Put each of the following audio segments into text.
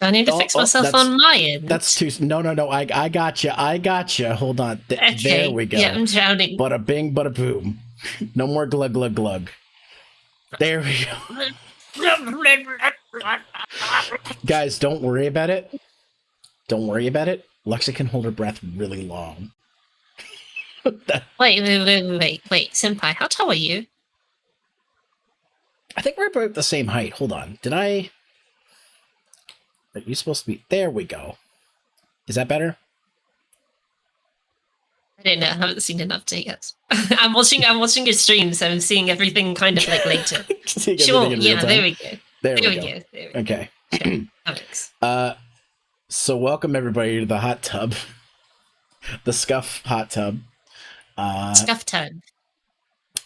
I need to fix myself on my end. That's too. No. I gotcha. Hold on. Okay. There we go. Yeah, I'm drowning. Bada bing, bada boom. No more glug glug glug. There we go. Guys, don't worry about it. Don't worry about it. Lexa can hold her breath really long. Wait, Senpai, how tall are you? I think we're about the same height. Hold on. Did I... Are you supposed to be... There we go. Is that better? I don't know. I haven't seen an update yet. I'm watching your stream, so I'm seeing everything kind of like later. Sure. Yeah, there we go. There we go. Okay. Sure. Thanks. So welcome everybody to the hot tub. The Scuff hot tub. Scuff tub.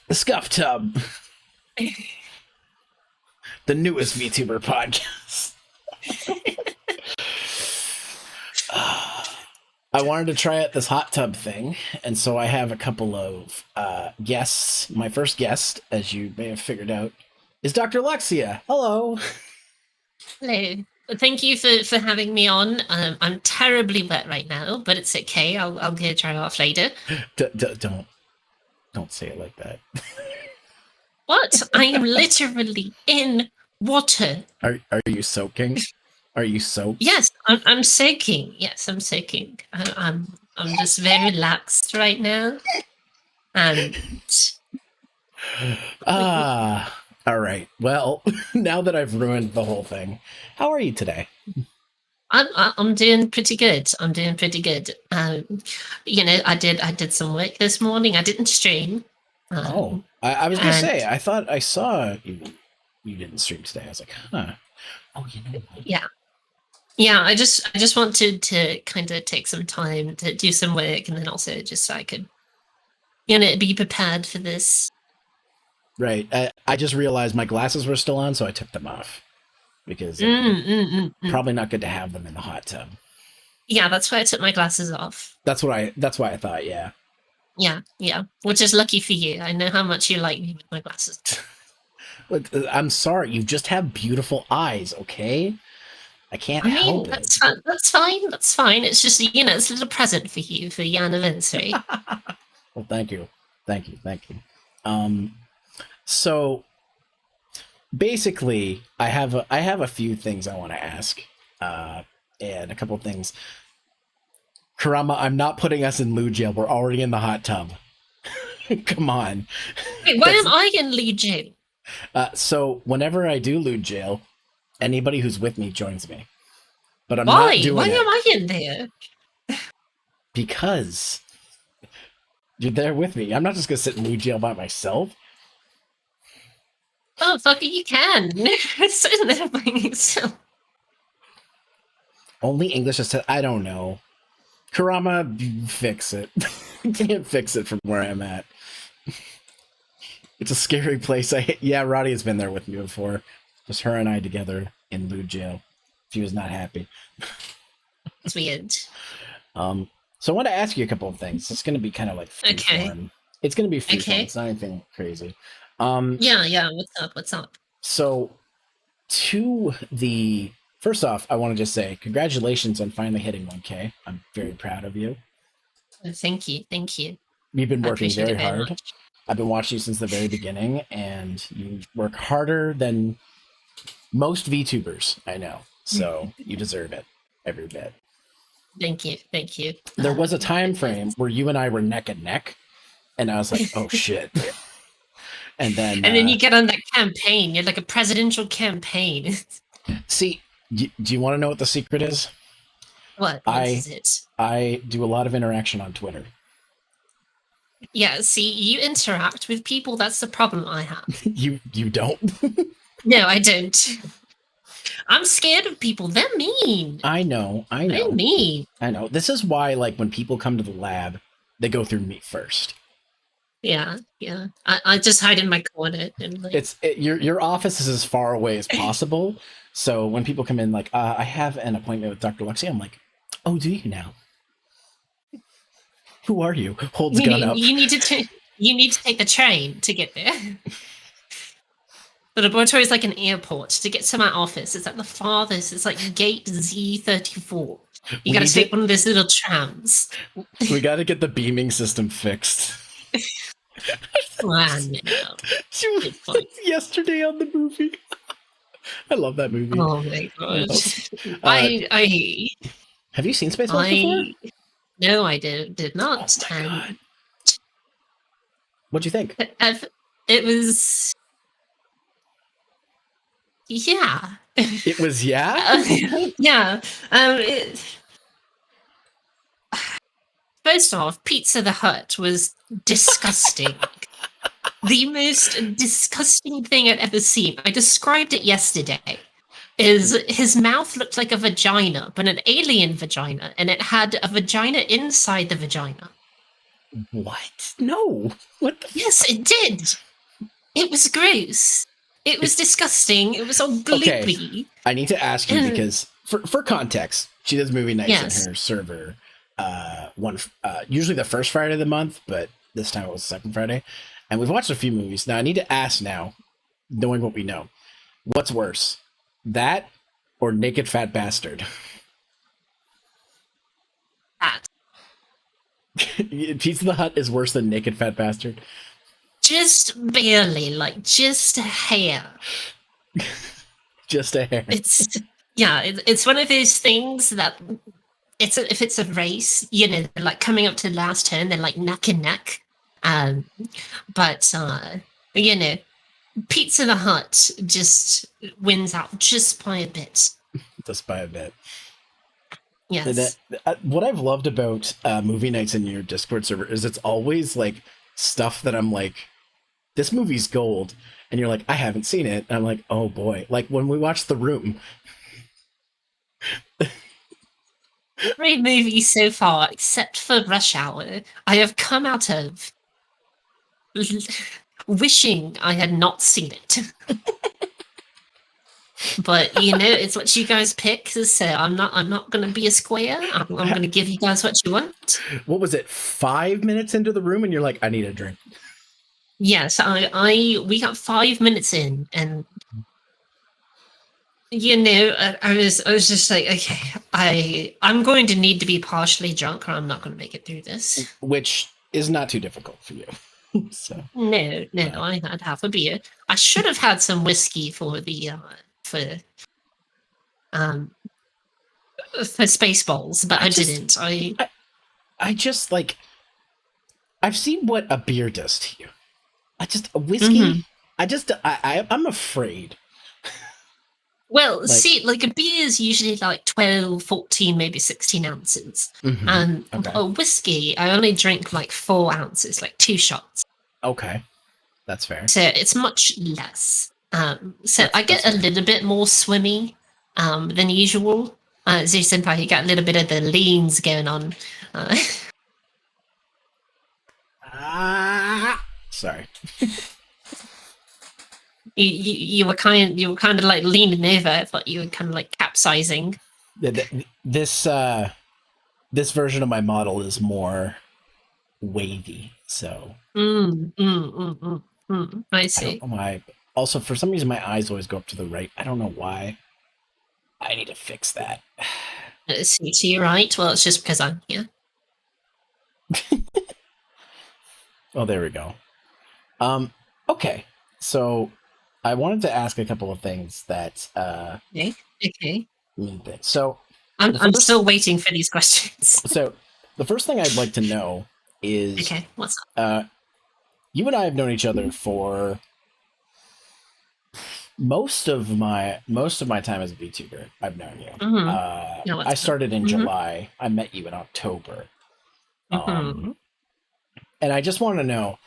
The Scuff tub. The newest VTuber podcast. I wanted to try out this hot tub thing, and so I have a couple of guests. My first guest, as you may have figured out, is Dr. Lexia. Hello. Hello. Thank you for having me on. I'm terribly wet right now, but it's okay. I'll get a dry off later. Don't say it like that. What? I am literally in water. Are you soaking? Are you soaked? Yes, I'm soaking. Yes, I'm soaking. I'm just very relaxed right now. And all right. Well, now that I've ruined the whole thing, how are you today? I'm doing pretty good. You know, I did some work this morning. I didn't stream. I was gonna say, I thought I saw you didn't stream today. I was like, huh. Oh, you know what? Yeah. I just wanted to kind of take some time to do some work, and then also just so I could, you know, be prepared for this. Right. I just realized my glasses were still on, so I took them off because probably not good to have them in the hot tub. Yeah, that's why I took my glasses off. That's why I thought. Yeah. Yeah. Which is lucky for you. I know how much you like me with my glasses. Look, I'm sorry. You just have beautiful eyes, okay? I can't help it. That's fine. It's just, you know, it's a little present for you for your anniversary. Well, thank you. So basically, I have a few things I want to ask, and a couple of things. Kurama, I'm not putting us in lewd jail. We're already in the hot tub. Come on. Wait, why am I in lewd jail? So whenever I do lewd jail, anybody who's with me joins me. But I'm not doing it. Why am I in there? Because you're there with me. I'm not just gonna sit in lewd jail by myself. Oh, fuck it, you can. Sit in there by yourself. Only English is I don't know. Kurama, fix it. You can't fix it from where I'm at. It's a scary place. Roddy has been there with me before. Just her and I together in lewd jail. She was not happy. It's weird. So I want to ask you a couple of things. It's going to be kind of like freeform. It's going to be freeform. It's not anything crazy. Yeah. What's up? So first off, I want to just say congratulations on finally hitting 1K. I'm very proud of you. Thank you. You've been working very hard. Much. I've been watching you since the very beginning, and you work harder than most VTubers I know. So you deserve it, every bit. Thank you. There was a time frame where you and I were neck and neck, and I was like, oh shit. And then you get on that campaign. You're like a presidential campaign. See, do you want to know what the secret is? What is it? I do a lot of interaction on Twitter. Yeah, see, you interact with people. That's the problem I have. You don't? No, I don't. I'm scared of people. They're mean. I know. They're mean. I know. This is why, like, when people come to the lab, they go through me first. Yeah. I just hide in my corner. And your office is as far away as possible. So when people come in, like, I have an appointment with Dr. Lexi, I'm like, oh, do you now? Who are you? Holds gun up. You need to take the train to get there. The laboratory is like an airport. To get to my office, it's at the farthest. It's like gate Z34. You gotta take one of those little trams. We gotta get the beaming system fixed. No. She was yesterday on the movie. I love that movie. Oh my god. I have you seen Spaceballs before? No, I did not. Oh my god. What'd you think? It was... Yeah. It was, yeah? Yeah. First off, Pizza the Hut was disgusting. The most disgusting thing I'd ever seen. I described it yesterday. His mouth looked like a vagina, but an alien vagina, and it had a vagina inside the vagina. What? No. What the Yes, it did. It was gross. It was disgusting. It was all gloopy. Okay. I need to ask you because for context, she does movie nights in her server. Usually the first Friday of the month, but this time it was the second Friday. And we've watched a few movies. Now I need to ask now, knowing what we know, what's worse, that or Naked Fat Bastard? That. Pizza the Hut is worse than Naked Fat Bastard? Just barely, like just a hair. Just a hair. It's one of those things that if it's a race, you know, like coming up to the last turn, they're like neck and neck. But you know, Pizza the Hut just wins out just by a bit. Just by a bit. Yes. What I've loved about movie nights in your Discord server is it's always like stuff that I'm like, this movie's gold, and you're like, I haven't seen it, and I'm like, oh boy. Like when we watched The Room. Every movie so far, except for Rush Hour, I have come out of wishing I had not seen it. But you know, it's what you guys pick. So I'm not going to be a square. I'm going to give you guys what you want. What was it? 5 minutes into The Room, and you're like, I need a drink. Yes, we got 5 minutes in, and you know, I was just like, okay, I'm going to need to be partially drunk, or I'm not going to make it through this. Which is not too difficult for you. So no, I had half a beer. I should have had some whiskey for Spaceballs, but I didn't. I just like, I've seen what a beer does to you. A whiskey. Mm-hmm. I'm afraid. Well, see, like a beer is usually like 12, 14, maybe 16 ounces. Mm-hmm. A whiskey, I only drink like 4 ounces, like 2 shots. Okay, that's fair. So it's much less. So I get a little bit more swimmy than usual. Senpai, you got a little bit of the leans going on. Sorry. You were kind of like leaning over. I thought you were kind of like capsizing. This version of my model is more wavy, so. I see. I don't know why. Also, for some reason, my eyes always go up to the right. I don't know why. I need to fix that. See to your right? Well, it's just because I'm here. Oh, there we go. Okay. So I wanted to ask a couple of things that Okay. mean things. So I'm still waiting for these questions. So the first thing I'd like to know is what's up? You and I have known each other for most of my time as a VTuber. I've known you. Mm-hmm. I started in July. I met you in October. Mm-hmm. And I just want to know,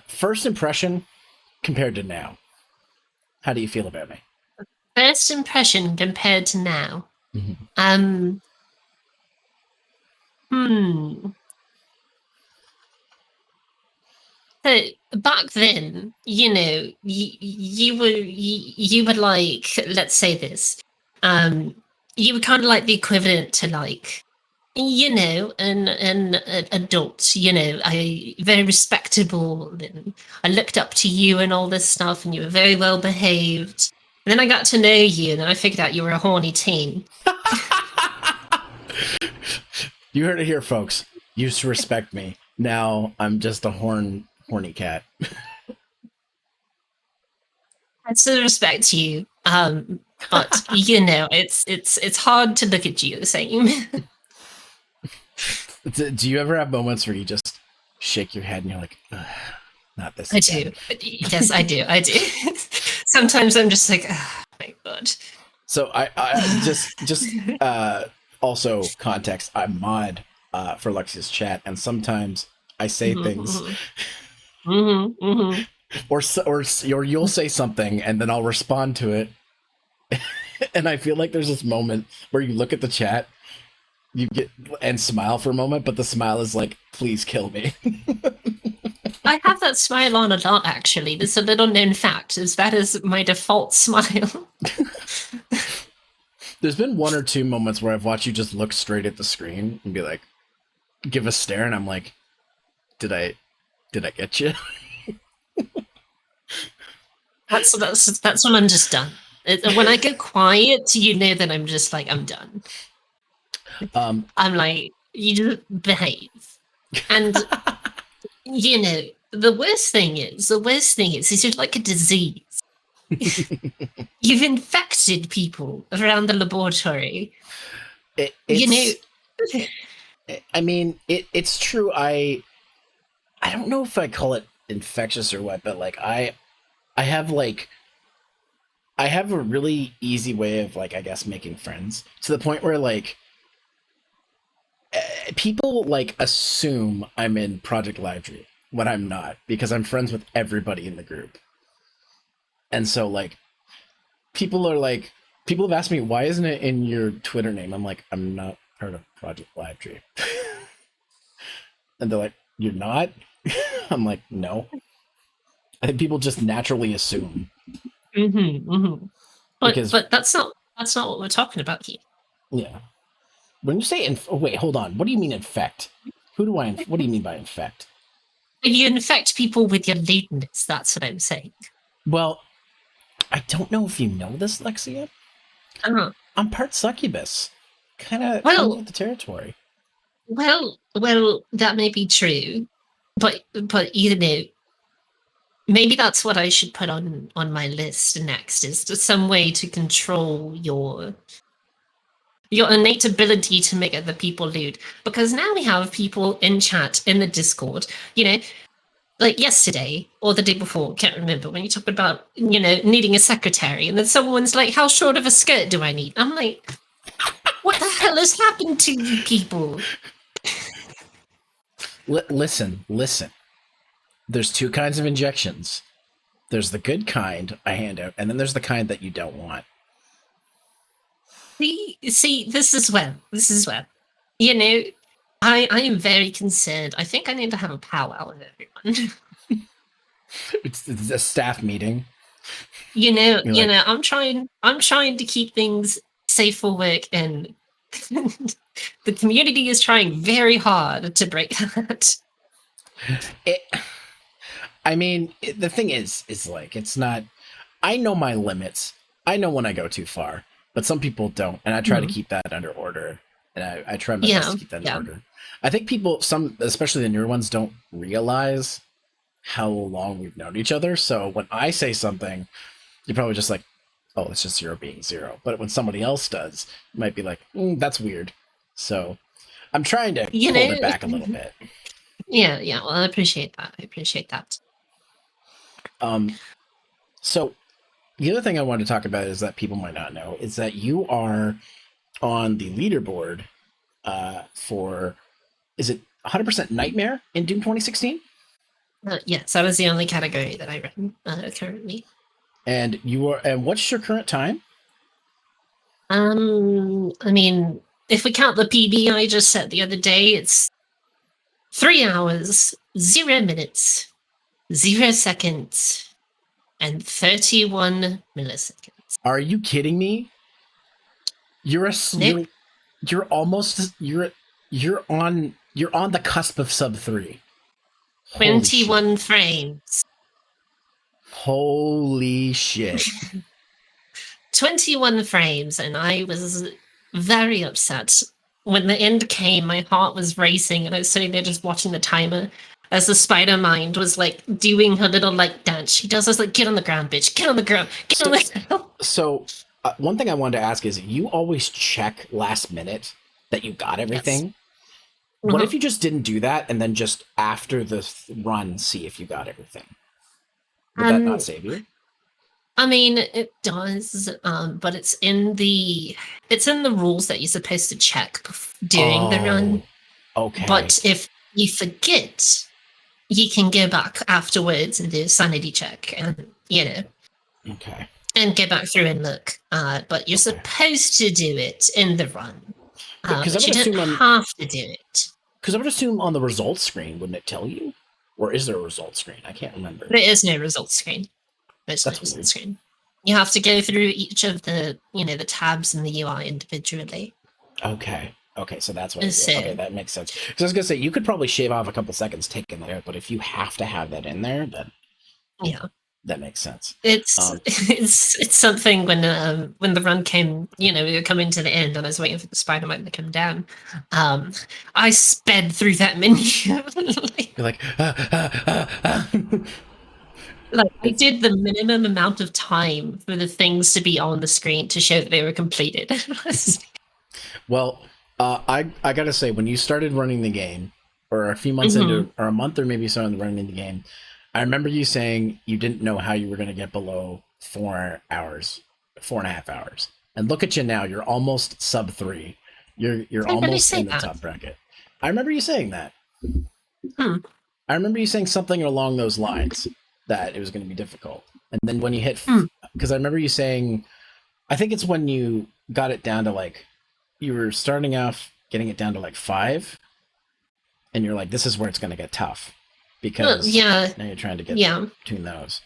first impression compared to now. How do you feel about me? First impression compared to now. Mm-hmm. So back then, you know, you were like, let's say this, you were kind of like the equivalent to like, an adult, I very respectable, and I looked up to you and all this stuff, and you were very well behaved. And then I got to know you, and then I figured out you were a horny teen. You heard it here, folks. You used to respect me. Now I'm just a horny cat. I still respect you, but it's hard to look at you the same. Do you ever have moments where you just shake your head and you're like, not this? I do. Yes, I do. I do. Sometimes I'm just like, oh my god. So I just also context. I mod for Lexia's chat, and sometimes I say things, or you'll say something, and then I'll respond to it. And I feel like there's this moment where you look at the chat, you get and smile for a moment, but the smile is like, please kill me. I have that smile on a lot, actually. There's a little known fact, is that is my default smile. There's been one or two moments where I've watched you just look straight at the screen and be like, give a stare, and I'm like, did I get you? That's when I'm just done. When I get quiet, you know that I'm just like, I'm done. I'm like, you just behave. And, the worst thing is you're like a disease. You've infected people around the laboratory. I mean, it's true. I don't know if I call it infectious or what, but like I have a really easy way of like, I guess, making friends to the point where like people like assume I'm in Project Livedream when I'm not, because I'm friends with everybody in the group. And so like people have asked me, why isn't it in your Twitter name? I'm like, I'm not part of Project Livedream. And they're like, you're not? I'm like, no. I think people just naturally assume. But that's not what we're talking about here. Yeah. When you say wait, hold on. What do you mean infect? What do you mean by infect? You infect people with your lewdness. That's what I'm saying. Well, I don't know if you know this, Lexia. I'm part succubus. Kind of comes with the territory. Well, that may be true, but maybe that's what I should put on my list next, is just some way to control your innate ability to make other people lewd. Because now we have people in chat in the Discord, like yesterday or the day before, can't remember, when you talked about, needing a secretary, and then someone's like, how short of a skirt do I need? I'm like, what the hell has happened to you people? Listen. There's two kinds of injections. There's the good kind I hand out, and then there's the kind that you don't want. See, this is where, I am very concerned. I think I need to have a powwow with everyone. It's a staff meeting. I'm trying to keep things safe for work, and the community is trying very hard to break that. The thing is like, it's not. I know my limits. I know when I go too far, but some people don't, and I try to keep that under order. And I try my best to keep that in order. I think people, especially the newer ones, don't realize how long we've known each other. So when I say something, you're probably just like, oh, it's just 0 being 0. But when somebody else does, you might be like, that's weird. So I'm trying to hold it back a little bit. Yeah. Well, I appreciate that. So the other thing I wanted to talk about is that people might not know is that you are on the leaderboard for, is it 100% Nightmare in Doom 2016? Yes, that was the only category that I run currently. And what's your current time? I mean, if we count the PB I just set the other day, it's 3 hours, 0 minutes, 0 seconds, and 31 milliseconds. Are you kidding me? You're You're on the cusp of sub 3. 21 frames. Holy shit. 21 frames, and I was very upset. When the end came, my heart was racing, and I was sitting there just watching the timer as the spider mind was like doing her little like dance. She does this like, get on the ground, bitch, get on the ground, get on the ground. So, one thing I wanted to ask is, you always check last minute that you got everything. Yes. What if you just didn't do that, and then just after the run see if you got everything? Would that not save you? I mean, it does, but it's in the rules that you're supposed to check during the run. Okay. But if you forget, you can go back afterwards and do a sanity check, and Okay. And go back through and look. But you're supposed to do it in the run. But you don't have to do it. Because I would assume on the results screen, wouldn't it tell you? Or is there a results screen? I can't remember. There is no results screen. There's no results screen. You have to go through each of the, the tabs in the UI individually. Okay. Okay, so that's what it is. Okay, that makes sense. Because I was going to say, you could probably shave off a couple seconds taking that out, but if you have to have that in there, then... Yeah. That makes sense. It's something when the run came, we were coming to the end and I was waiting for the Spider-Man to come down. I sped through that menu. You're like, Like, I did the minimum amount of time for the things to be on the screen to show that they were completed. Well, I gotta say, when you started running the game, or a few months into, or a month or maybe so into running the game, I remember you saying you didn't know how you were going to get below 4 hours, 4.5 hours. And look at you now, you're almost sub 3. You're almost in the top bracket. I remember you saying that. I remember you saying something along those lines, that it was going to be difficult. And then when you hit, because I remember you saying, I think it's when you got it down to like, you were starting off getting it down to like 5, and you're like, this is where it's going to get tough. Because now you're trying to get between those.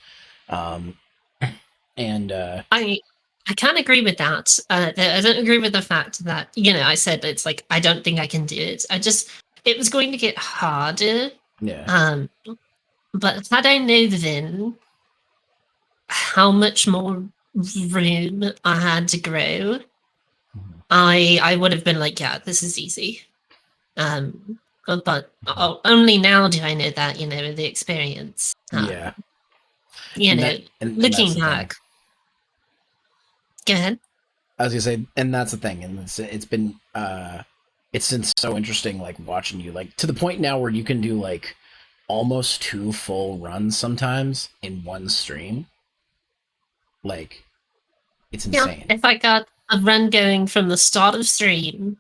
And I can't agree with that. I don't agree with the fact that, I said it's like, I don't think I can do it. It was going to get harder. Yeah. But had I known then how much more room I had to grow, I would have been like, yeah, this is easy. But only now do I know that, with the experience. Looking back. Go ahead. I was gonna say, and that's the thing, and it's been so interesting, like watching you, like to the point now where you can do like almost 2 full runs sometimes in one stream. Like, it's insane. If I got a run going from the start of stream,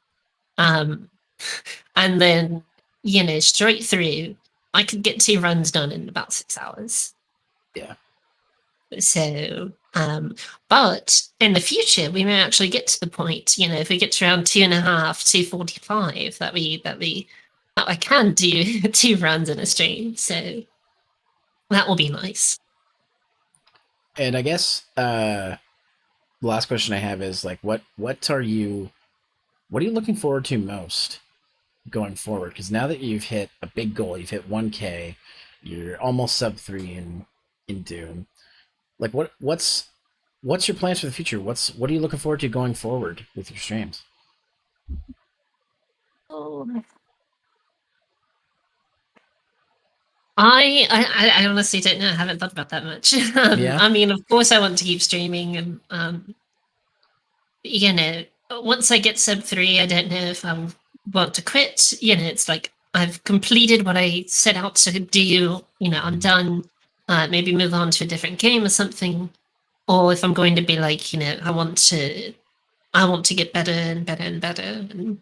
and then straight through, I could get 2 runs done in about 6 hours. Yeah. So, but in the future, we may actually get to the point, if we get to around 2.5, 2:45, that I can do 2 runs in a stream. So that will be nice. And I guess the last question I have is like, what are you looking forward to most going forward? Because now that you've hit a big goal, you've hit 1K, you're almost sub 3 in Doom. Like, what's your plans for the future? What are you looking forward to going forward with your streams? I honestly don't know. I haven't thought about that much. I mean, of course, I want to keep streaming, and once I get sub 3, I don't know if I want to quit. It's like I've completed what I set out to do. I'm done. Maybe move on to a different game or something, or if I'm going to be like, I want to get better and better and better, and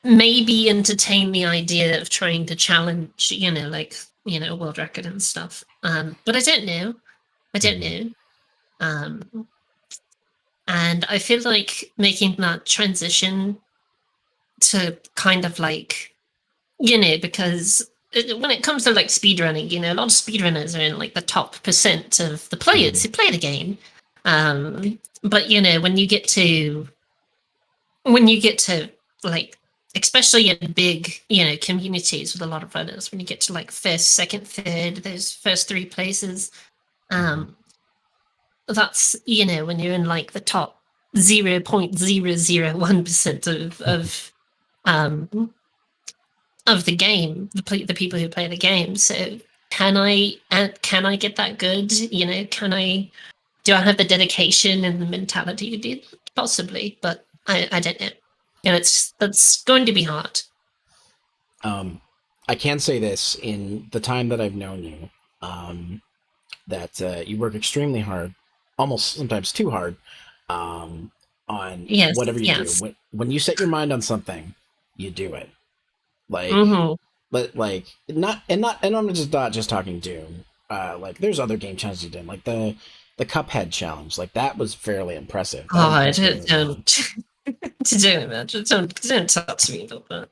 maybe entertain the idea of trying to challenge, world record and stuff. But I don't know. And I feel like making that transition to kind of like, because when it comes to like speedrunning, a lot of speedrunners are in like the top % of the players who play the game. But when you get to like especially in big, communities with a lot of runners, when you get to like first, second, third, those first three places, um, that's when you're in like the top 0.001% um of the game, the people who play the game. So can I get that good? Do I have the dedication and the mentality to do that? Possibly, but I don't know. And that's going to be hard. I can say this in the time that I've known you, that you work extremely hard, almost sometimes too hard, on Yes, whatever you yes. do. When you set your mind on something, you do it. Like, but like not, and I'm just not just talking Doom. Like there's other game challenges you did, like the Cuphead challenge. Like that was fairly impressive. That Oh, impressed me a lot. don't to do it, man. Don't talk to me about that.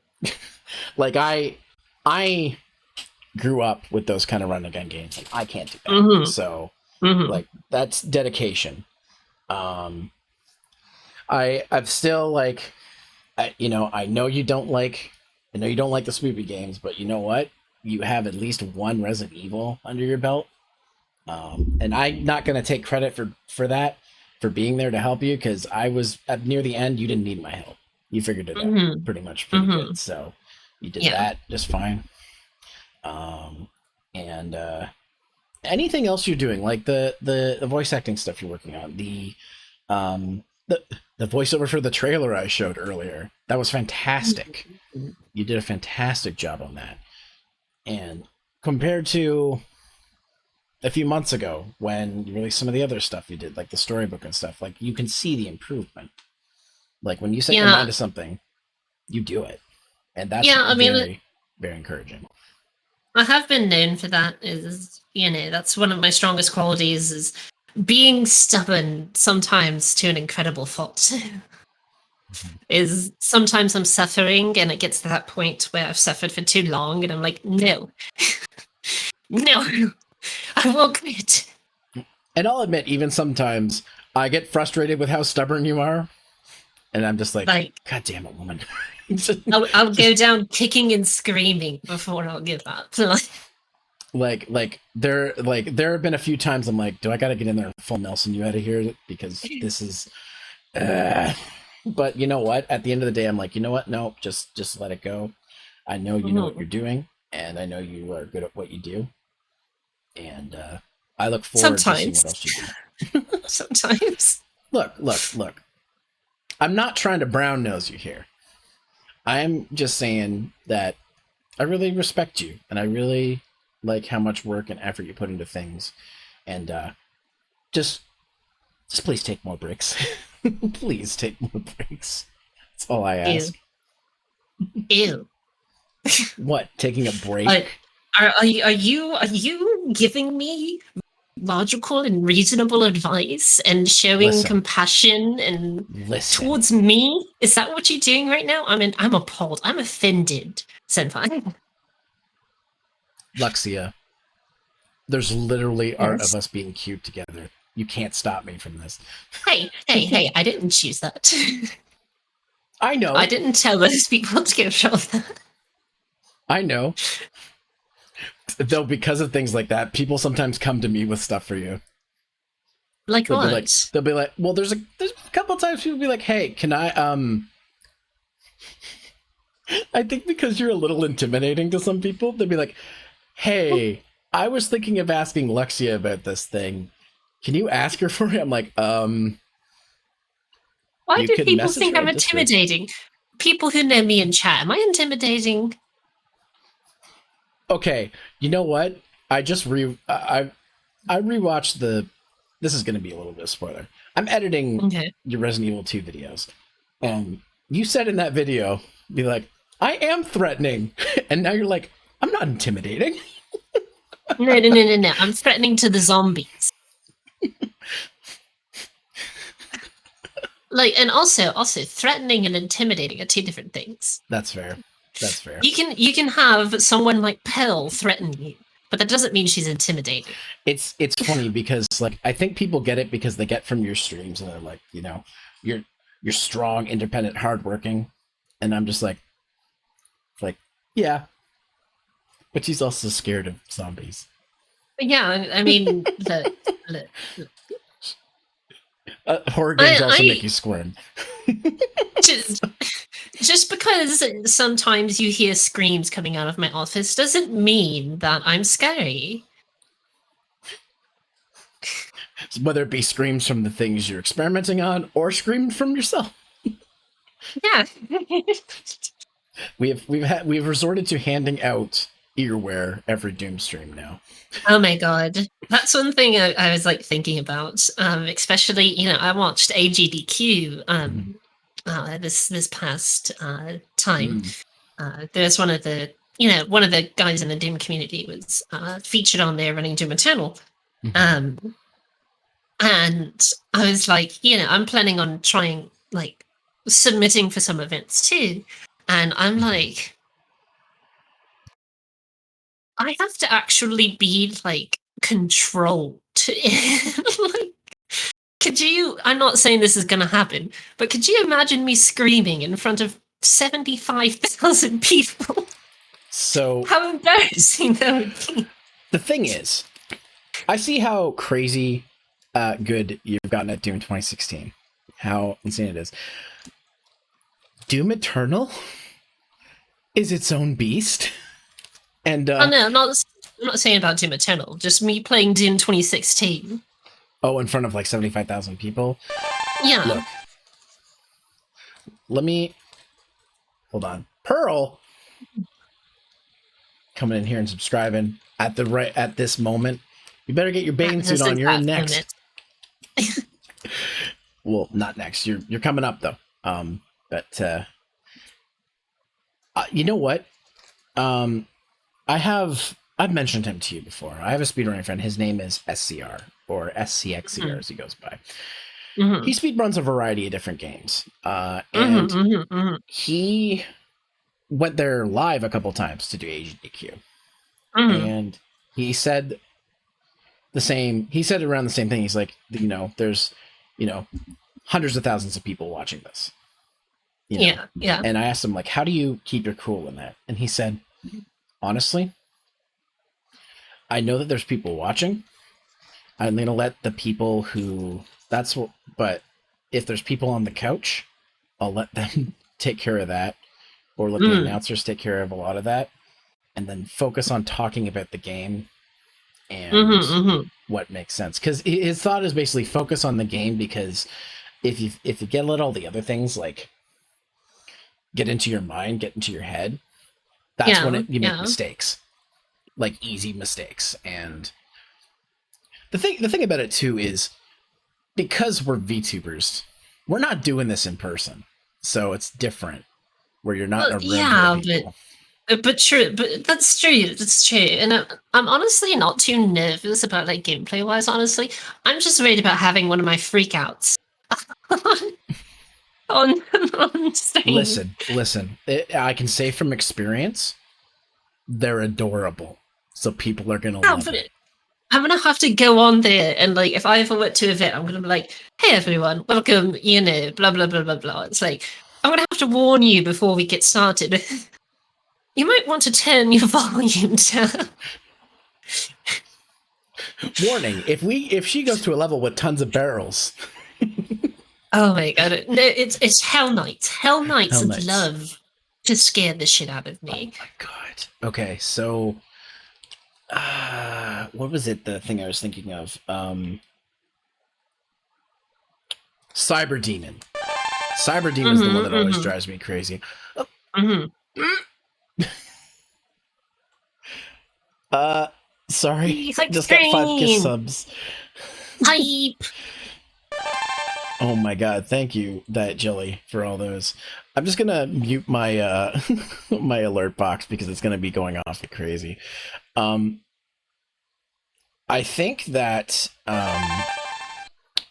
Like I grew up with those kind of run and gun games. Like I can't do that. So like that's dedication. I've still like, I know you don't like, I know you don't like the Spoopy games, but you know what? You have at least one Resident Evil under your belt. And I'm not going to take credit for that, for being there to help you, because I was at near the end. You didn't need my help. You figured it out pretty good. So you did that just fine. And anything else you're doing, like the voice acting stuff you're working on, the voiceover for the trailer I showed earlier, that was fantastic. You did a fantastic job on that. And compared to a few months ago when you released some of the other stuff you did, like the storybook and stuff, like you can see the improvement. Like when you set your mind to something, you do it. And that's very, very encouraging. I have been known for that. That's one of my strongest qualities, is being stubborn sometimes to an incredible fault. Is sometimes I'm suffering and it gets to that point where I've suffered for too long and I'm like, no, no, I won't quit. And I'll admit, even sometimes I get frustrated with how stubborn you are. And I'm just like God damn it, woman. I'll go down kicking and screaming before I'll give up. Like there have been a few times I'm like, do I gotta get in there and full Nelson you out of here, because this is but you know what, at the end of the day I'm like, you know what, no, just let it go. I know you know what you're doing, and I know you are good at what you do, and I look forward to seeing what else you do. Sometimes. Look, I'm not trying to brown nose you here. I'm just saying that I really respect you, and I really like how much work and effort you put into things, and just please take more breaks. Please take more breaks. That's all I ask. Ew. What? Taking a break? Are you giving me logical and reasonable advice and showing compassion and towards me? Is that what you're doing right now? I'm appalled. I'm offended, Senpai. Luxia, there's literally art of us being cute together. You can't stop me from this. Hey, I didn't choose that. I know. I didn't tell those people to go show that. I know. Though because of things like that, people sometimes come to me with stuff for you. Like what? They'll be like, well, there's a couple of times people be like, hey, can I I think because you're a little intimidating to some people, they'll be like, hey, I was thinking of asking Luxia about this thing. Can you ask her for me? I'm like, why do people think I'm intimidating? People who know me in chat, am I intimidating? Okay, you know what? I just I rewatched the. This is going to be a little bit of spoiler. I'm editing your Resident Evil 2 videos, and you said in that video, be like, I am threatening, and now you're like, I'm not intimidating. No. I'm threatening to the zombies. And also threatening and intimidating are two different things. That's fair. You can have someone like Pearl threaten you, but that doesn't mean she's intimidating. It's funny because like I think people get it because they get from your streams and they're like, you're strong, independent, hardworking, And I'm just like, yeah, but she's also scared of zombies. Yeah, I mean, the Horror games also make I you squirm. just, just because sometimes you hear screams coming out of my office doesn't mean that I'm scary. Whether it be screams from the things you're experimenting on or screams from yourself. Yeah. We've resorted to handing out earwear every Doom stream now. Oh my god, that's one thing I was like thinking about. Especially, I watched AGDQ this past time. Mm. There's one of the guys in the Doom community was featured on there running Doom Eternal. Mhm. And I was like, I'm planning on trying, like, submitting for some events too. And I'm like, I have to actually be, like, controlled. Like, I'm not saying this is going to happen, but could you imagine me screaming in front of 75,000 people? So How embarrassing that would be. the thing is, I see how crazy good you've gotten at Doom 2016. How insane it is. Doom Eternal is its own beast. And Oh no, I'm not saying about Doom Eternal, just me playing Doom 2016. in front of like 75,000 people. Yeah. Look. Let me hold on. Pearl coming in here and subscribing at this moment. You better get your bathing suit on. You're in next. Well, not next. You're coming up though. But you know what? I've mentioned him to you before. I have a speedrunning friend. His name is SCR or SCXCR as he goes by. Mm-hmm. He speedruns a variety of different games. And he went there live a couple times to do AGDQ. And he said around the same thing. He's like, there's, hundreds of thousands of people watching this. Yeah. And I asked him, like, how do you keep your cool in that? And he said, honestly, I know that there's people watching. I'm going to let the people but if there's people on the couch, I'll let them take care of that, or let the announcers take care of a lot of that, and then focus on talking about the game and what makes sense. Because his thought is basically focus on the game, because if you let all the other things like get into your mind, get into your head, that's when you make mistakes, like easy mistakes. And the thing about it too is, because we're VTubers, we're not doing this in person, so it's different. Where you're not in a room with people. But true, but that's true. That's true, and I'm honestly not too nervous about like gameplay wise. Honestly, I'm just worried about having one of my freakouts on stream. Listen. I can say from experience, they're adorable, so people are gonna love it. I'm gonna have to go on there and like, if I ever went to an event, I'm gonna be like, "Hey everyone, welcome." Blah blah blah blah blah. It's like, I'm gonna have to warn you before we get started. You might want to turn your volume down. Warning: if she goes to a level with tons of barrels. Oh my god! No, it's Hell Knights. Hell Knights would love to scare the shit out of me. Oh my god. Okay, so what was it? The thing I was thinking of. Cyber Demon. Cyber Demon is the one that always drives me crazy. Sorry. Like, just got 5 gift subs. Hype. Oh my god, thank you, Diet Jelly, for all those. I'm just gonna mute my my alert box because it's gonna be going off like crazy. I think that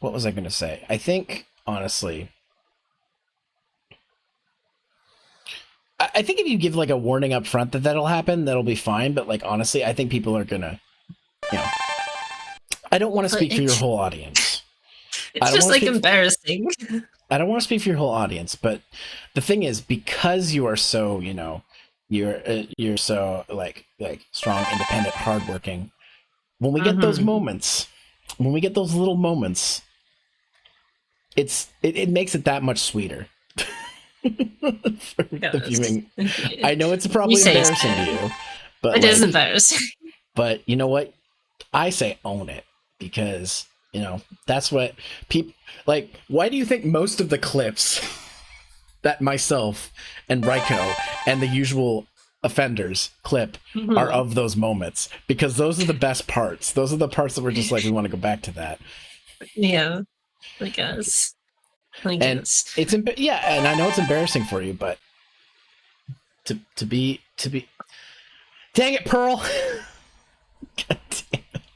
what was I gonna say? I think, honestly, I think if you give like a warning up front that'll happen, that'll be fine. But like, honestly, I think people are gonna, I don't want to speak for your whole audience. It's just like embarrassing. I don't want to speak for your whole audience, but the thing is, because you are so, you're so like strong, independent, hardworking. When we get those moments, when we get those little moments, it makes it that much sweeter. For the viewing. I know it's probably embarrassing to you, but it is embarrassing. But you know what? I say own it, because that's what people like. Why do you think most of the clips that myself and Raiko and the usual offenders clip are of those moments? Because those are the best parts. Those are the parts that we're just like, we want to go back to that. Yeah, I guess. And it's and I know it's embarrassing for you, but to be dang it, Pearl. God damn it.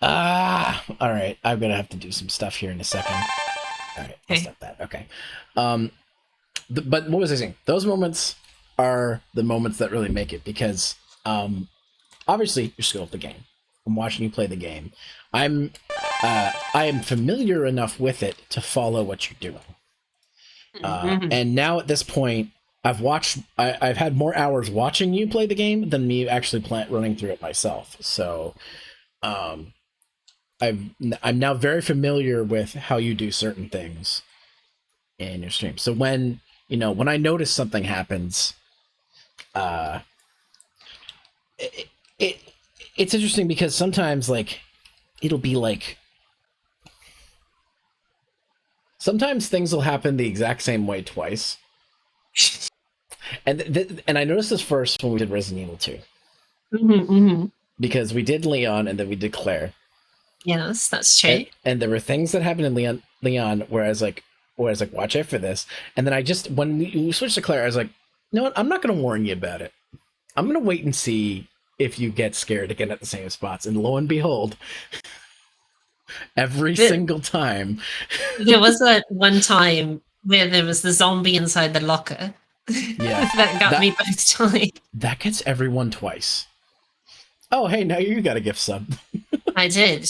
All right, I'm gonna have to do some stuff here in a second. All right, I'll stop that. Okay. But what was I saying? Those moments are the moments that really make it, because obviously you're skilled at the game. I'm watching you play the game. I am familiar enough with it to follow what you're doing. And now at this point, I've had more hours watching you play the game than me actually running through it myself. So I'm now very familiar with how you do certain things in your stream. So when I notice something happens, it's interesting, because sometimes it'll be like, sometimes things will happen the exact same way twice. And I noticed this first when we did Resident Evil 2. Because we did Leon and then we did Claire. Yes, that's true. And there were things that happened in Leon where I was like, watch out for this. And then when we switched to Claire, I was like, you know what? I'm not going to warn you about it. I'm going to wait and see if you get scared again at the same spots. And lo and behold, every single time. There was that one time where there was the zombie inside the locker. Yeah. that got me both times. That gets everyone twice. Oh, hey, now you got a gift sub. I did.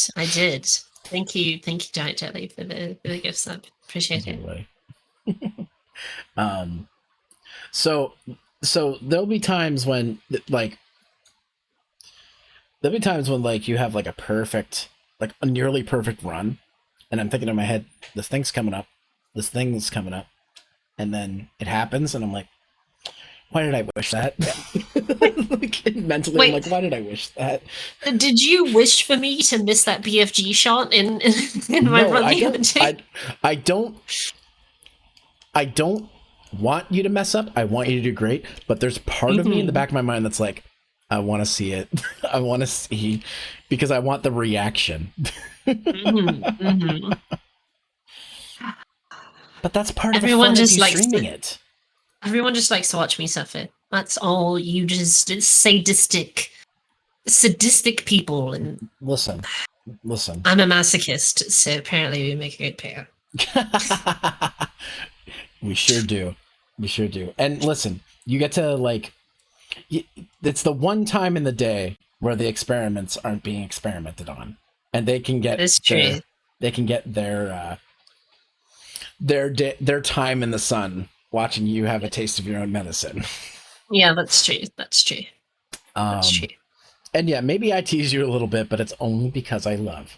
Thank you, Giant Jelly, for the gift sub. Appreciate it. So there'll be times when you have like a perfect, like a nearly perfect run, and I'm thinking in my head, this thing's coming up, and then it happens, and I'm like, why did I wish that? Mentally, wait, I'm like, why did I wish that? Did you wish for me to miss that BFG shot in my run the other day? I don't want you to mess up. I want you to do great. But there's part of me in the back of my mind that's like, I want to see it. I want to see, because I want the reaction. But that's part of the fun of you streaming it. Everyone just likes to watch me suffer. That's all. You just sadistic people. And listen. I'm a masochist, so apparently we make a good pair. We sure do. And listen, you get to it's the one time in the day where the experiments aren't being experimented on, and they can get their time in the sun watching you have a taste of your own medicine. Yeah, that's true. That's true. And yeah, maybe I tease you a little bit, but it's only because I love.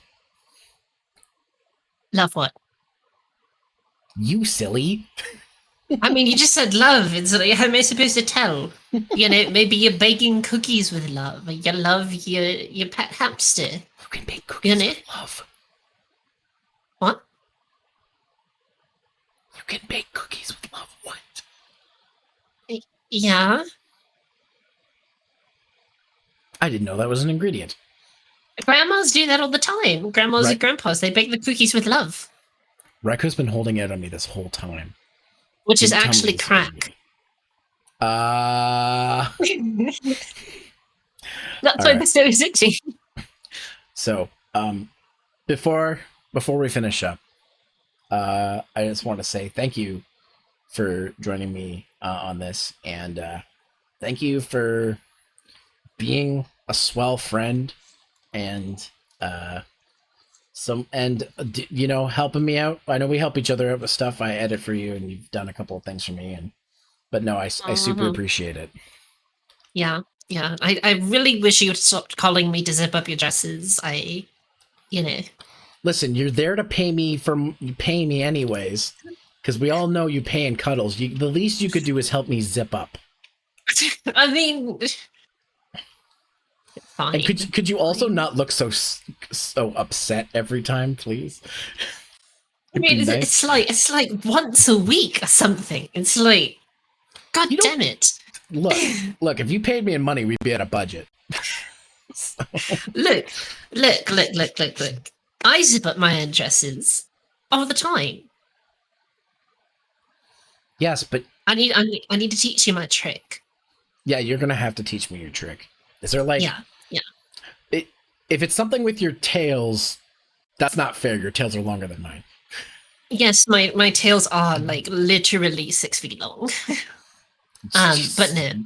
Love what? You silly. I mean, you just said love. It's like, how am I supposed to tell? Maybe you're baking cookies with love. You love your pet hamster. You can bake cookies with love. What? You can bake cookies with love. What? Yeah. I didn't know that was an ingredient. Grandmas do that all the time. Grandmas and grandpas, they bake the cookies with love. Raiko's been holding out on me this whole time. Which is actually crack. That's why they're so addicting. So, before we finish up, I just want to say thank you for joining me on this, and thank you for being a swell friend and helping me out. I know we help each other out with stuff. I edit for you, and you've done a couple of things for me. But no, I super appreciate it. Yeah, yeah. I really wish you would stop calling me to zip up your dresses. Listen, you're there to pay me anyways, because we all know you pay in cuddles. The least you could do is help me zip up. I mean, fine. And could you also not look so upset every time, please? I mean, nice. it's like once a week or something. It's like, God damn it! Look. If you paid me in money, we'd be at a budget. So. Look. I zip up my own dresses all the time. Yes, but I need to teach you my trick. Yeah, you're gonna have to teach me your trick. Is there yeah. If it's something with your tails, that's not fair. Your tails are longer than mine. Yes, my tails are like literally 6 feet long. But no.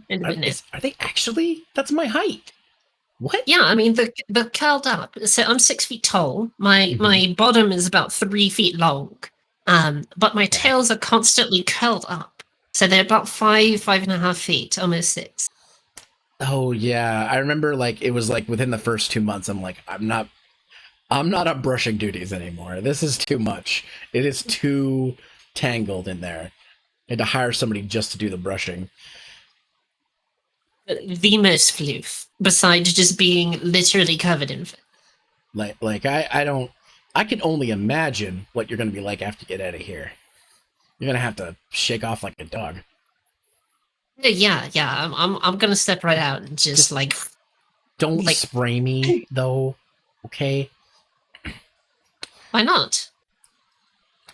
Are they actually? That's my height. What? Yeah, I mean they're curled up. So I'm 6 feet tall. My bottom is about 3 feet long. But my tails are constantly curled up. So they're about 5.5 feet, almost 6. Oh yeah, I remember. Like it was like within the first 2 months. I'm like, I'm not on brushing duties anymore. This is too much. It is too tangled in there. I had to hire somebody just to do the brushing. The most floof, besides just being literally covered in fur. I can only imagine what you're going to be like after you get out of here. You're going to have to shake off like a dog. Yeah. I'm going to step right out and just like... Don't spray me, though, okay? Why not?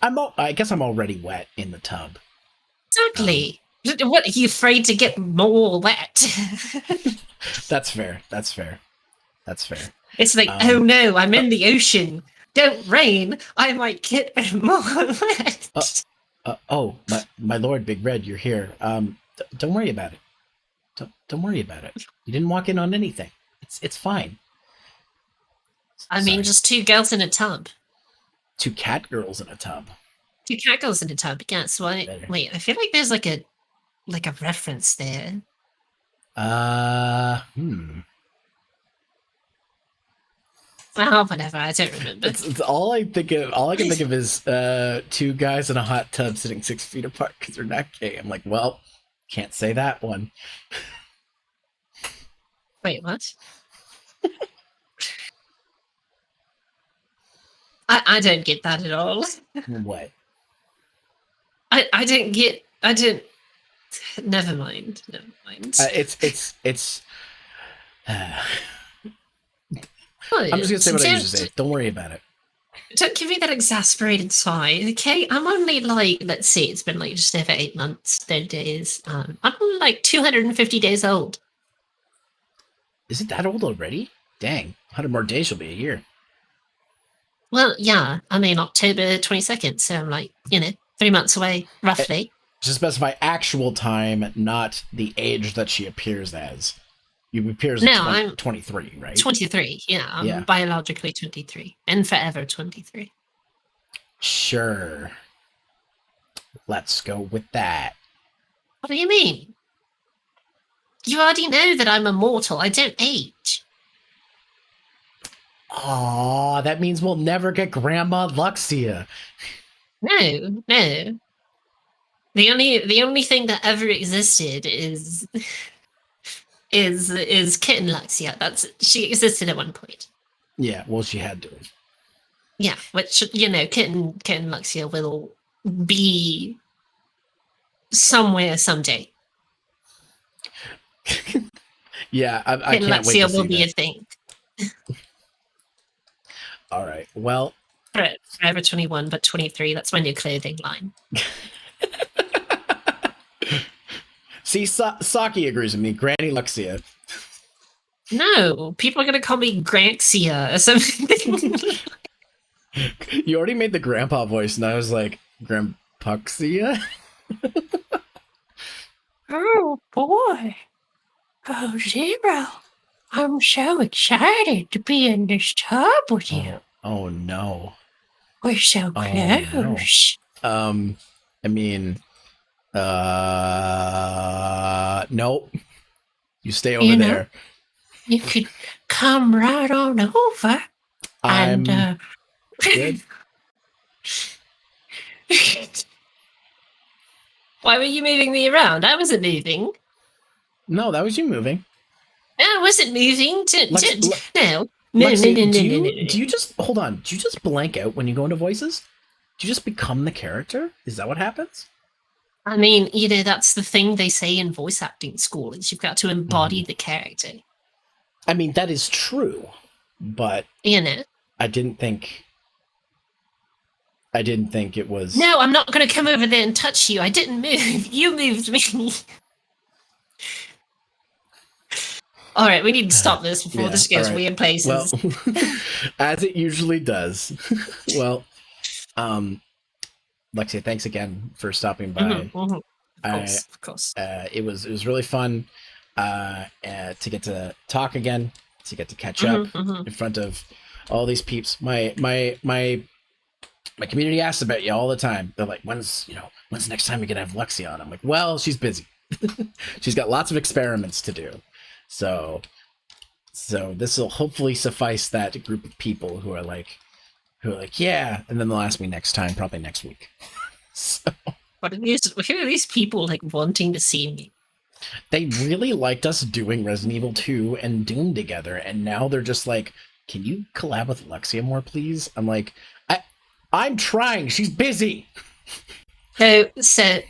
I guess I'm already wet in the tub. Exactly. What, are you afraid to get more wet? That's fair. It's like, oh no, I'm in the ocean. Don't rain. I might get more wet. My lord, Big Red, you're here. Don't worry about it. Don't worry about it. You didn't walk in on anything. It's fine. I mean, just 2 girls in a tub. 2 cat girls in a tub. 2 cat girls in a tub. Yes. Wait, I feel like there's like a reference there. Oh, whatever. I don't remember. It's all I can think of is 2 guys in a hot tub sitting 6 feet apart because they're not gay. I'm like, well, can't say that one. Wait, what? I don't get that at all. What? I don't. Never mind. It's. I'm just gonna say what I usually say. Don't worry about it. Don't give me that exasperated sigh, okay? I'm only like, let's see, it's been like just over 8 months, 30 days. I'm only like 250 days old. Is it that old already? Dang, 100 more days will be a year. Well, yeah, I mean October 22nd, so I'm like, 3 months away, roughly. Just specify actual time, not the age that she appears as. You appears I'm 23, right? 23, yeah. I'm biologically 23, and forever 23. Sure. Let's go with that. What do you mean? You already know that I'm immortal. I don't age. Aw, that means we'll never get Grandma Luxia. No. The only thing that ever existed is Kitten Luxia. She existed at one point. Yeah, well, she had to. Yeah, which Kitten Luxia will be somewhere someday. Yeah, I can't wait to see Luxia will be a thing. All right. Well, forever 21, but 23. That's my new clothing line. See, Saki agrees with me. Granny Luxia. No, people are gonna call me Granxia or something. You already made the grandpa voice, and I was like, Grandpuxia? Oh boy. Oh, Zero. I'm so excited to be in this tub with you. Oh no. We're so Oh no. close. I mean, nope. You stay over You know, there. you could come right on over and I'm good. Why were you moving me around? I wasn't moving. No, that was you moving. I wasn't moving. No. No, no, no, Lexi, no, do no, no, you no. do you just hold on? Do you just blank out when you go into voices? Do you just become the character? Is that what happens? I mean, that's the thing they say in voice acting school is you've got to embody the character. I mean, that is true, but You know. I didn't think it was. No, I'm not going to come over there and touch you. I didn't move. You moved me. All right, we need to stop this before this goes weird places. Well, as it usually does. Well, Lexi, thanks again for stopping by. Of course. It was really fun to get to talk again, to get to catch up in front of all these peeps. My community asks about you all the time. They're like, when's the next time you're gonna have Lexi on? I'm like, well, she's busy. She's got lots of experiments to do. So this will hopefully suffice that group of people who are like, yeah, and then they'll ask me next time, probably next week. So who are these people like wanting to see me? They really liked us doing Resident Evil 2 and Doom together, and now they're just like, can you collab with Lexia more, please? I'm like, I'm trying. She's busy. So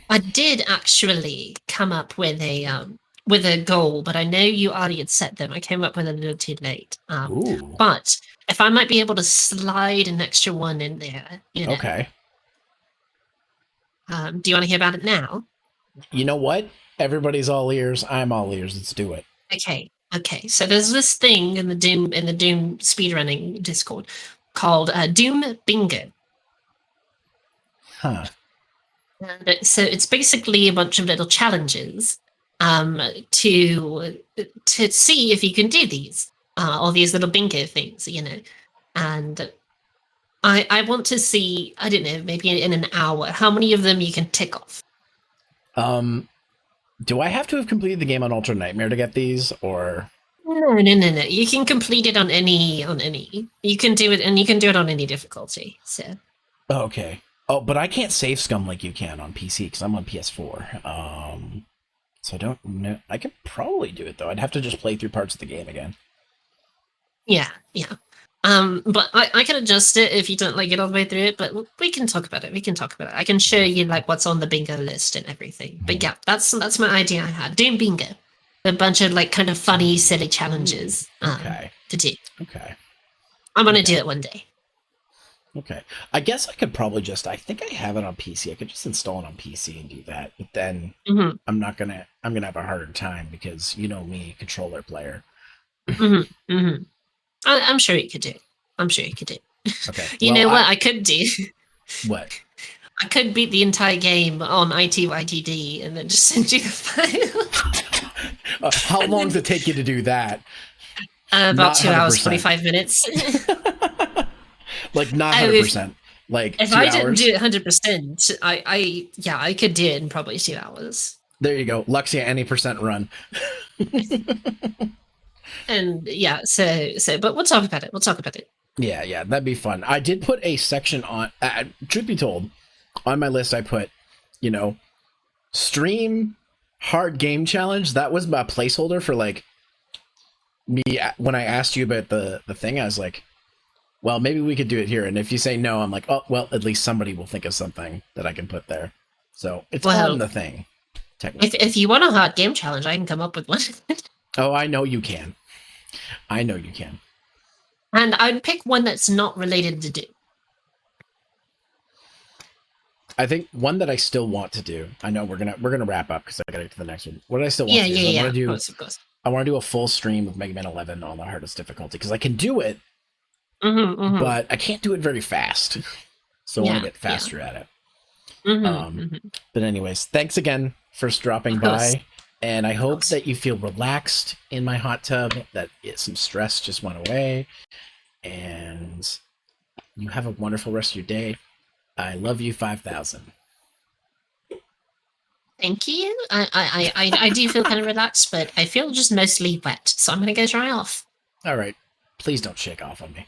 I did actually come up with a goal, but I know you already had set them. I came up with a little too late. But if I might be able to slide an extra one in there, Okay. Do you want to hear about it now? You know what? Everybody's all ears. I'm all ears. Let's do it. Okay. So there's this thing in the Doom speedrunning Discord called Doom Bingo. Huh. And so it's basically a bunch of little challenges to see if you can do these, all these little bingo things, and I want to see, I don't know, maybe in an hour, how many of them you can tick off. Do I have to have completed the game on Ultra Nightmare to get these, or? No. You can complete it on any. You can do it, and you can do it on any difficulty. So. Okay. Oh, but I can't save scum like you can on PC because I'm on PS4. So I don't know. I could probably do it though. I'd have to just play through parts of the game again. Yeah. But I can adjust it if you don't like it all the way through it. But we can talk about it. I can show you like what's on the bingo list and everything. But yeah, that's my idea. I had Doom Bingo, a bunch of like kind of funny, silly challenges to do. Okay. I'm gonna do it one day. Okay. I guess I could probably I think I have it on PC. I could just install it on PC and do that. But then I'm gonna have a harder time because me, controller player. I'm sure you could do. Okay. You know what I could do? What? I could beat the entire game on ITYTD and then just send you the file. How long does it take you to do that? About 2 hours, 45 minutes. Like not 100%. Like if 2 I hours? didn't do it 100%, I could do it in probably 2 hours. There you go. Luxia, any percent run. And yeah, so but we'll talk about it. Yeah, that'd be fun. I did put a section on, truth be told, on my list I put, stream hard game challenge. That was my placeholder for like me when I asked you about the thing. I was like, well, maybe we could do it here. And if you say no, I'm like, oh, well, at least somebody will think of something that I can put there. So it's on the thing. If you want a hard game challenge, I can come up with one. Oh, I know you can. And I'd pick one that's not related to Doom. I think one that I still want to do. I know we're gonna wrap up because I gotta get to the next one. What I still want to do is of course. I want to do a full stream of Mega Man 11 on the hardest difficulty because I can do it, but I can't do it very fast. So I want to get faster at it. But anyways, thanks again for dropping by. And I hope that you feel relaxed in my hot tub, that some stress just went away. And You have a wonderful rest of your day. I love you 5,000. Thank you. I do feel kind of relaxed, but I feel just mostly wet, so I'm gonna go dry off. All right. Please don't shake off on me.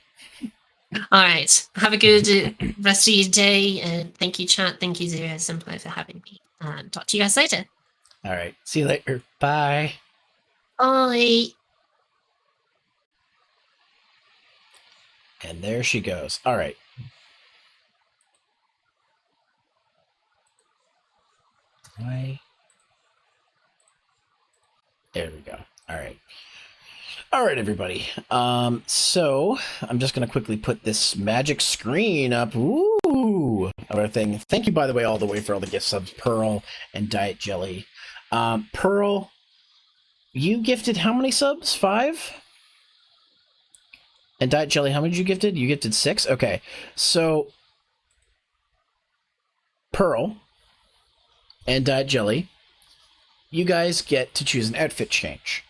All right. Have a good rest of your day, and thank you, chat. Thank you, Zero Simple, for having me. And talk to you guys later. All right. See you later. Bye. Bye. And there she goes. All right. Why? There we go. All right. All right, everybody. So I'm just gonna quickly put this magic screen up. Ooh, other thing. Thank you, by the way, all the way for all the gift subs, Pearl and Diet Jelly. Pearl, you gifted how many subs? 5. And Diet Jelly, how many did you gifted? You gifted 6. Okay, so Pearl and Diet Jelly, you guys get to choose an outfit change.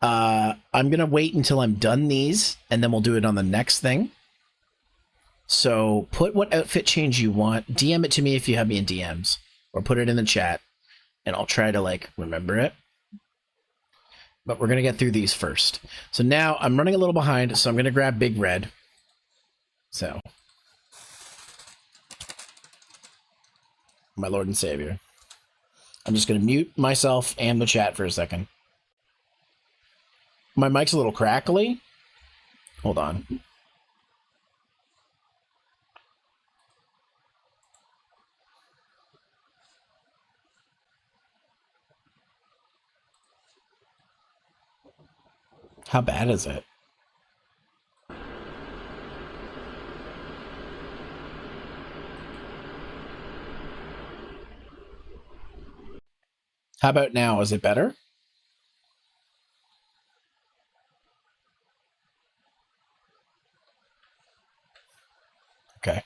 I'm gonna wait until I'm done these, and then we'll do it on the next thing. So put what outfit change you want. DM it to me if you have me in DMs, or put it in the chat, and I'll try to remember it. But we're gonna get through these first. So now I'm running a little behind, so I'm gonna grab Big Red. So, my Lord and Savior. I'm just gonna mute myself and the chat for a second. My mic's a little crackly. Hold on. How bad is it? How about now? Is it better? Okay.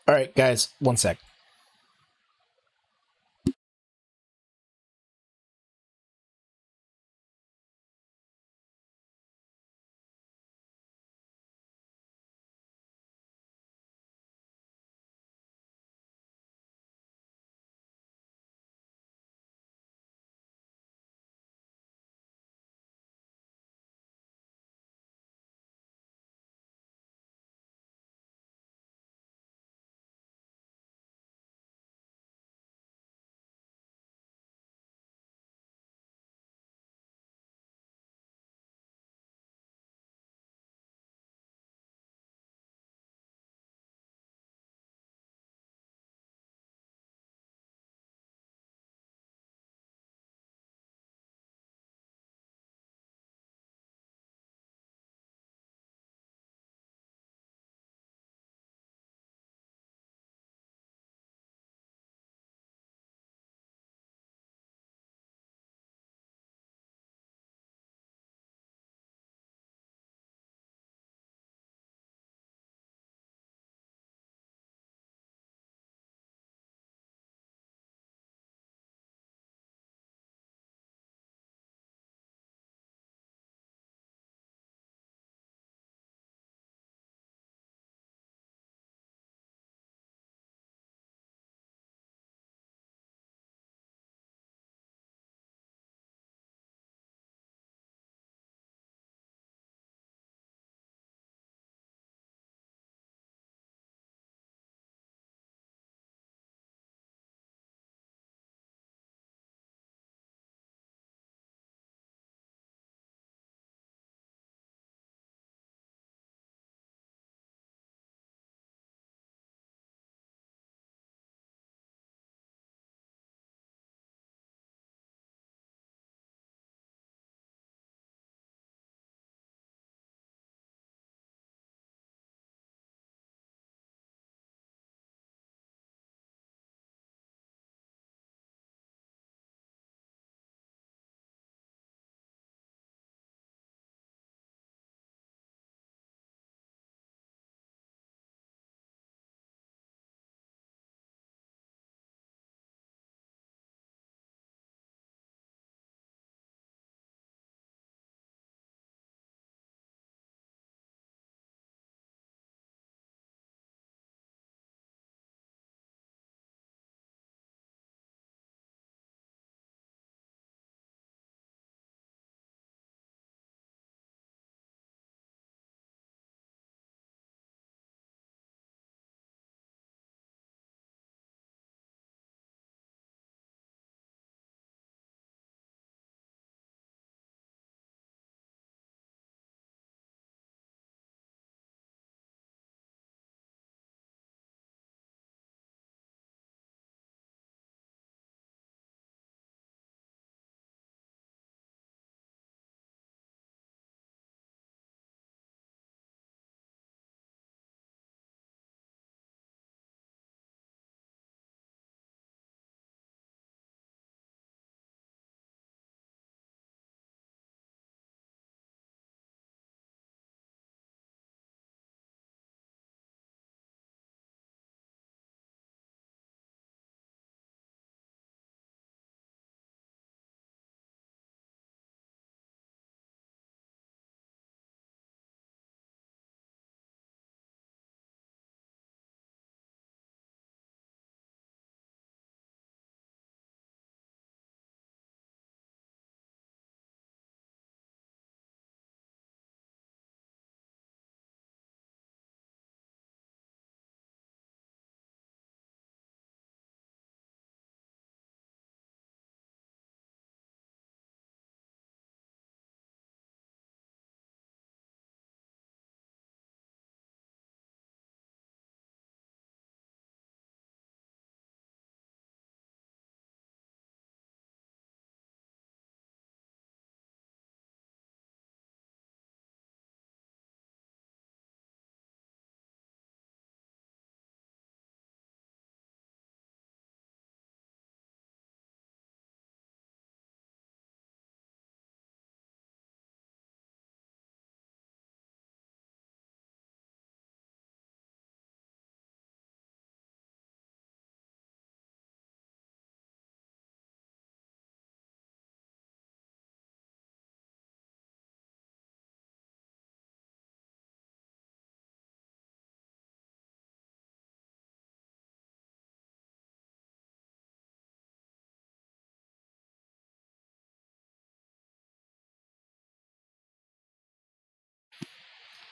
All right, guys, one sec.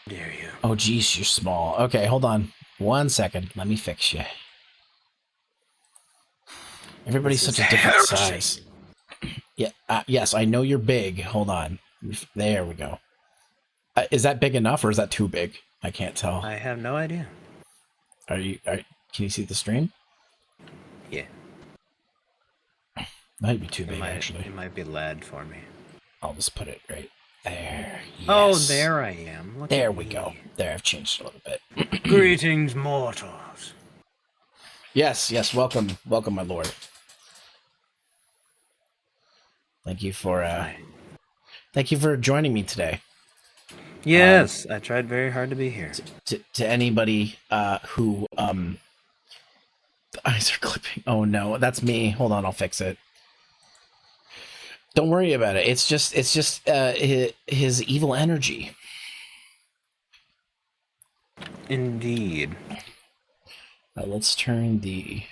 dare you? Oh, geez, you're small. Okay, hold on. 1 second. Let me fix you. Everybody's This such is a different heresy. size. Yeah. Yes, I know you're big. Hold on. There we go. Is that big enough, or is that too big? I can't tell. I have no idea. Can you see the stream? Yeah. Might be too big, actually. It might be lad for me. I'll just put it right there. Yes. Oh, there I am. Look There at we me. go. There, I've changed it a little bit. Greetings, mortals. Yes, welcome, my lord. Thank you for joining me today. Yes, I tried very hard to be here. To anybody who the eyes are clipping. Oh no, that's me. Hold on, I'll fix it. Don't worry about it. It's just his evil energy. Indeed. Now let's turn the.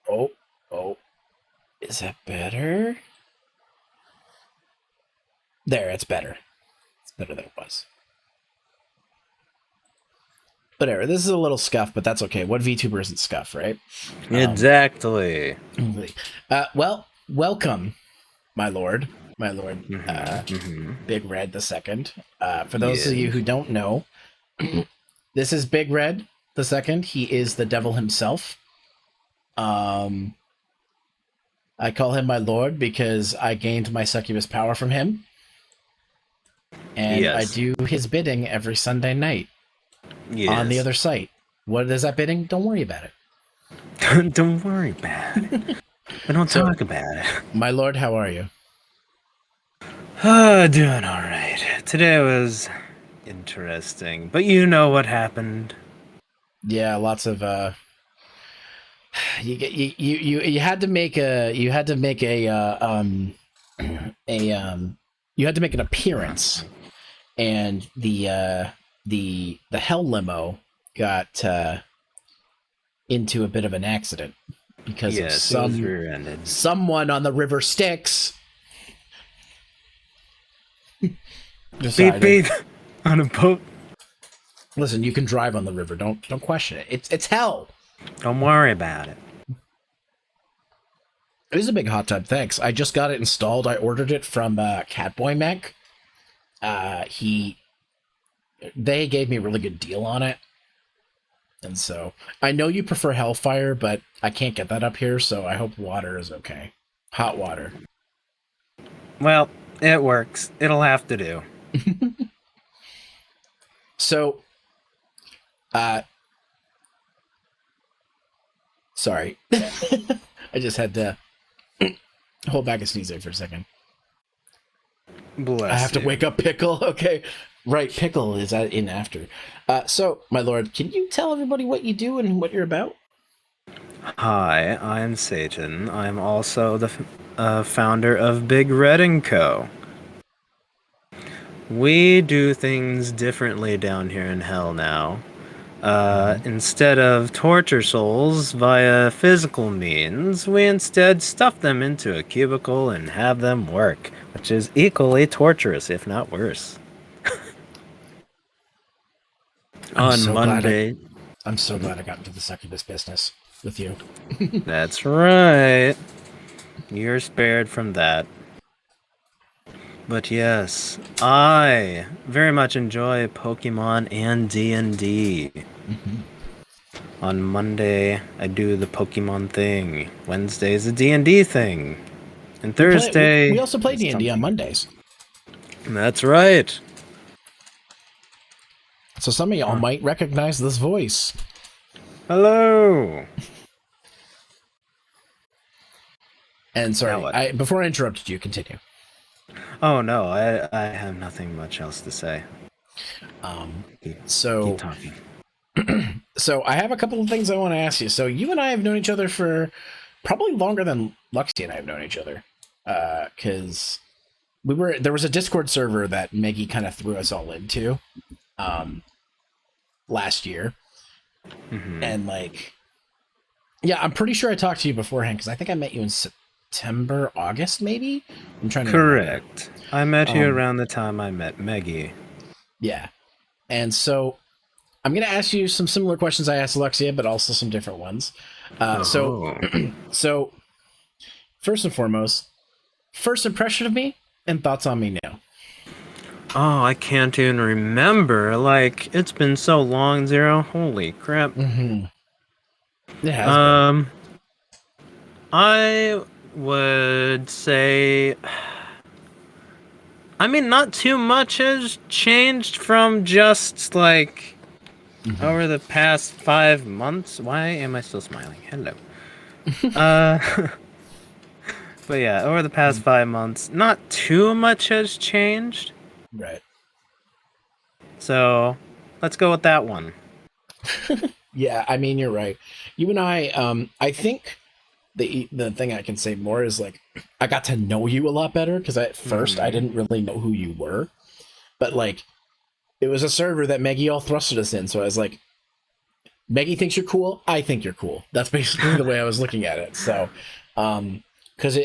Oh, is that better? There, it's better. It's better than it was. Whatever. This is a little scuff, but that's okay. What VTuber isn't scuff, right? Exactly. Well, welcome, my lord, Big Red the Second. For those of you who don't know, this is Big Red the Second. He is the devil himself. I call him my lord because I gained my succubus power from him, and I do his bidding every Sunday night on the other site. What is that bidding? Don't worry about it. Don't worry about it. We don't talk about it. My lord, how are you? Doing all right. Today was interesting, but you know what happened. Yeah, lots of you had to make an appearance, and the hell limo got into a bit of an accident because of someone on the River Styx decided, beep on a boat. Listen, you can drive on the river. Don't question it. It's hell. Don't worry about it. It is a big hot tub. Thanks. I just got it installed. I ordered it from Catboy Mech. They gave me a really good deal on it. And so I know you prefer Hellfire, but I can't get that up here, so I hope water is okay. Hot water. Well, it works. It'll have to do. So, sorry. I just had to hold back a sneeze there for a second. Bless I have to you. wake up Pickle. Okay. Right, Pickle is in after. So, my lord, can you tell everybody what you do and what you're about? Hi, I'm Satan. I'm also the founder of Big Red & Co. We do things differently down here in hell now. Instead of torture souls via physical means, we instead stuff them into a cubicle and have them work, which is equally torturous, if not worse. On Monday. I'm so glad I got into the succubus business with you. That's right. You're spared from that. But yes, I very much enjoy Pokemon and D&D. On Monday, I do the Pokemon thing. Wednesday is the D&D thing. And Thursday... We also play D&D on Mondays. That's right. So some of y'all might recognize this voice. Hello. And sorry, before I interrupted you, continue. Oh no, I have nothing much else to say. Keep talking. So I have a couple of things I want to ask you. So you and I have known each other for probably longer than Luxy and I have known each other. Because there was a Discord server that Meggy kind of threw us all into last year. And I'm pretty sure I talked to you beforehand because I think I met you in September, August, maybe. I'm trying to remember. Correct. I met you around the time I met Meggie. Yeah, and so I'm going to ask you some similar questions I asked Alexia, but also some different ones. So first and foremost, first impression of me and thoughts on me now. Oh, I can't even remember. Like, it's been so long, Zero. Holy crap. Mm-hmm. It has been. I would say, I mean, not too much has changed from just like over the past 5 months. Why am I still smiling? Hello. But yeah, over the past 5 months, not too much has changed. Right. So let's go with that one. Yeah, I mean, you're right. You and I think the thing I can say more is like I got to know you a lot better because at first I didn't really know who you were, but like it was a server that Maggie all thrusted us in, so I was like, Maggie thinks you're cool, I think you're cool. That's basically the way I was looking at it. So, because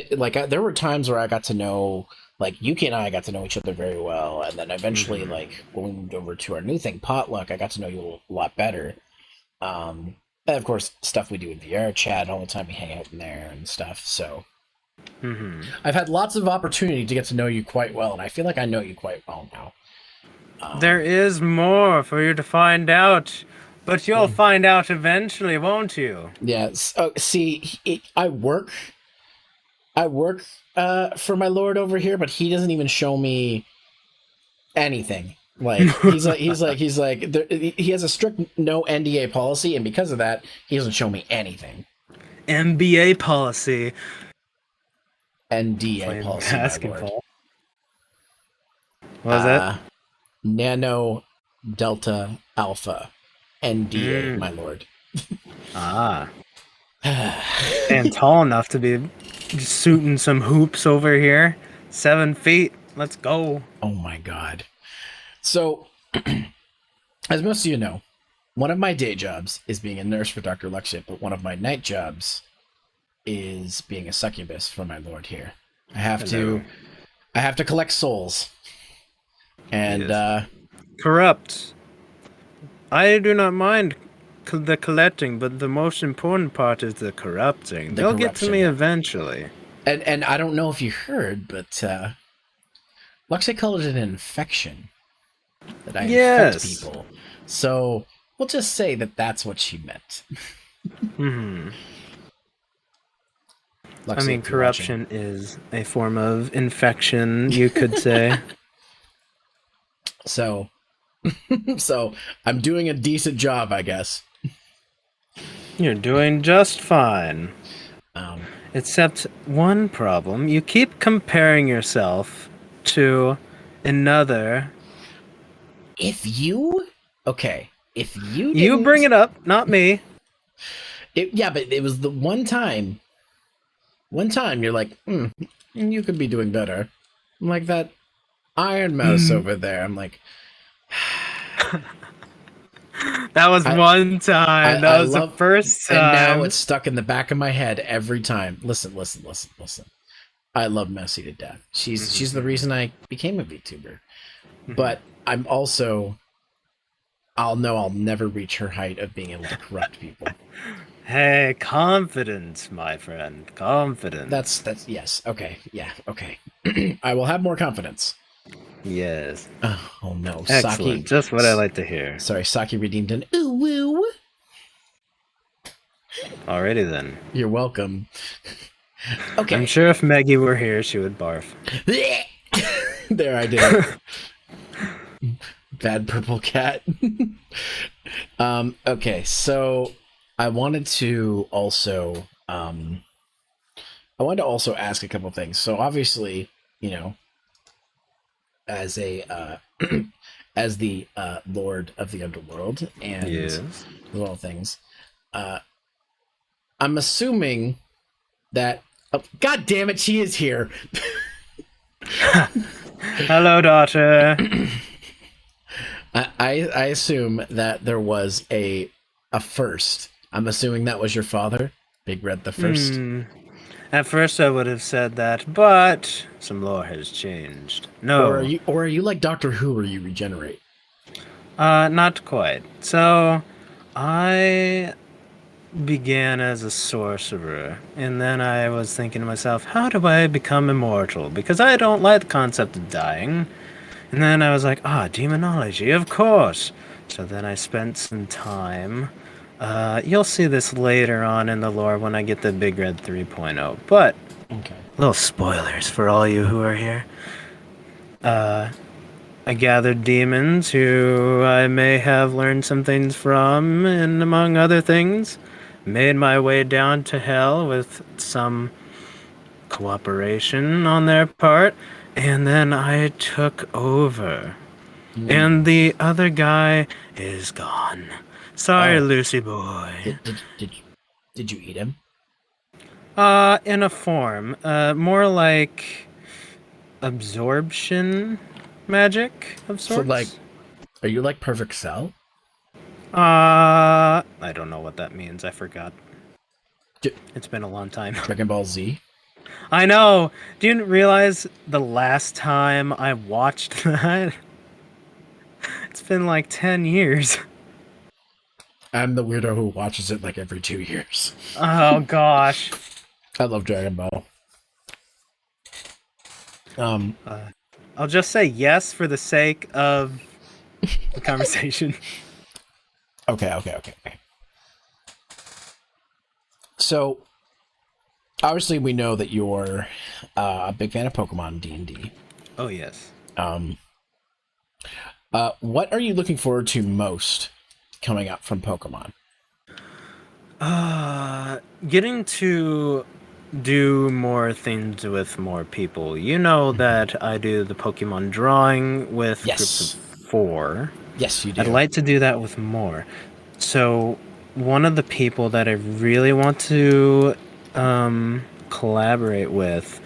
there were times where I got to know like Yuki and I got to know each other very well, and then eventually like when we moved over to our new thing, Potluck, I got to know you a lot better. And of course, stuff we do in VR chat all the time. We hang out in there and stuff. So I've had lots of opportunity to get to know you quite well, and I feel like I know you quite well now. There is more for you to find out, but you'll find out eventually, won't you? Yeah. I work for my lord over here, but he doesn't even show me anything. Like he has a strict no NDA policy, and because of that, he doesn't show me anything. NBA policy. NDA Playing policy, basketball. my lord. What was that? Nano Delta Alpha NDA, my lord. And tall enough to be shooting some hoops over here. 7 feet. Let's go. Oh my god. So, as most of you know, one of my day jobs is being a nurse for Dr. Luxit, but one of my night jobs is being a succubus for my lord here. I have to collect souls. And corrupt. I do not mind the collecting, but the most important part is the corrupting. They'll get to me eventually. And I don't know if you heard, but Luxit called it an infection. That I infect people. So we'll just say that that's what she meant. I mean, corruption is a form of infection, you could say. So I'm doing a decent job, I guess. You're doing just fine. Except one problem. You keep comparing yourself to another. If you You bring it up, not me. But it was the one time you're like, you could be doing better. I'm like that Iron Mouse over there. I'm like, that was one time. That was the first time. And now it's stuck in the back of my head every time. Listen. I love Messi to death. She's the reason I became a VTuber. But I'm also, I'll never reach her height of being able to corrupt people. Hey, confidence, my friend. Confidence. That's yes. Okay. Yeah. Okay. I will have more confidence. Yes. Oh no. Excellent. Saki. Just what I like to hear. Sorry, Saki redeemed an ooh woo. Alrighty then. You're welcome. Okay. I'm sure if Maggie were here, she would barf. There, I did it. Bad purple cat. Okay, so I wanted to also ask a couple things. So obviously, you know, as a as the Lord of the Underworld and all things, I'm assuming that. Oh, God damn it, she is here. Hello, daughter. I assume that there was a first. I'm assuming that was your father, Big Red the First. At first, I would have said that, but some lore has changed. No, Or are you like Doctor Who, where you regenerate? not quite. So, I began as a sorcerer, and then I was thinking to myself, how do I become immortal? Because I don't like the concept of dying. And then I was like, demonology, of course. So then I spent some time. You'll see this later on in the lore when I get the Big Red 3.0. But, Okay. little spoilers for all you who are here. I gathered demons who I may have learned some things from, and among other things, made my way down to hell with some cooperation on their part, and then I took over. And the other guy is gone. Sorry, Oh. Lucy boy. Did you eat him? In a form, more like absorption magic of sorts. So like, are you like Perfect Cell? I don't know what that means. I forgot. J- It's been a long time. Dragon Ball Z? I know. Do you realize the last time I watched that? It's been like 10 years. I'm the weirdo who watches it like every 2 years. Oh gosh. I love Dragon Ball. I'll just say yes for the sake of the conversation. Okay. So, obviously, we know that you're a big fan of Pokemon D&D. Oh yes. What are you looking forward to most coming up from Pokemon? Getting to do more things with more people. You know that I do the Pokemon drawing with groups of 4. Yes, you do. I'd like to do that with more. So, one of the people that I really want to collaborate with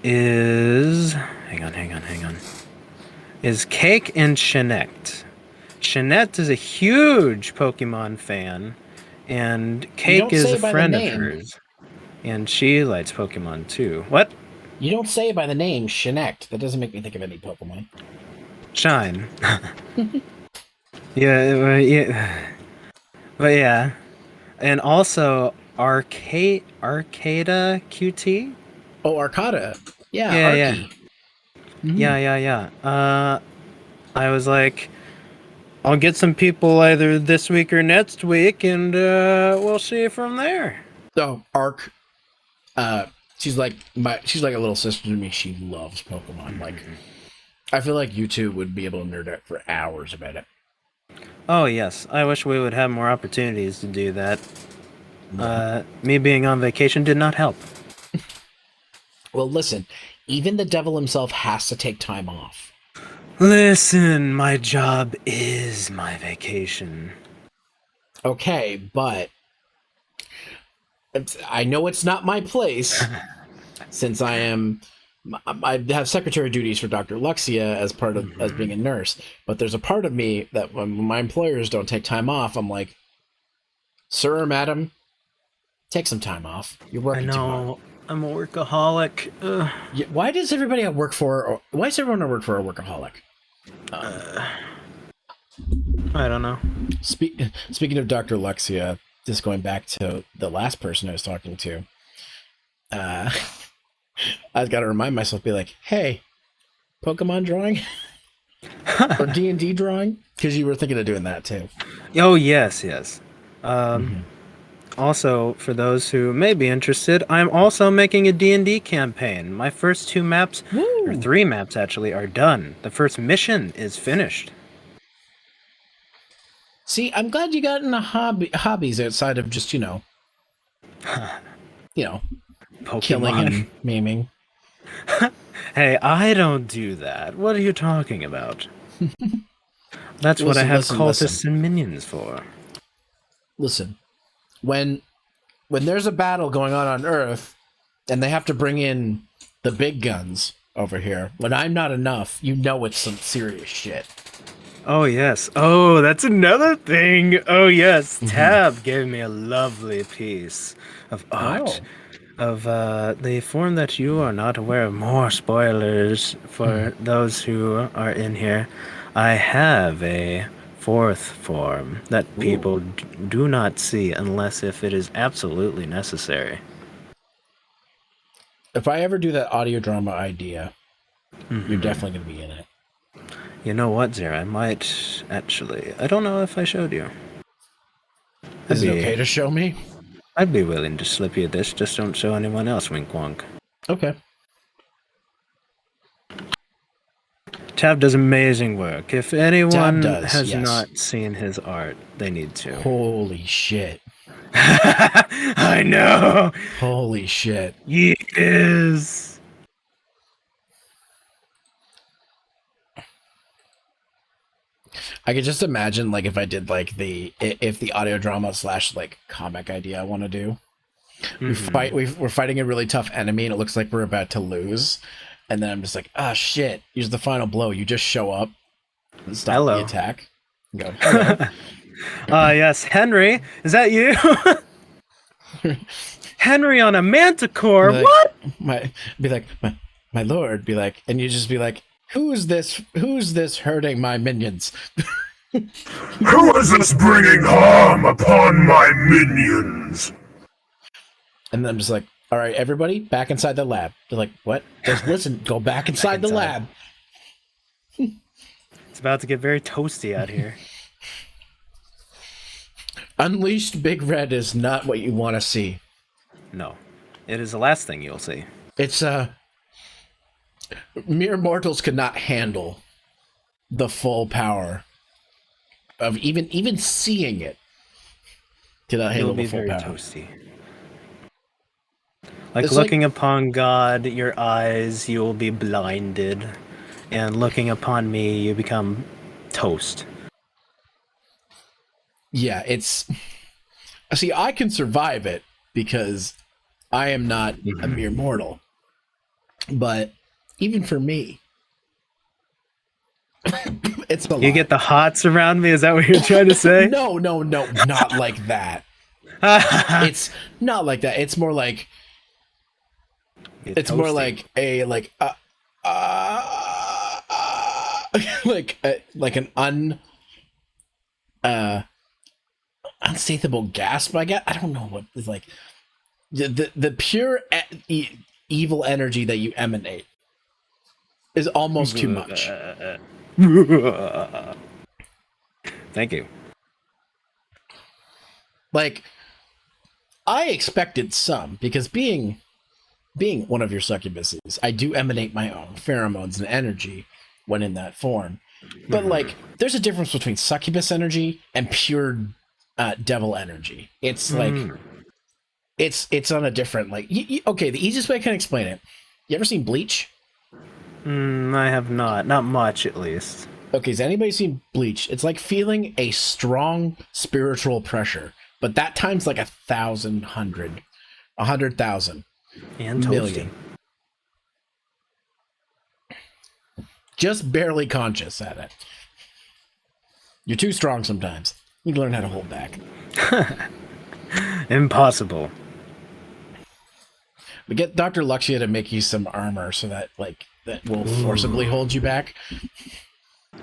is... Hang on. Is Cake and Shanette. Shanette is a huge Pokemon fan, and Cake is a friend of hers. And she likes Pokemon too. What? You don't say it by the name Shanette. That doesn't make me think of any Pokemon. Shine. Yeah. But yeah. And also Arcada QT? Oh, Arcada. Yeah, Yeah. Arky. Yeah. I was like, I'll get some people either this week or next week, and we'll see from there. Oh, Arc. She's like a little sister to me. She loves Pokemon. Like, I feel like you two would be able to nerd out for hours about it. Oh yes, I wish we would have more opportunities to do that. Me being on vacation did not help. Well, listen, even the devil himself has to take time off. Listen, my job is my vacation. Okay, but I know it's not my place since I have secretary duties for Dr. Luxia as part of as being a nurse. But there's a part of me that when my employers don't take time off, I'm like, sir or madam, take some time off. You're working too hard. I'm a workaholic. Yeah, why does everybody I work for? Why does everyone I work for a workaholic? I don't know. Speaking of Dr. Luxia, just going back to the last person I was talking to, I've got to remind myself, be like, hey, Pokemon drawing or D&D drawing, because you were thinking of doing that too. Oh yes. Also, for those who may be interested, I'm also making a D&D campaign. My first 2 maps, or 3 maps actually, are done. The first mission is finished. See, I'm glad you got into hobbies outside of just, Pokemon. killing and maiming. Hey, I don't do that. What are you talking about? That's what I have cultists and minions for. Listen, when there's a battle going on Earth, and they have to bring in the big guns over here, when I'm not enough, you know it's some serious shit. Oh, yes. Oh, that's another thing. Oh, yes. Tab gave me a lovely piece of art. of the form that you are not aware of. More spoilers for those who are in here. I have a fourth form that people do not see unless if it is absolutely necessary. If I ever do that audio drama idea, you're definitely going to be in it. You know what, Zara? I might actually. I don't know if I showed you. Is it okay to show me? I'd be willing to slip you this. Just don't show anyone else, wink wonk. Okay. Tab does amazing work. If anyone has yes. not seen his art, they need to. Holy shit. I know! Holy shit. Yes! I could just imagine, like, if I did, like, if the audio drama / like, comic idea I want to do. We're fighting a really tough enemy, and it looks like we're about to lose. And then I'm just like, ah, shit. Here's the final blow. You just show up and stop the attack. And go, hello. Yes. Henry, is that you? Henry on a manticore? Like, what? My lord, be like, and you just be like, who's this hurting my minions? Who is this bringing harm upon my minions? And then I'm just like, all right, everybody, back inside the lab. They're like, what? Just listen, go back inside the lab. It's about to get very toasty out here. Unleashed Big Red is not what you want to see. No. It is the last thing you'll see. It's, mere mortals could not handle the full power of even seeing it. Cannot handle the full power. Toasty. Like it's looking upon God, your eyes, you will be blinded. And looking upon me, you become toast. Yeah, it's... See, I can survive it because I am not a mere mortal. But even for me, it's a lot. You get the hots around me? Is that what you're trying to say? No, not like that. It's not like that. It's more like... It's toasty. More like a like an unsatiable gasp. I don't know what is like the pure evil energy that you emanate is almost too much. Thank you. Like, I expected some because being one of your succubuses, I do emanate my own pheromones and energy when in that form. But, like, there's a difference between succubus energy and pure devil energy. It's like, it's on a different, like, okay, the easiest way I can explain it. You ever seen Bleach? I have not. Not much, at least. Okay, has anybody seen Bleach? It's like feeling a strong spiritual pressure, but that time's like 100,000. And million. Just barely conscious at it. You're too strong sometimes. You can learn how to hold back. Impossible. We get Dr. Luxia to make you some armor so that that will forcibly hold you back.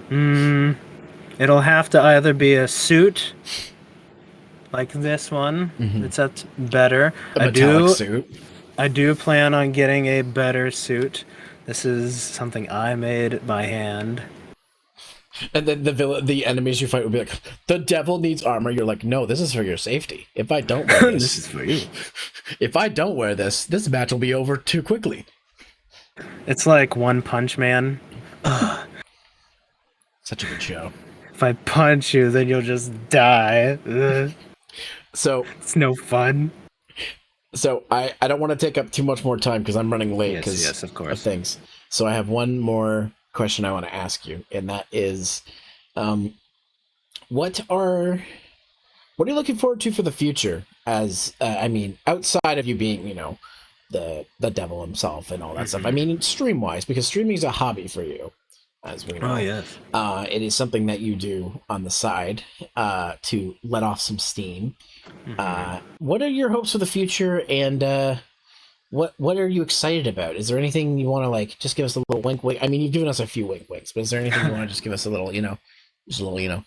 It'll have to either be a suit like this one. That's better. A metallic suit. I do plan on getting a better suit. This is something I made by hand. And then the enemies you fight will be like, the devil needs armor. You're like, no, this is for your safety. If I don't wear this, this is for you. If I don't wear this match will be over too quickly. It's like One Punch Man. Such a good show. If I punch you, then you'll just die. So it's no fun. So I don't want to take up too much more time because I'm running late yes, of course. of things. So I have one more question I want to ask you, and that is, what are you looking forward to for the future? As outside of you being, the devil himself and all that stuff. I mean, stream wise, because streaming is a hobby for you, as we know. Oh yes. It is something that you do on the side to let off some steam. What are your hopes for the future, and what are you excited about? Is there anything you want to like? Just give us a little wink. I mean, you've given us a few winks, but is there anything you want to just give us a little, just a little, You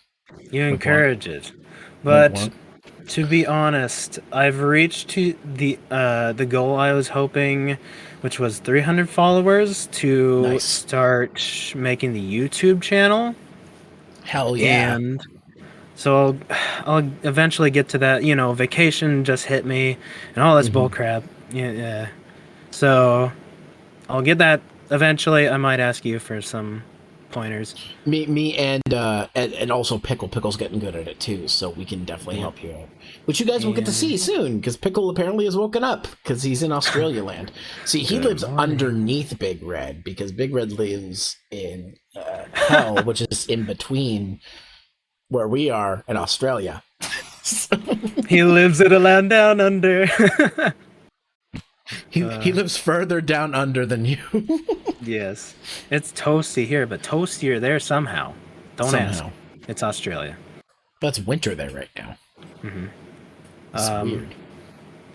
wink, encourage it. wink, But wink? to be honest, I've reached to the goal I was hoping, which was 300 followers to Nice. start making the YouTube channel. Hell yeah! And so I'll eventually get to that. Vacation just hit me and all this bull crap. Yeah. So I'll get that eventually. I might ask you for some pointers. Me and also Pickle's getting good at it too, so we can definitely help you out. Which you guys will get to see soon, because Pickle apparently has woken up because he's in Australia land. See, he lives underneath Big Red because Big Red lives in hell, which is in between where we are in Australia. He lives in a land down under. He lives further down under than you. Yes. It's toasty here, but toastier there somehow. Don't ask. Somehow. It's Australia. That's winter there right now. It's weird.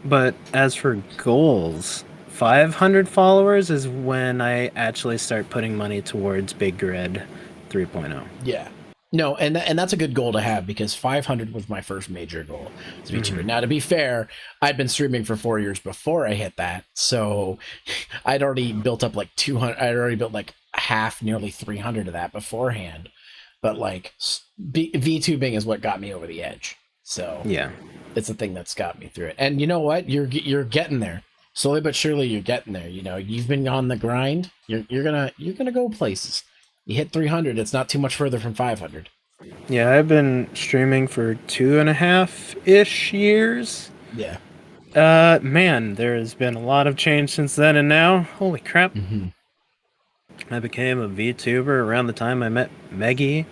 But as for goals, 500 followers is when I actually start putting money towards Big Red 3.0. Yeah. No, and that's a good goal to have because 500 was my first major goal as VTuber. Now, to be fair, I'd been streaming for 4 years before I hit that, so I'd already built up like 200. I'd already built like half, nearly 300 of that beforehand. But like VTubing is what got me over the edge. So yeah, it's the thing that's got me through it. And you know what? You're getting there. Slowly but surely, you're getting there. You've been on the grind. You're gonna go places. You hit 300, it's not too much further from 500. Yeah, I've been streaming for 2.5-ish years. Yeah. Man, there's been a lot of change since then and now. Holy crap. I became a VTuber around the time I met Meggy.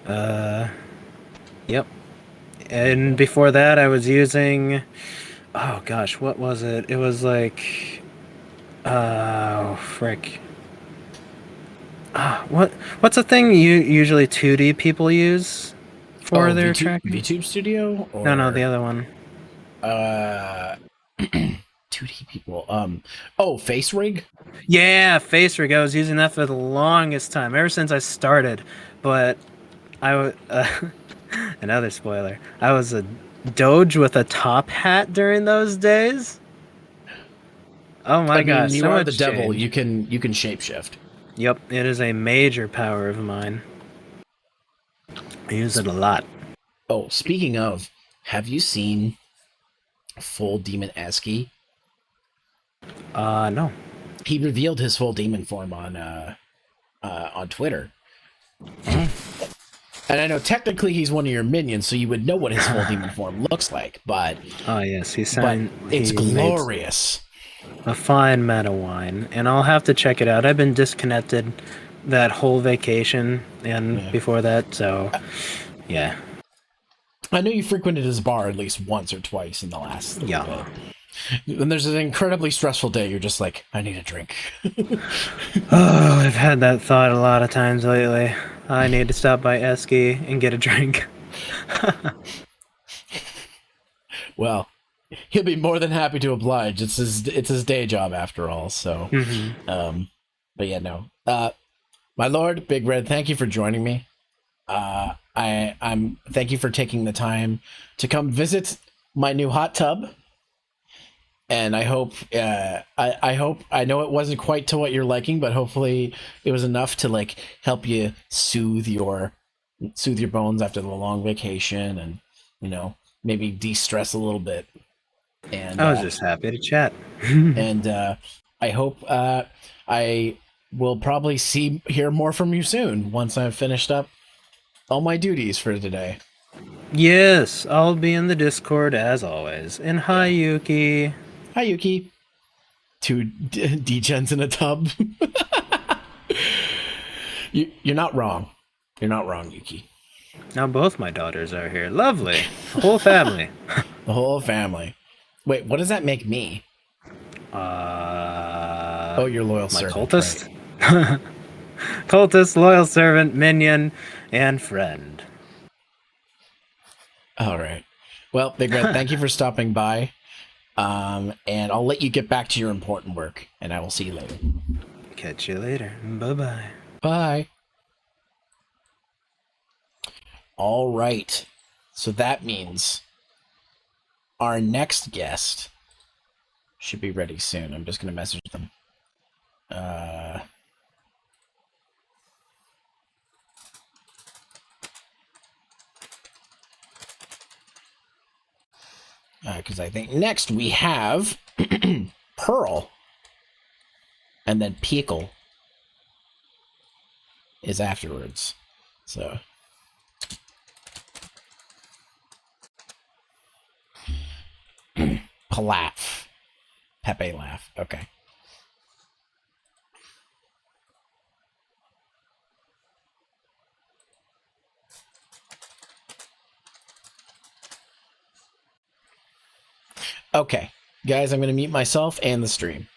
Yep. And before that, I was using... Oh, gosh, what was it? It was like... Oh, frick. What's a thing you usually 2D people use for their tracking? VTube Studio? Or, No, the other one. 2D people. Face Rig? Yeah, Face Rig. I was using that for the longest time, ever since I started. But another spoiler. I was a Doge with a top hat during those days. Oh my gosh! You so are much the devil. change. You can shapeshift. Yep, it is a major power of mine. I use it a lot. Oh, speaking of, have you seen full demon Eski? No. He revealed his full demon form on Twitter. And I know technically he's one of your minions, so you would know what his full demon form looks like, but Oh yes, it's he glorious. a fine meta wine, and I'll have to check it out. I've been disconnected that whole vacation and before that, so yeah. I know you frequented his bar at least once or twice in the last little bit. When there's an incredibly stressful day, you're just like, I need a drink. Oh, I've had that thought a lot of times lately. I need to stop by Eski and get a drink. Well, he'll be more than happy to oblige. It's his day job after all. So, but yeah, no. My lord, Big Red, thank you for joining me. I'm thank you for taking the time to come visit my new hot tub. And I hope, I know it wasn't quite to what you're liking, but hopefully it was enough to like help you soothe your bones after the long vacation, and maybe de-stress a little bit. And I was just happy to chat. And I hope I will probably hear more from you soon once I've finished up all my duties for today. Yes, I'll be in the Discord as always. And hi, Yuki. Hi, Yuki. Two degens in a tub. You're not wrong. You're not wrong, Yuki. Now both my daughters are here. Lovely. The whole family. The whole family. Wait, what does that make me? Your loyal my servant. cultist? Right. Cultist, loyal servant, minion, and friend. All right. Well, Big Red, thank you for stopping by. And I'll let you get back to your important work, and I will see you later. Catch you later. Bye-bye. Bye. All right. So that means our next guest should be ready soon. I'm just going to message them. Because I think next we have Pearl, and then Pickle is afterwards. So Palaf. Pepe laugh. Okay. Okay. Guys, I'm going to mute myself and the stream.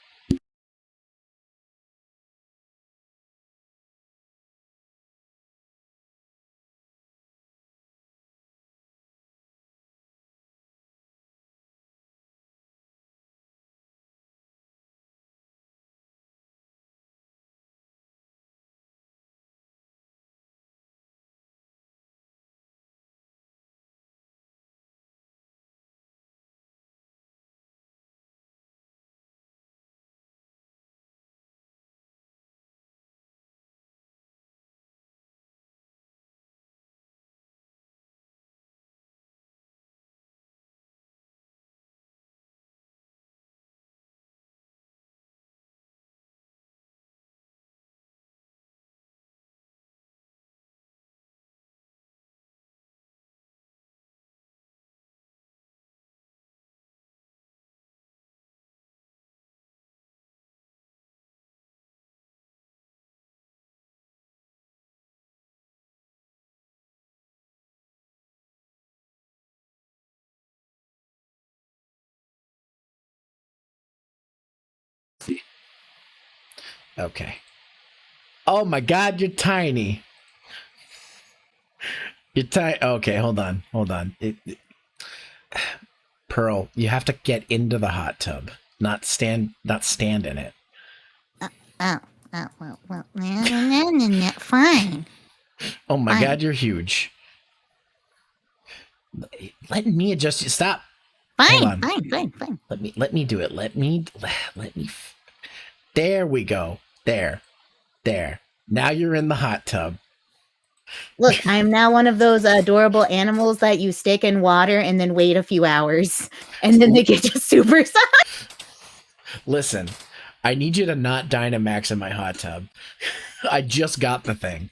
Okay. Oh my God, you're tiny. You're tiny. Okay, hold on. Pearl, you have to get into the hot tub, not stand in it. Well, fine. Oh my Fine. God, you're huge. Let me adjust you. Stop. Hold on. Fine. Let me do it. Let me. There we go. There. Now you're in the hot tub. Look, I am now one of those adorable animals that you stick in water and then wait a few hours, and then they get just super soft. Listen, I need you to not Dynamax in my hot tub. I just got the thing.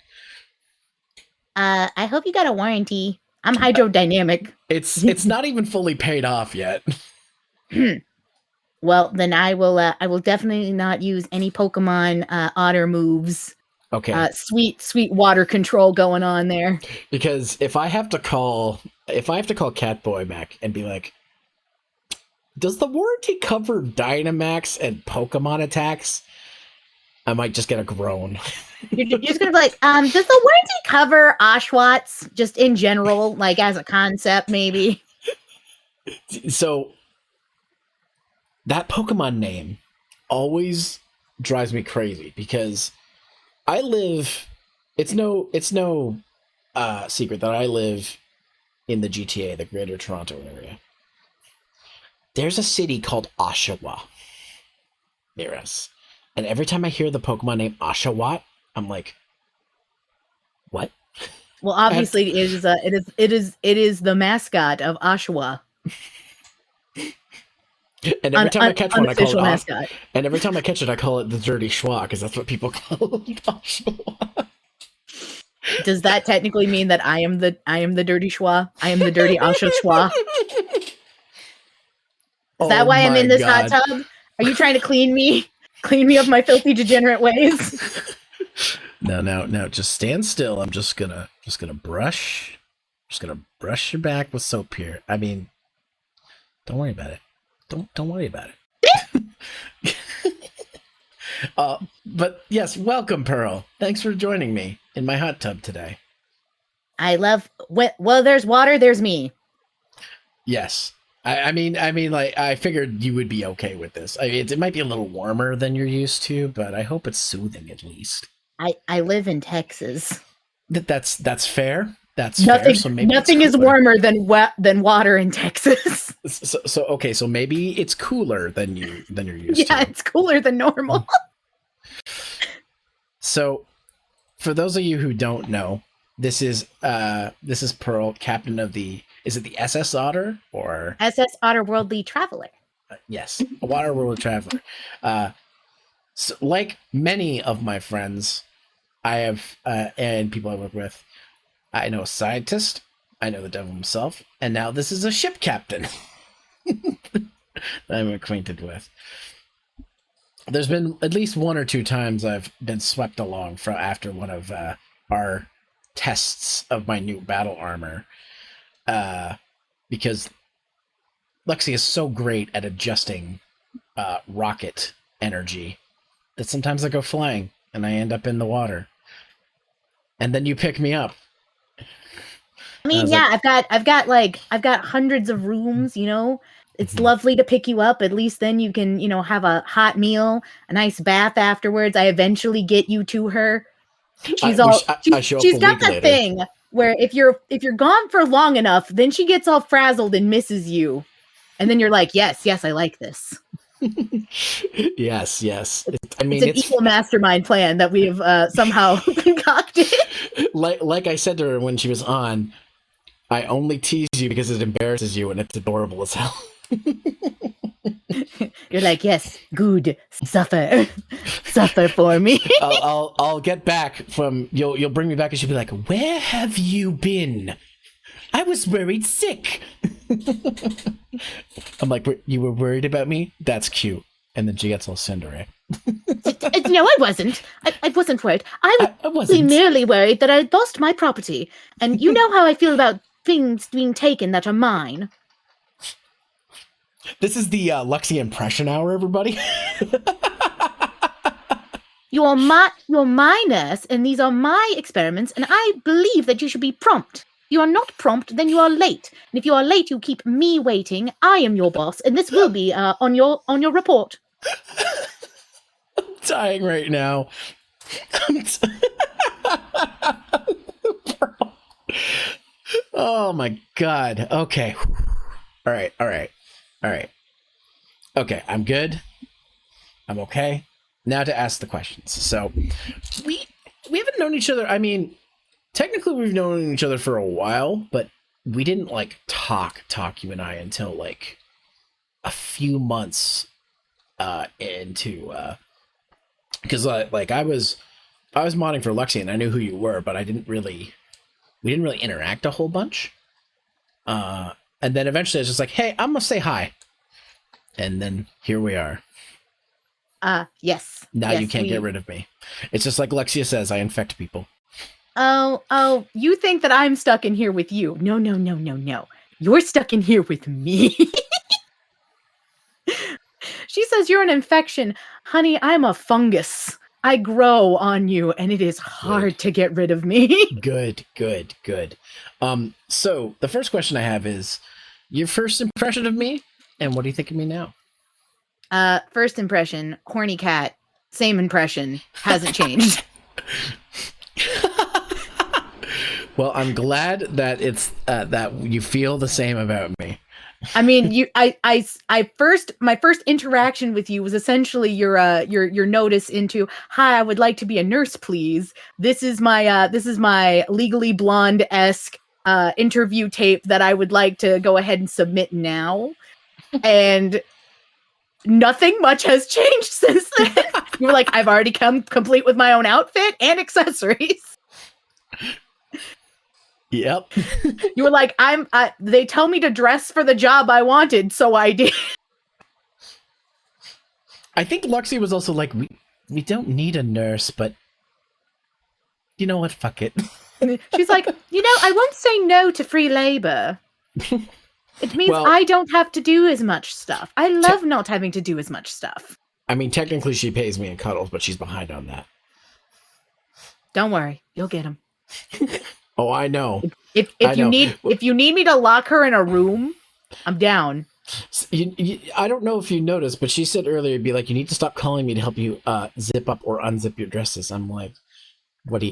I hope you got a warranty. I'm hydrodynamic. It's not even fully paid off yet. Well, then I will definitely not use any Pokemon otter moves. Okay. Sweet water control going on there. Because if I have to call Catboy back and be like, does the warranty cover Dynamax and Pokemon attacks? I might just get a groan. You're just gonna be like, does the warranty cover Oshawotts just in general, like as a concept, maybe? So that Pokemon name always drives me crazy because I live. It's no secret that I live in the GTA, the Greater Toronto area. There's a city called Oshawa near us, and every time I hear the Pokemon name Oshawott, I'm like, what? Well, obviously, it is the mascot of Oshawa. And every time I catch one, I call it mascot. And every time I catch it, I call it the Dirty Schwa because that's what people call it. Oshawa. Does that technically mean that I am the Dirty Schwa? I am the Dirty Oshawa. Is that why I'm in this hot tub? Are you trying to clean me of my filthy degenerate ways? No. Just stand still. I'm just gonna brush. Just gonna brush your back with soap here. I mean, don't worry about it. Don't worry about it. But yes, welcome, Pearl. Thanks for joining me in my hot tub today. I love well, there's water, there's me. Yes. I mean, like I figured you would be okay with this. I mean, it might be a little warmer than you're used to, but I hope it's soothing at least. I live in Texas. That's fair. That's Nothing fair. So maybe nothing it's is cooler. warmer than water in Texas. So okay, so maybe it's cooler than you're used Yeah, to. it's cooler than normal. So, for those of you who don't know, this is Pearl, captain of is it the SS Otter or SS Otter Worldly Traveler. yes, a water world traveler. So like many of my friends, I have and people I work with, I know a scientist, I know the devil himself, and now this is a ship captain that I'm acquainted with. There's been at least one or two times I've been swept along from after one of our tests of my new battle armor, because Lexi is so great at adjusting rocket energy that sometimes I go flying and I end up in the water, and then you pick me up. I mean, yeah, I've got hundreds of rooms, you know. It's Mhm. lovely to pick you up. At least then you can, you know, have a hot meal, a nice bath afterwards. I eventually get you to her. She's I show up she's a got week that later. thing where if you're gone for long enough, then she gets all frazzled and misses you. And then you're like, yes, I like this. Yes. I It's mean, an it's evil mastermind plan that we have somehow concocted. like I said to her when she was on. I only tease you because it embarrasses you, and it's adorable as hell. You're like, yes, good, suffer for me. I'll get back from you'll bring me back, and she'll be like, "Where have you been? I was worried sick." I'm like, "You were worried about me? That's cute." And then she gets all cindery. No, I wasn't. I wasn't worried. I I was wasn't. merely worried that I'd lost my property. And you know how I feel about things being taken that are mine. This is the Lexi impression hour, everybody. You're my nurse, and these are my experiments, and I believe that you should be prompt. If you are not prompt, then you are late. And if you are late, you keep me waiting. I am your boss, and this will be on your report. Dying right now. Oh my god. Okay. All right. Okay, I'm good. I'm okay. Now to ask the questions. So, we haven't known each other. I mean, technically we've known each other for a while, but we didn't like talk you and I until like a few months into because like I was modding for Lexi and I knew who you were, but we didn't really interact a whole bunch. And then eventually I was just like, hey, I'm gonna say hi. And then here we are. Yes. Now yes, you can't get rid of me. It's just like Lexia says, I infect people. Oh, you think that I'm stuck in here with you. No. You're stuck in here with me. She says you're an infection. Honey, I'm a fungus. I grow on you, and it is hard to get rid of me. Good. So the first question I have is your first impression of me, and what do you think of me now? First impression, horny cat. Same impression, hasn't changed. Well, I'm glad that it's that you feel the same about me. I mean, my first interaction with you was essentially your notice into, hi, I would like to be a nurse, please. This is my Legally Blonde-esque interview tape that I would like to go ahead and submit now. And nothing much has changed since then. You were like, I've already come complete with my own outfit and accessories. Yep. You were like, they tell me to dress for the job I wanted, so I did. I think Luxie was also like, we don't need a nurse, but you know what? Fuck it. She's like, I won't say no to free labor. It means I don't have to do as much stuff. I love not having to do as much stuff. I mean, technically she pays me in cuddles, but she's behind on that. Don't worry, you'll get him. Oh, I know. If you need me to lock her in a room, I'm down. I don't know if you noticed, but she said earlier, it'd be like, you need to stop calling me to help you zip up or unzip your dresses. I'm like,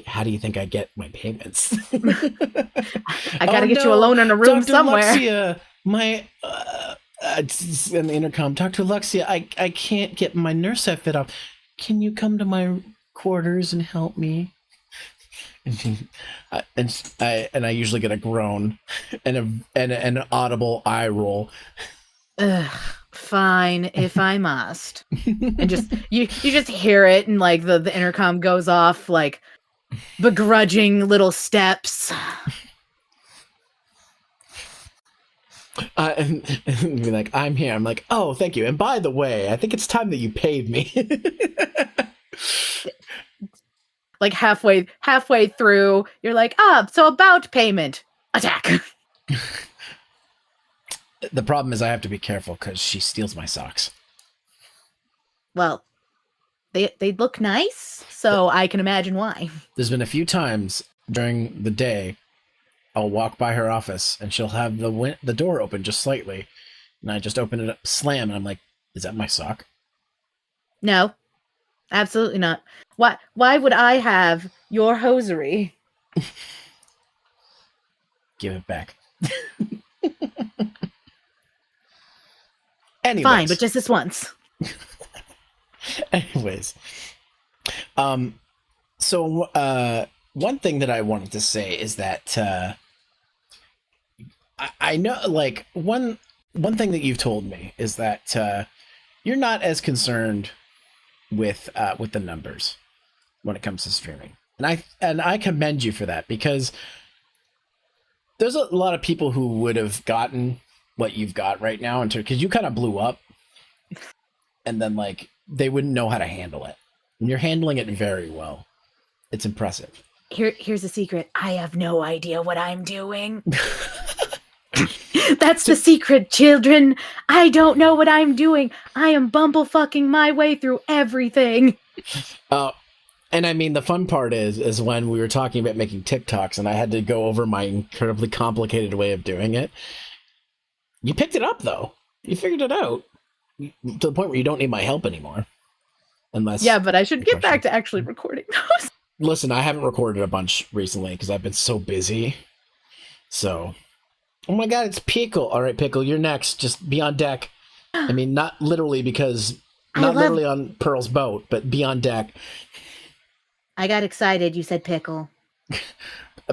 how do you think I get my payments? I gotta get you alone in a room Dr. somewhere. Luxia, my in the intercom, Dr. Luxia, I can't get my nurse outfit off. Can you come to my quarters and help me? And I usually get a groan and an audible eye roll. Ugh, fine, if I must. And just you just hear it, and like the intercom goes off, like begrudging little steps. And be like, I'm here. I'm like, oh, thank you. And by the way, I think it's time that you paid me. Like halfway through, you're like, so about payment. Attack. The problem is I have to be careful because she steals my socks. Well, they look nice, so I can imagine why. There's been a few times during the day I'll walk by her office and she'll have the door open just slightly, and I just open it up, slam, and I'm like, is that my sock? No, absolutely not. Why would I have your hosiery? Give it back. Anyways. Fine, but just this once. Anyways. So one thing that I wanted to say is that I know, like, one thing that you've told me is that you're not as concerned with the numbers when it comes to streaming. And I commend you for that, because there's a lot of people who would have gotten what you've got right now, because you kind of blew up, and then like they wouldn't know how to handle it. And you're handling it very well. It's impressive. Here's a secret. I have no idea what I'm doing. That's the secret, children. I don't know what I'm doing. I am bumblefucking my way through everything. And I mean, the fun part is when we were talking about making TikToks and I had to go over my incredibly complicated way of doing it. You picked it up, though. You figured it out to the point where you don't need my help anymore. Unless, yeah, but I should get back to actually recording those. Listen, I haven't recorded a bunch recently because I've been so busy. So, oh my god, it's Pickle. All right, Pickle, you're next. Just be on deck. I mean, not literally literally on Pearl's boat, but be on deck. I got excited. You said Pickle.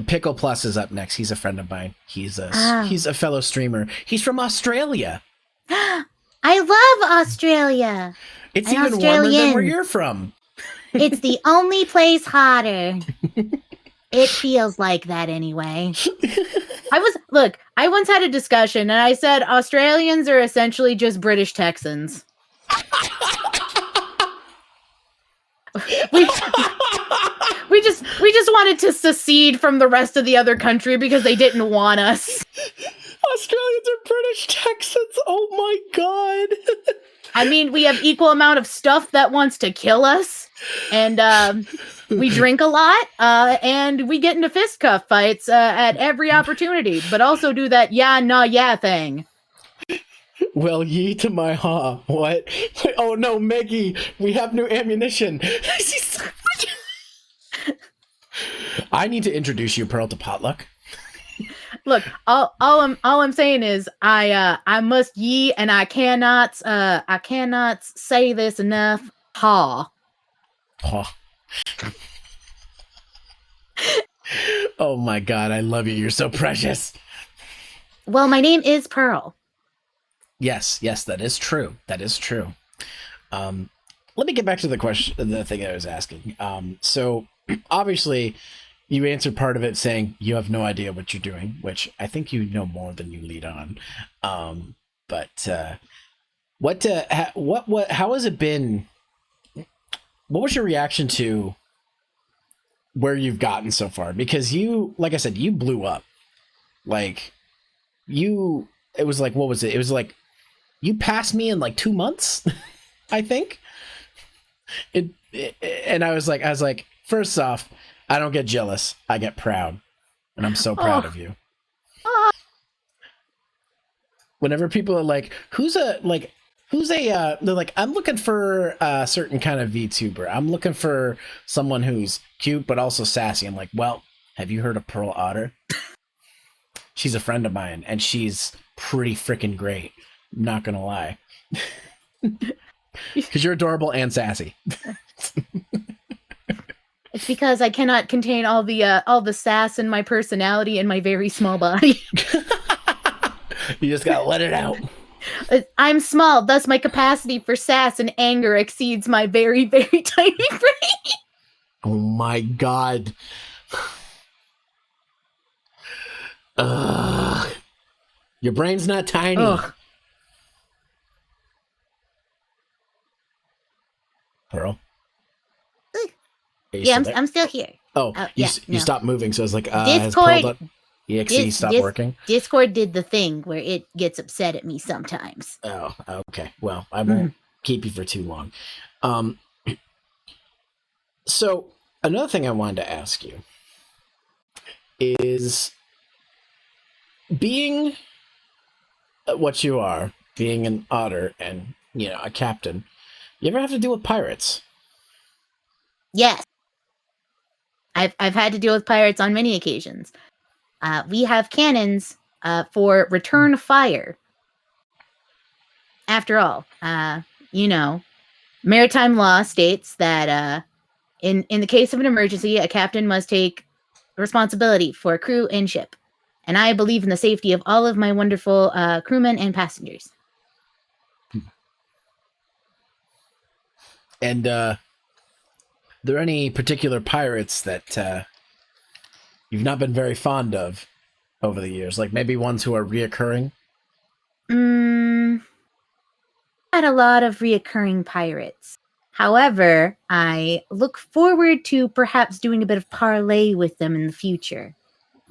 Pickle Plus is up next. He's a friend of mine. He's a fellow streamer. He's from Australia. I love Australia. It's even warmer than where you're from. It's the only place hotter. It feels like that anyway. I once had a discussion and I said Australians are essentially just British Texans. We just wanted to secede from the rest of the other country because they didn't want us. Australians are British Texans. Oh my god. I mean, we have equal amount of stuff that wants to kill us, and we drink a lot, and we get into fistcuff fights at every opportunity, but also do that yeah, nah, yeah thing. Well, ye to my ha. What? Oh no, Meggie, we have new ammunition. I need to introduce you, Pearl, to Potluck. Look, all I'm saying is I must ye, and I cannot say this enough. Ha. Ha. Oh my god, I love you. You're so precious. Well, my name is Pearl. Yes, that is true. That is true. Let me get back to the thing I was asking. So obviously you answered part of it saying you have no idea what you're doing, which I think you know more than you lead on. But how has it been? What was your reaction to where you've gotten so far? Because you, like I said, you blew up. Like it was like, what was it? It was like, you passed me in like 2 months, I think. And I was like, first off, I don't get jealous. I get proud. And I'm so proud of you. whenever people are like, they're like, I'm looking for a certain kind of VTuber. I'm looking for someone who's cute but also sassy. I'm like, well, have you heard of Pearl Otter? She's a friend of mine, and she's pretty freaking great. I'm not gonna lie. Because you're adorable and sassy. It's because I cannot contain all the sass in my personality in my very small body. You just gotta let it out. I'm small, thus my capacity for sass and anger exceeds my very, very tiny brain. Oh my god. Ugh. Your brain's not tiny. Ugh. Pearl? Are you Yeah, still there? I'm still here. Oh, you no. stopped moving, so I was like, Discord- has Pearl.exe stopped working? Discord did the thing where it gets upset at me sometimes. Oh, okay. Well, I won't keep you for too long. So, another thing I wanted to ask you is, being what you are, being an otter and, a captain, you ever have to deal with pirates? Yes. I've had to deal with pirates on many occasions. We have cannons for return fire. After all, maritime law states that in the case of an emergency, a captain must take responsibility for crew and ship. And I believe in the safety of all of my wonderful crewmen and passengers. And are there any particular pirates that you've not been very fond of over the years? Like maybe ones who are reoccurring? Not a lot of reoccurring pirates. However, I look forward to perhaps doing a bit of parlay with them in the future.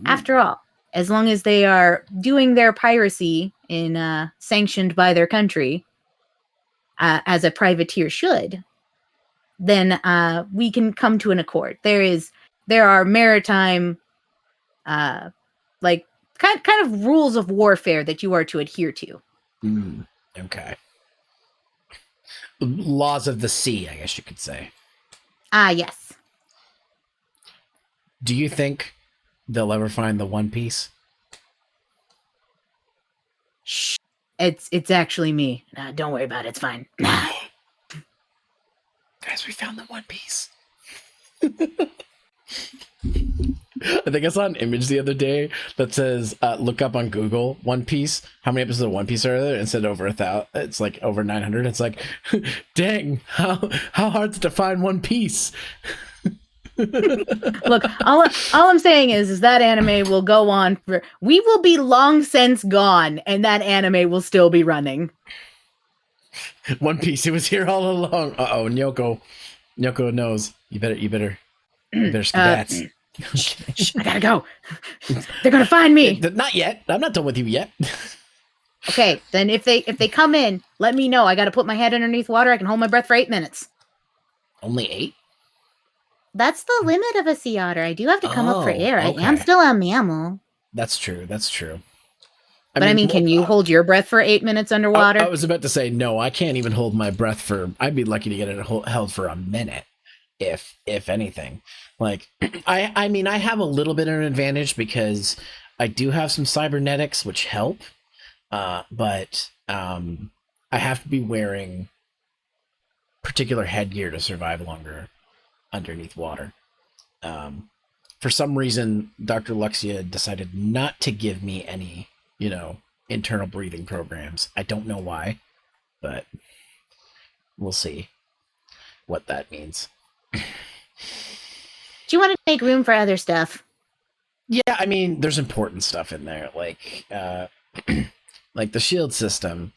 After all, as long as they are doing their piracy in sanctioned by their country, as a privateer should, then we can come to an accord. There are maritime, kind of rules of warfare that you are to adhere to. Okay. Laws of the sea, I guess you could say. Yes. Do you think they'll ever find the One Piece? Shh. It's actually me. Don't worry about it. It's fine. Guys, we found the One Piece. I think I saw an image the other day that says, look up on Google One Piece. How many episodes of One Piece are there? And said over 1,000. It's like over 900. It's like, dang, how hard to find One Piece? Look, all I'm saying is that anime will go on for. We will be long since gone, and that anime will still be running. One Piece, it was here all along. Uh-oh, Nyoko knows. You better skibats. Shh, I gotta go. They're gonna find me. Not yet. I'm not done with you yet. Okay, then if they come in, let me know. I gotta put my head underneath water. I can hold my breath for 8 minutes. Only 8? That's the limit of a sea otter. I do have to come up for air. Okay. I am still a mammal. That's true. I mean, can you hold your breath for 8 minutes underwater? I was about to say, no, I can't even hold my breath for... I'd be lucky to get it held for a minute, if anything. Like, I mean, I have a little bit of an advantage because I do have some cybernetics, which help. But I have to be wearing particular headgear to survive longer underneath water. For some reason, Dr. Luxia decided not to give me any, internal breathing programs. I don't know why, but we'll see what that means. Do you want to make room for other stuff? Yeah, I mean, there's important stuff in there, like like the shield system.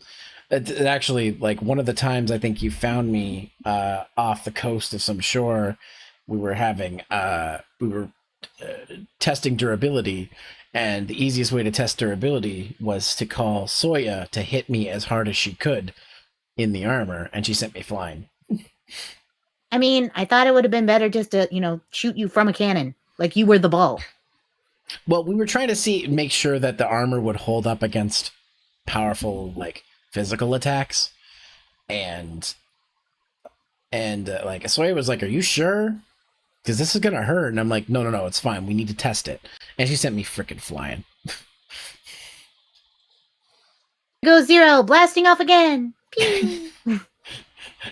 It actually, like, one of the times I think you found me off the coast of some shore, we were testing durability, and the easiest way to test durability was to call Soya to hit me as hard as she could in the armor, and she sent me flying. I mean, I thought it would have been better just to, shoot you from a cannon, like you were the ball. Well, we were trying to make sure that the armor would hold up against powerful like physical attacks, and like Soya was like, "Are you sure? Because this is gonna hurt." And I'm like, "No, it's fine. We need to test it." And she sent me freaking flying. Go Zero, blasting off again. Pew.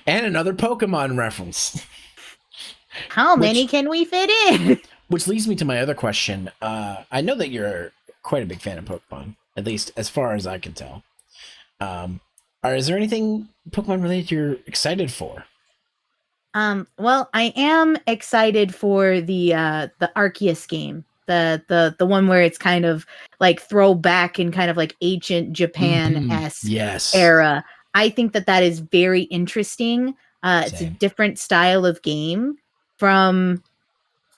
And another Pokemon reference. How many can we fit in? Which leads me to my other question. I know that you're quite a big fan of Pokemon, at least as far as I can tell. Is there anything Pokemon related you're excited for? Well, I am excited for the Arceus game. The one where it's kind of like throwback in kind of like ancient Japan-esque era. I think that is very interesting. It's a different style of game from,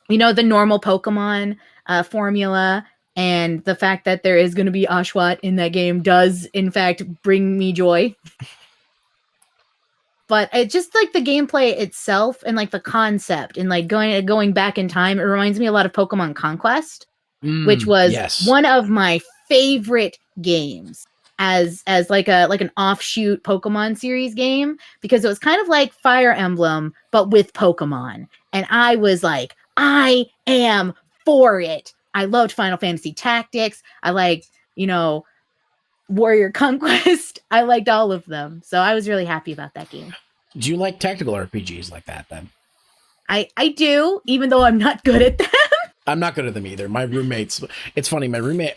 the normal Pokemon formula, and the fact that there is going to be FHOT in that game does, in fact, bring me joy. But it's just like the gameplay itself and like the concept and like going back in time. It reminds me a lot of Pokemon Conquest, which was one of my favorite games as like an offshoot Pokemon series game, because it was kind of like Fire Emblem but with Pokemon. And I was like, I am for it. I loved Final Fantasy Tactics. I liked, Warrior Conquest. I liked all of them. So I was really happy about that game. Do you like tactical RPGs like that then? I do, even though I'm not good at them. I'm not good at them either. My roommates, it's funny,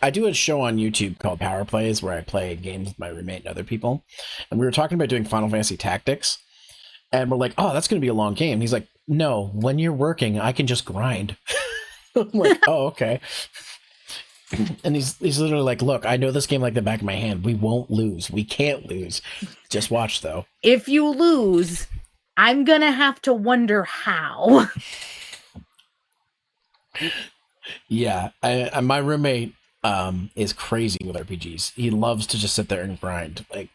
I do a show on YouTube called Power Plays where I play games with my roommate and other people. And we were talking about doing Final Fantasy Tactics. And we're like, oh, that's going to be a long game. He's like, no, when you're working, I can just grind. I'm like, oh, okay. And he's literally like, look, I know this game like the back of my hand. We won't lose. We can't lose. Just watch, though. If you lose, I'm going to have to wonder how. Yeah. My roommate is crazy with RPGs. He loves to just sit there and grind. Like,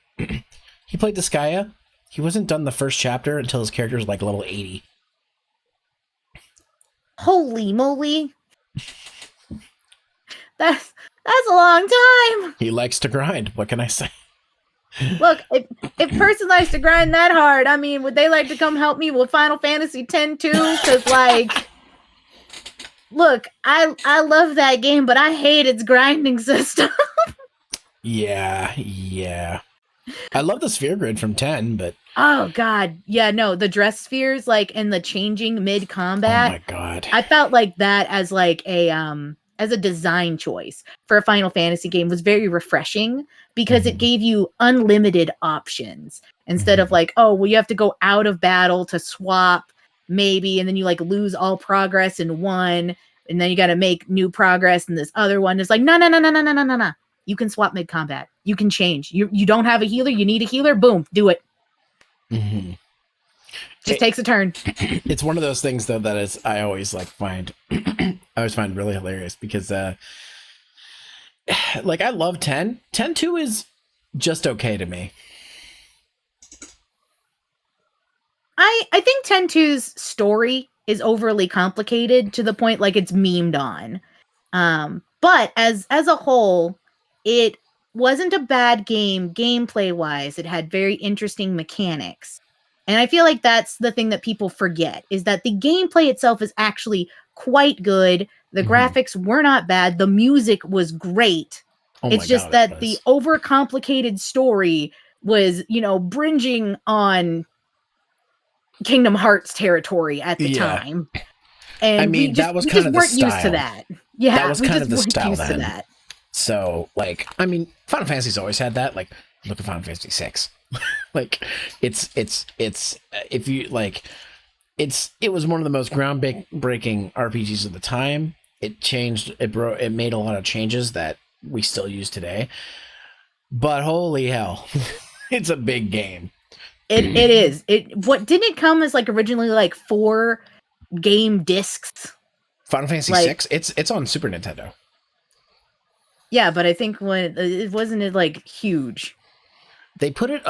he played Disgaea. He wasn't done the first chapter until his character was like level 80. Holy moly. That's a long time. He likes to grind. What can I say? Look, if person likes to grind that hard, I mean, would they like to come help me with Final Fantasy X too? Because, like, look, I love that game, but I hate its grinding system. Yeah. I love the sphere grid from 10, but... Oh, God. Yeah, no, the dress spheres, like, and the changing mid-combat. Oh, my God. I felt like that as, like, as a design choice for a Final Fantasy game was very refreshing, because it gave you unlimited options instead of like, oh, well, you have to go out of battle to swap maybe, and then you like lose all progress in one, and then you got to make new progress in this other one. It's like, no. You can swap mid-combat. You can change. You don't have a healer. You need a healer. Boom. Do it. Mm-hmm. Just takes a turn. It's one of those things, though, that is I always like find really hilarious, because like, I love 10. 10-2 is just okay to me. I think 10-2's story is overly complicated to the point like it's memed on. But as a whole, it wasn't a bad game gameplay wise. It had very interesting mechanics. And I feel like that's the thing that people forget, is that the gameplay itself is actually quite good. The graphics were not bad. The music was great. It's just that the overcomplicated story was, bringing on Kingdom Hearts territory at the time. And I mean, that was kind of the style. Used to that. Yeah, that was kind of the style used then. to that. So, like, I mean, Final Fantasy's always had that. Like, look at Final Fantasy 6. Like, it's if you like, it was one of the most groundbreaking RPGs of the time. It changed. It made a lot of changes that we still use today. But holy hell, it's a big game. It is. What didn't it come as like originally like 4 game discs? Final Fantasy 6. It's on Super Nintendo. Yeah, but I think when it wasn't like huge. They put it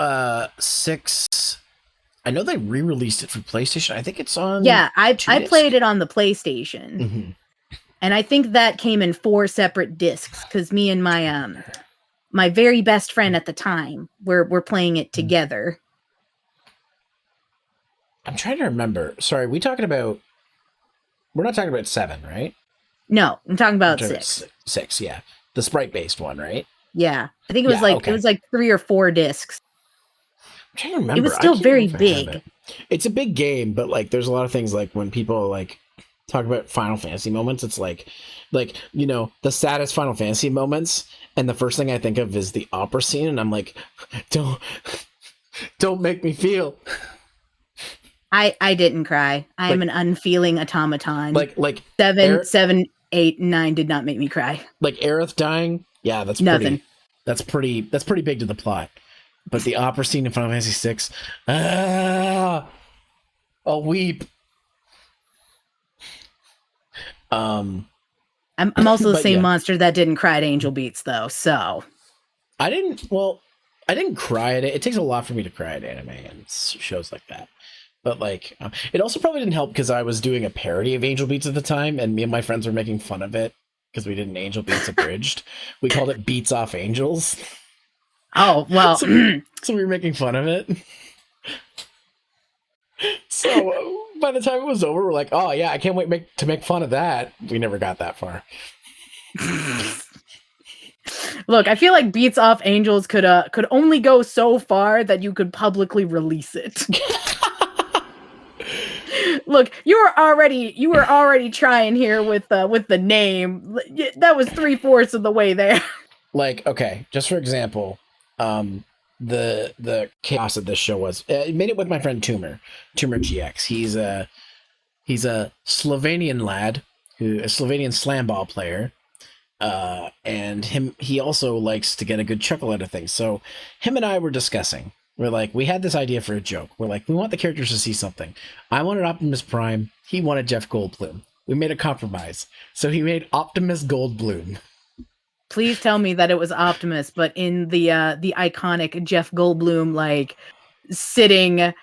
6. I know they re-released it for PlayStation. I think it's on. Yeah, I played it on the PlayStation, and I think that came in 4 separate discs, because me and my my very best friend at the time. We're playing it together. I'm trying to remember. Sorry, we're not talking about 7, right? No, I'm talking about We're talking 6. 6, yeah. The sprite-based one, right? Yeah, I think it was Yeah, it was like 3 or 4 discs. I'm trying to remember. It was I still can't very remember if I have big. it. It's a big game, but like there's a lot of things like when people like talk about Final Fantasy moments, it's like the saddest Final Fantasy moments, and the first thing I think of is the opera scene, and I'm like, don't make me feel. I didn't cry. I am an unfeeling automaton. Like 7, 8, 9 did not make me cry. Like Aerith dying, yeah, that's Nothing. pretty big to the plot. But the opera scene in Final Fantasy VI, I'll weep. I'm also the but same yeah. monster that didn't cry at Angel Beats though. So I didn't cry at it. It takes a lot for me to cry at anime and shows like that. But like, it also probably didn't help because I was doing a parody of Angel Beats at the time, and me and my friends were making fun of it because we did an Angel Beats abridged. We called it Beats Off Angels. oh well. So we were making fun of it. So by the time it was over, we're like, oh yeah, I can't wait to make fun of that. We never got that far. Look, I feel like Beats Off Angels could only go so far that you could publicly release it. Look, you were already trying here with the name. That was 3/4 of the way there. Like, okay, just for example, the chaos of this show was I made it with my friend Tumor GX. He's a Slovenian lad a Slovenian slam ball player. And he also likes to get a good chuckle out of things. So him and I were discussing. We're like, we had this idea for a joke. We're like, we want the characters to see something. I wanted Optimus Prime. He wanted Jeff Goldblum. We made a compromise. So he made Optimus Goldblum. Please tell me that it was Optimus, but in the iconic Jeff Goldblum, like sitting,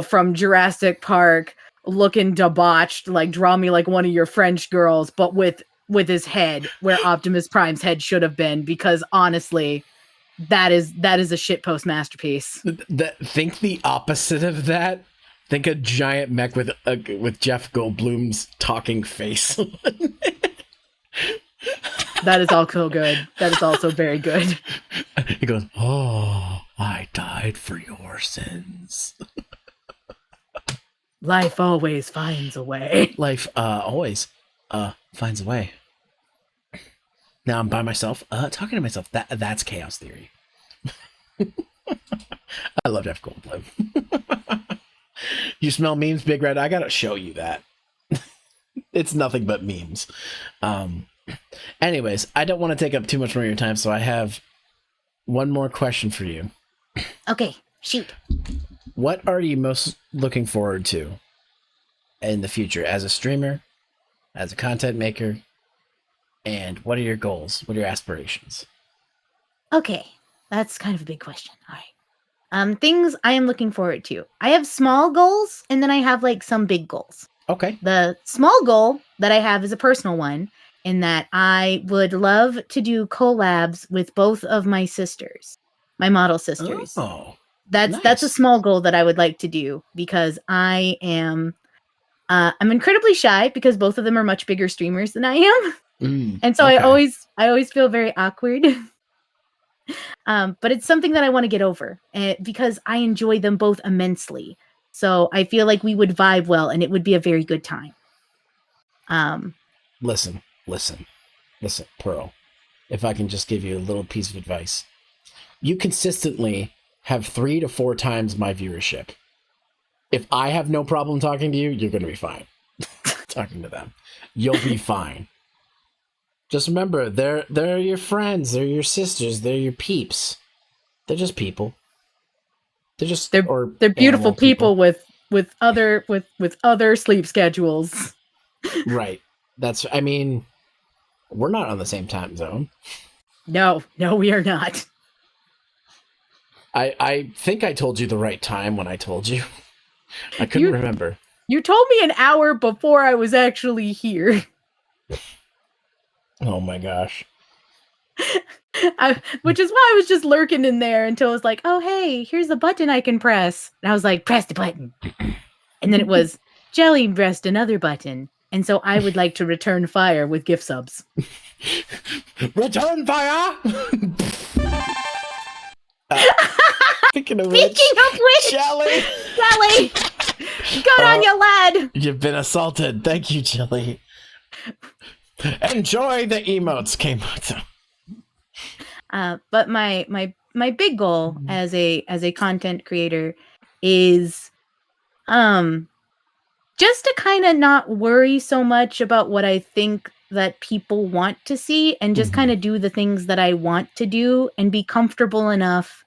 from Jurassic Park, looking debauched, like draw me like one of your French girls, but with his head where Optimus Prime's head should have been, because honestly, that is a shitpost masterpiece. Think the opposite of that. Think a giant mech with Jeff Goldblum's talking face. That is also good. That is also very good. He goes, "Oh, I died for your sins." Life always finds a way. Life always finds a way. Now I'm by myself, talking to myself. That's chaos theory. I love Jeff Goldblum. You smell memes, Big Red? I gotta show you that. It's nothing but memes. Anyways, I don't want to take up too much more of your time, so I have one more question for you. Okay, shoot. What are you most looking forward to in the future as a streamer, as a content maker, and what are your goals? What are your aspirations? Okay, that's kind of a big question. All right. Things I am looking forward to. I have small goals, and then I have like some big goals. Okay. The small goal that I have is a personal one, in that I would love to do collabs with both of my sisters, my model sisters. Oh, that's a nice. small goal that I would like to do, because I'm incredibly shy, because both of them are much bigger streamers than I am. And so okay. I always feel very awkward. But it's something that I want to get over, because I enjoy them both immensely. So I feel like we would vibe well, and it would be a very good time. Listen, Pearl. If I can just give you a little piece of advice. You consistently have 3 to 4 times my viewership. If I have no problem talking to you, you're going to be fine. Talking to them. You'll be fine. Just remember, they're your friends, they're your sisters, they're your peeps. They're just people. They're beautiful people with other sleep schedules. Right. We're not on the same time zone. No, we are not. I think I told you the right time when I told you. I couldn't remember. You told me an hour before I was actually here. Oh my gosh. Which is why I was just lurking in there until it was like, oh, hey, here's a button I can press. And I was like, press the button. And then it was, Jelly pressed another button. And so I would like to return fire with gift subs. Return fire! Speaking of Speaking of which, Jelly! Jelly, good on you, lad. You've been assaulted. Thank you, Jelly. Enjoy the emotes, Kmoto. But my big goal as a content creator is just to kind of not worry so much about what I think that people want to see and just kind of do the things that I want to do and be comfortable enough,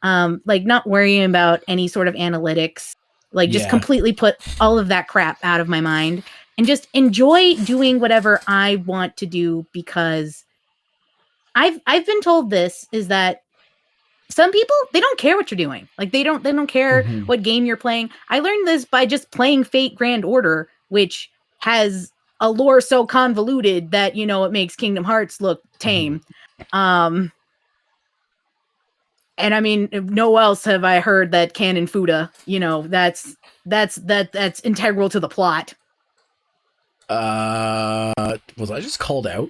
like not worrying about any sort of analytics, like just completely put all of that crap out of my mind and just enjoy doing whatever I want to do, because I've been told this is that some people, they don't care what you're doing. Like they don't care what game you're playing. I learned this by just playing Fate Grand Order, which has a lore so convoluted that, you know, it makes Kingdom Hearts look tame. And I mean, no else have I heard that canon Fuda, you know, that's integral to the plot. Was I just called out?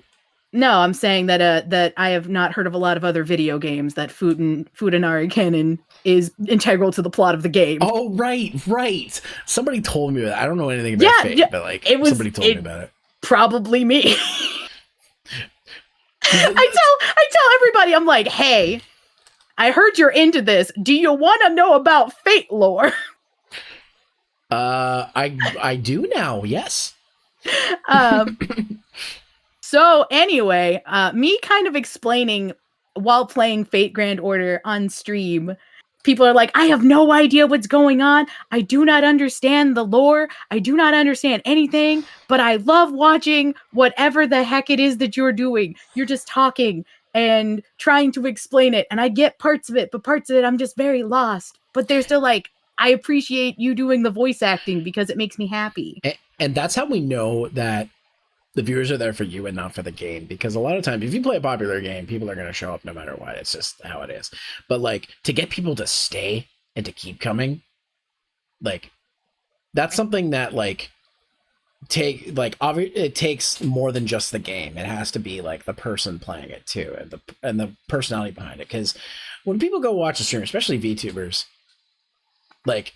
No, I'm saying that that I have not heard of a lot of other video games that Fudanari canon is integral to the plot of the game. Oh, right. Somebody told me that. I don't know anything about Fate, but like somebody told me about it. Probably me. I tell everybody, I'm like, hey, I heard you're into this. Do you want to know about Fate lore? I do now. Yes. So anyway, me kind of explaining while playing Fate Grand Order on stream, people are like, I have no idea what's going on. I do not understand the lore. I do not understand anything, but I love watching whatever the heck it is that you're doing. You're just talking and trying to explain it. And I get parts of it, but parts of it, I'm just very lost. But they're still like, I appreciate you doing the voice acting because it makes me happy. And that's how we know that the viewers are there for you and not for the game, because a lot of times if you play a popular game, people are going to show up no matter what. It's just how it is. But like, to get people to stay and to keep coming, like, that's something that like it takes more than just the game. It has to be like the person playing it too, and the personality behind it. Because when people go watch a stream, especially VTubers, like,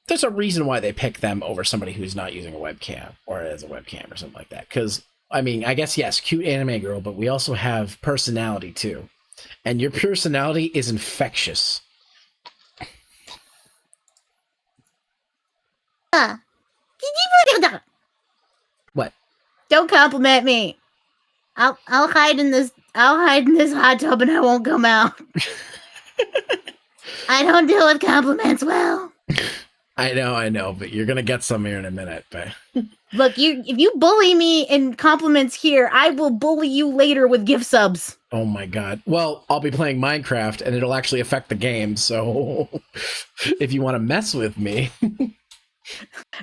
there's a reason why they pick them over somebody who's not using a webcam or as a webcam or something like that. Because, I mean, I guess, yes, cute anime girl, but we also have personality too. And your personality is infectious. What? Don't compliment me. I'll hide in this hot tub and I won't come out. I don't deal with compliments well. I know, but you're gonna get some here in a minute. But look, if you bully me in compliments here, I will bully you later with gift subs. Oh my god. Well, I'll be playing Minecraft and it'll actually affect the game, so if you want to mess with me.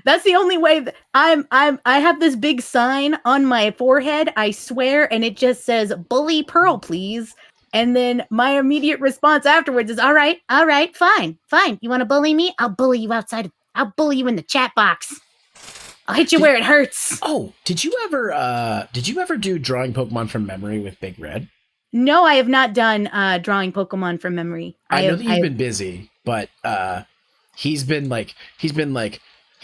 That's the only way that I have this big sign on my forehead, I swear, and it just says bully Pearl, please. And then my immediate response afterwards is, all right, fine. You want to bully me? I'll bully you outside. I'll bully you in the chat box. I'll hit you where it hurts. Oh, did you ever do drawing Pokemon from memory with Big Red? No, I have not done drawing Pokemon from memory. I know that you've been busy, but he's been like, he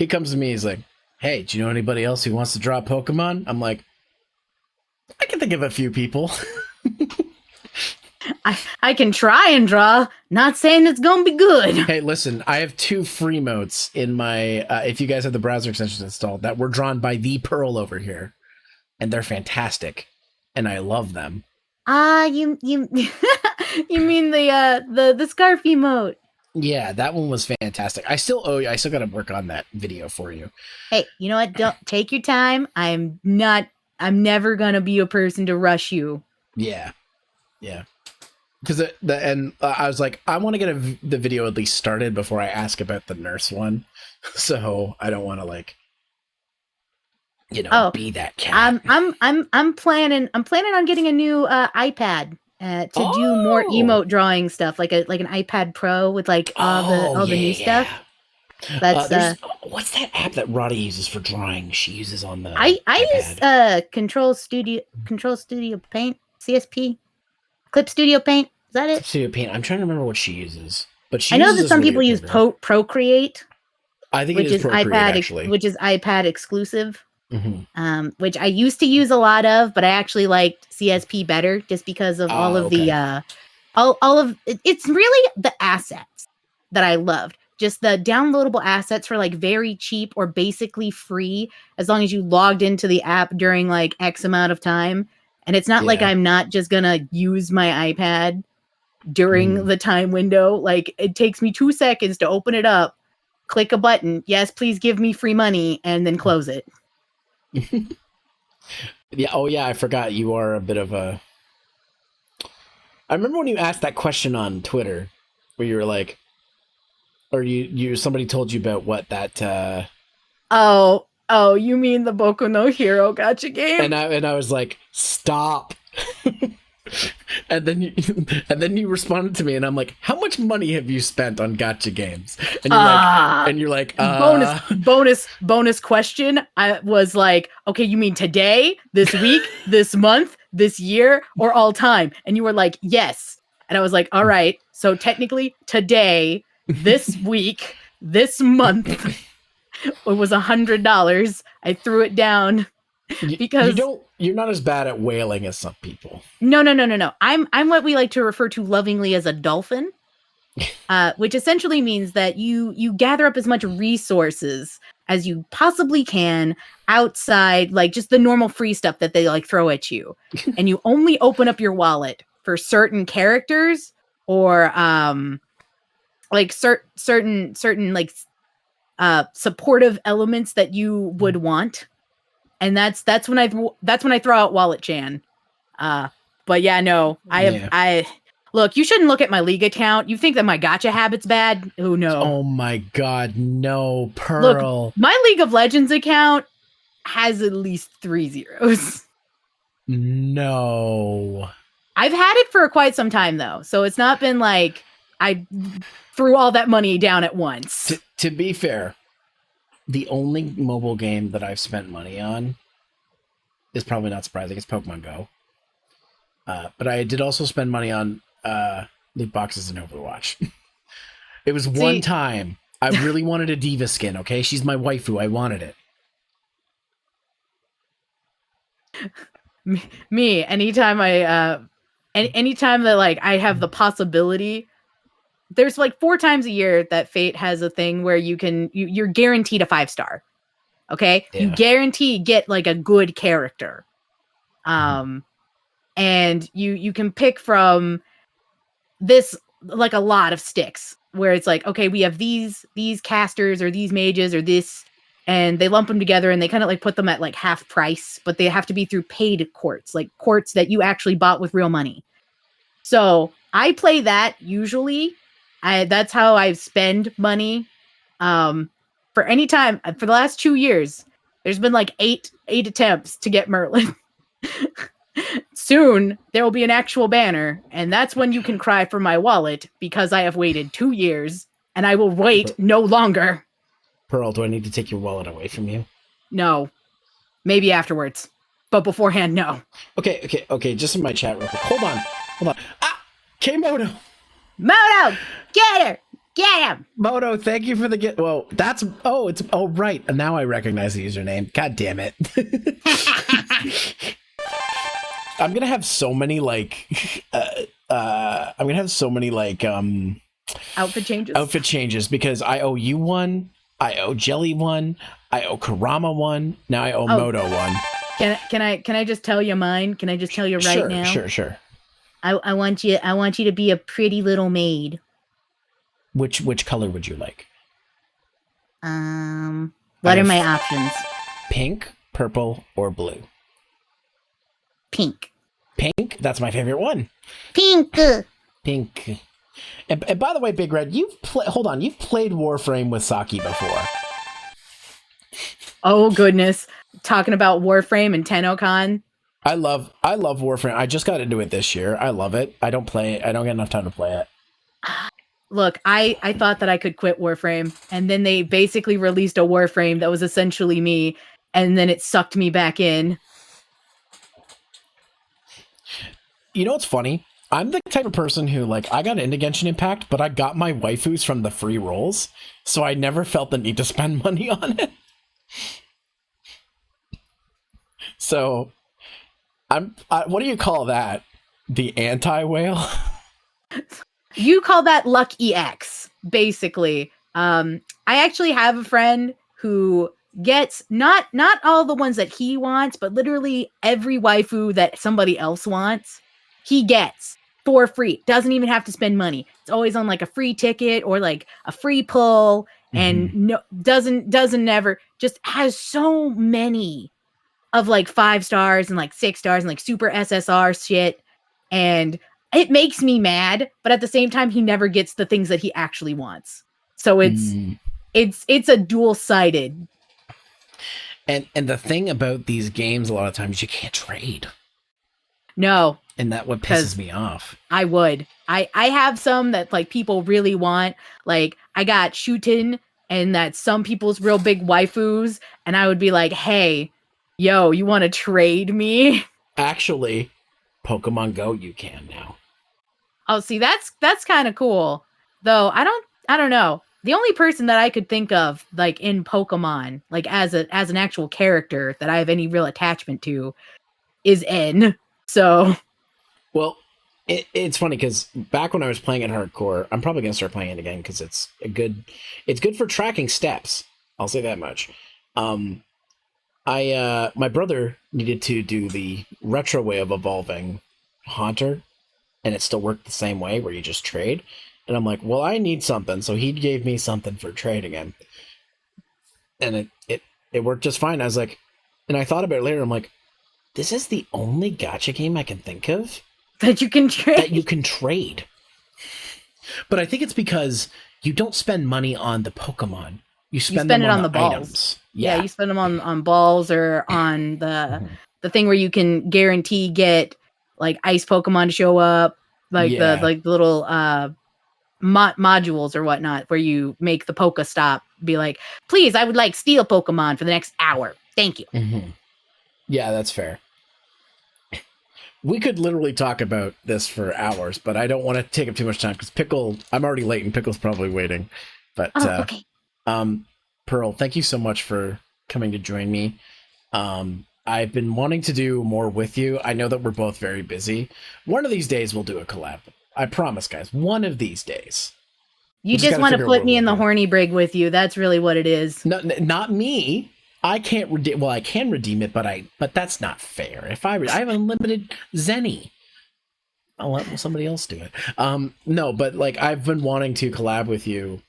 comes to me, he's like, hey, do you know anybody else who wants to draw Pokemon? I'm like, I can think of a few people. I can try and draw. Not saying it's gonna be good. Hey, listen, I have 2 free motes in my, if you guys have the browser extensions installed, that were drawn by the Pearl over here. And they're fantastic. And I love them. You you mean the scarf emote? Yeah, that one was fantastic. I still owe you. I still got to work on that video for you. Hey, you know what? Don't take your time. I'm never gonna be a person to rush you. Yeah. Because I was like, I want to get the video at least started before I ask about the nurse one, so I don't want to like, be that cat. I'm planning on getting a new iPad to do more Oh! emote drawing stuff, like an iPad Pro with like all the new stuff. That's what's that app that Roddy uses for drawing? She uses on the I iPad. use Control Studio Paint, CSP, Clip Studio Paint. Is that it? Studio Paint. I'm trying to remember what she uses, but she I know uses that this some really people good use program. Procreate, I think which it is Procreate, actually. which is iPad exclusive. Mm-hmm. Which I used to use a lot of, but I actually liked CSP better just because of all of okay. the all of it's really the assets that I loved. Just the downloadable assets for like very cheap or basically free as long as you logged into the app during like X amount of time. And it's not like Yeah. I'm not just gonna use my iPad during the time window. Like it takes me 2 seconds to open it up, click a button, yes, please give me free money, and then close it. Yeah. Oh, yeah. I forgot you are a bit of a. I remember when you asked that question on Twitter, where you were like, or somebody told you about what that. Oh, you mean the Boku no Hero gacha game? And I was like, stop. and then you responded to me, and I'm like, how much money have you spent on gacha games? And you're like, bonus question. I was like, okay, you mean today, this week, this month, this year, or all time? And you were like, yes. And I was like, all right, so technically today, this week, this month, it was $100. I threw it down because you're not as bad at whaling as some people. No. I'm what we like to refer to lovingly as a dolphin, which essentially means that you gather up as much resources as you possibly can outside, like just the normal free stuff that they like throw at you, and you only open up your wallet for certain characters or like certain like supportive elements that you would want. And that's when I throw out Wallet Chan. But yeah, no, I look, you shouldn't look at my League account. You think that my gacha habit's bad? Oh no. Oh my god, no, Pearl. Look, my League of Legends account has at least 3 zeros. No. I've had it for quite some time though, so it's not been like I threw all that money down at once. To be fair, the only mobile game that I've spent money on is probably not surprising. It's Pokemon Go. But I did also spend money on loot boxes in Overwatch. It was one time. I really wanted a Diva skin, okay? She's my waifu. I wanted it. Me, anytime anytime that like I have the possibility, there's like 4 times a year that Fate has a thing where you're guaranteed a 5-star. Okay? Yeah. You guarantee get like a good character. And you can pick from this like a lot of sticks where it's like, okay, we have these casters or these mages or this, and they lump them together and they kind of like put them at like half price, but they have to be through paid quartz, like quartz that you actually bought with real money. So I play that usually. That's how I spend money. For any time for the last 2 years, there's been like eight attempts to get Merlin. Soon there will be an actual banner, and that's when you can cry for my wallet because I have waited 2 years and I will wait no longer. Pearl, do I need to take your wallet away from you? No. Maybe afterwards. But beforehand, no. Okay. Just in my chat real quick. Hold on. Ah! K-Moto! Moto! Get her! Get him! Moto, thank you for the get. Well, right. And now I recognize the username. God damn it. I'm gonna have so many outfit changes because I owe you one, I owe Jelly one, I owe Karama one, now I owe Moto one. Can I just tell you mine? Can I just tell you right now? Sure. I want you to be a pretty little maid. Which color would you like? What are my options? Pink, purple, or blue? Pink. That's my favorite one. Pink. And by the way, Big Red, you've played Warframe with Saki before. Oh goodness, talking about Warframe and TennoCon. I love Warframe. I just got into it this year. I love it. I don't play it. I don't get enough time to play it. Look, I thought that I could quit Warframe, and then they basically released a Warframe that was essentially me, and then it sucked me back in. You know what's funny? I'm the type of person who, like, I got into Genshin Impact, but I got my waifus from the free rolls, so I never felt the need to spend money on it. So, what do you call that? The anti-whale? You call that luck EX, basically. I actually have a friend who gets not all the ones that he wants, but literally every waifu that somebody else wants, he gets for free. Doesn't even have to spend money. It's always on like a free ticket or like a free pull, and no doesn't never, just has so many of like 5 stars and like 6 stars and like super SSR shit, and it makes me mad, but at the same time, he never gets the things that he actually wants. So it's a dual-sided. And the thing about these games, a lot of times, you can't trade. No. And that what pisses me off. I would. I have some that like people really want. Like I got Shootin, and that's some people's real big waifus, and I would be like, hey, yo, you want to trade me? Actually, Pokemon Go, you can now. Oh, see, that's kind of cool. Though I don't know. The only person that I could think of like in Pokemon, like as an actual character that I have any real attachment to, is N. So, well, it's funny because back when I was playing it hardcore, I'm probably gonna start playing it again because it's good for tracking steps. I'll say that much. My brother needed to do the retro way of evolving Haunter, and it still worked the same way where you just trade. And I'm like, well, I need something. So he gave me something for trading him. And it worked just fine. I was like, and I thought about it later. I'm like, this is the only gacha game I can think of that you can trade. But I think it's because you don't spend money on the Pokemon. You spend them on the balls. Items. Yeah, you spend them on balls or on the thing where you can guarantee get like ice Pokemon to show up, like the little modules or whatnot, where you make the Poke Stop be like, please, I would like steel Pokemon for the next hour. Thank you. Yeah, that's fair. We could literally talk about this for hours, but I don't want to take up too much time because I'm already late and Pickle's probably waiting. But okay. Pearl, thank you so much for coming to join me. I've been wanting to do more with you. I know that we're both very busy. One of these days we'll do a collab. I promise, guys. One of these days. You just want to put me in the horny brig with you. That's really what it is. No, not me. I can't redeem. Well, I can redeem it, but that's not fair. If I have unlimited Zenny, I'll let somebody else do it. No, but like I've been wanting to collab with you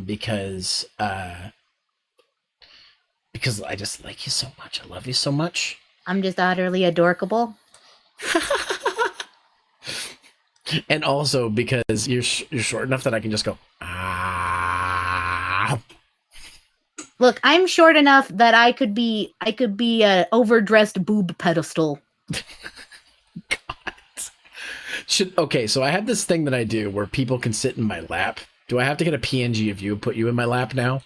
because I just like you so much. I love you so much. I'm just utterly adorable. And also because you're short enough that I can just go, ah. Look, I'm short enough that I could be a overdressed boob pedestal. God. Okay, so I have this thing that I do where people can sit in my lap. Do I have to get a PNG of you and put you in my lap now?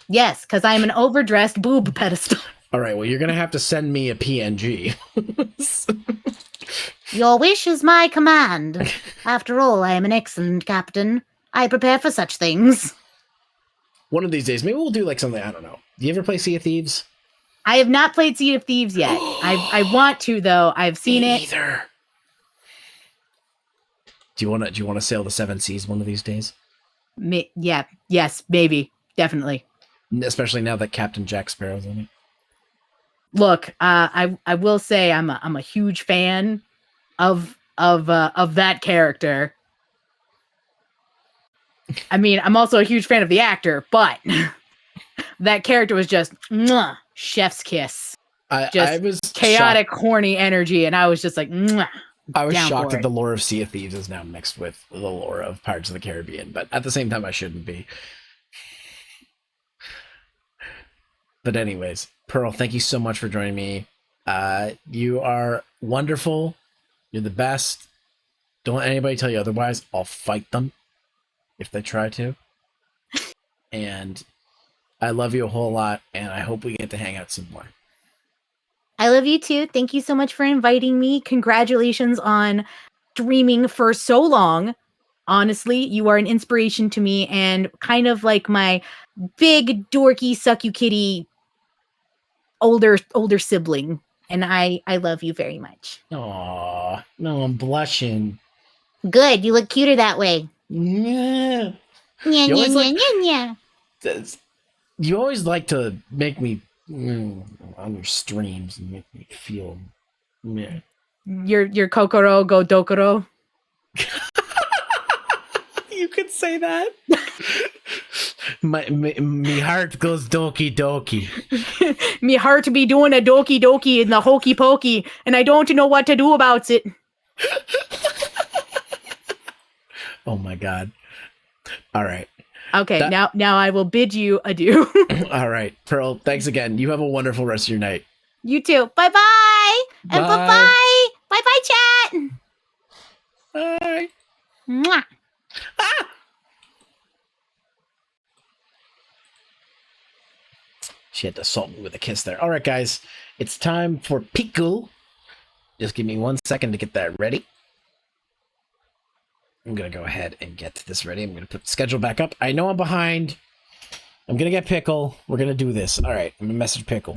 Yes, because I'm an overdressed boob pedestal. All right, well, you're going to have to send me a PNG. Your wish is my command. After all, I am an excellent captain. I prepare for such things. One of these days, maybe we'll do like something, I don't know. Do you ever play Sea of Thieves? I have not played Sea of Thieves yet. I want to, though. I've seen it. Either. Do you want to sail the 7 seas one of these days? Yeah. Yes, maybe. Definitely. Especially now that Captain Jack Sparrow's in it. Look, I will say I'm a huge fan of that character. I mean, I'm also a huge fan of the actor, but that character was just chef's kiss. I was chaotic, horny energy, and I was just like, I was shocked that the lore of Sea of Thieves is now mixed with the lore of Pirates of the Caribbean, but at the same time, I shouldn't be. But anyways, Pearl, thank you so much for joining me. You are wonderful. You're the best. Don't let anybody tell you otherwise. I'll fight them if they try to. And I love you a whole lot, and I hope we get to hang out some more. I love you too. Thank you so much for inviting me. Congratulations on streaming for so long. Honestly, you are an inspiration to me and kind of like my big dorky suck you kitty older sibling. And I love you very much. Aw, no, I'm blushing. Good. You look cuter that way. Yeah. Nya, You nya, always nya, nya, nya. You always like to make me on your streams and make me feel. Yeah. Your kokoro go dokoro. You could say that. My heart goes doki doki. Me heart be doing a doki doki in the hokey pokey, and I don't know what to do about it. Oh my god. All right. Okay, now I will bid you adieu. All right, Pearl, thanks again. You have a wonderful rest of your night. You too. Bye-bye. And Bye. bye-bye. Bye-bye, chat. Bye. Mwah. Ah! She had to assault me with a kiss there. All right, guys, it's time for Pickle. Just give me 1 second to get that ready. I'm going to go ahead and get this ready. I'm going to put the schedule back up. I know I'm behind. I'm going to get Pickle. We're going to do this. All right, I'm going to message Pickle.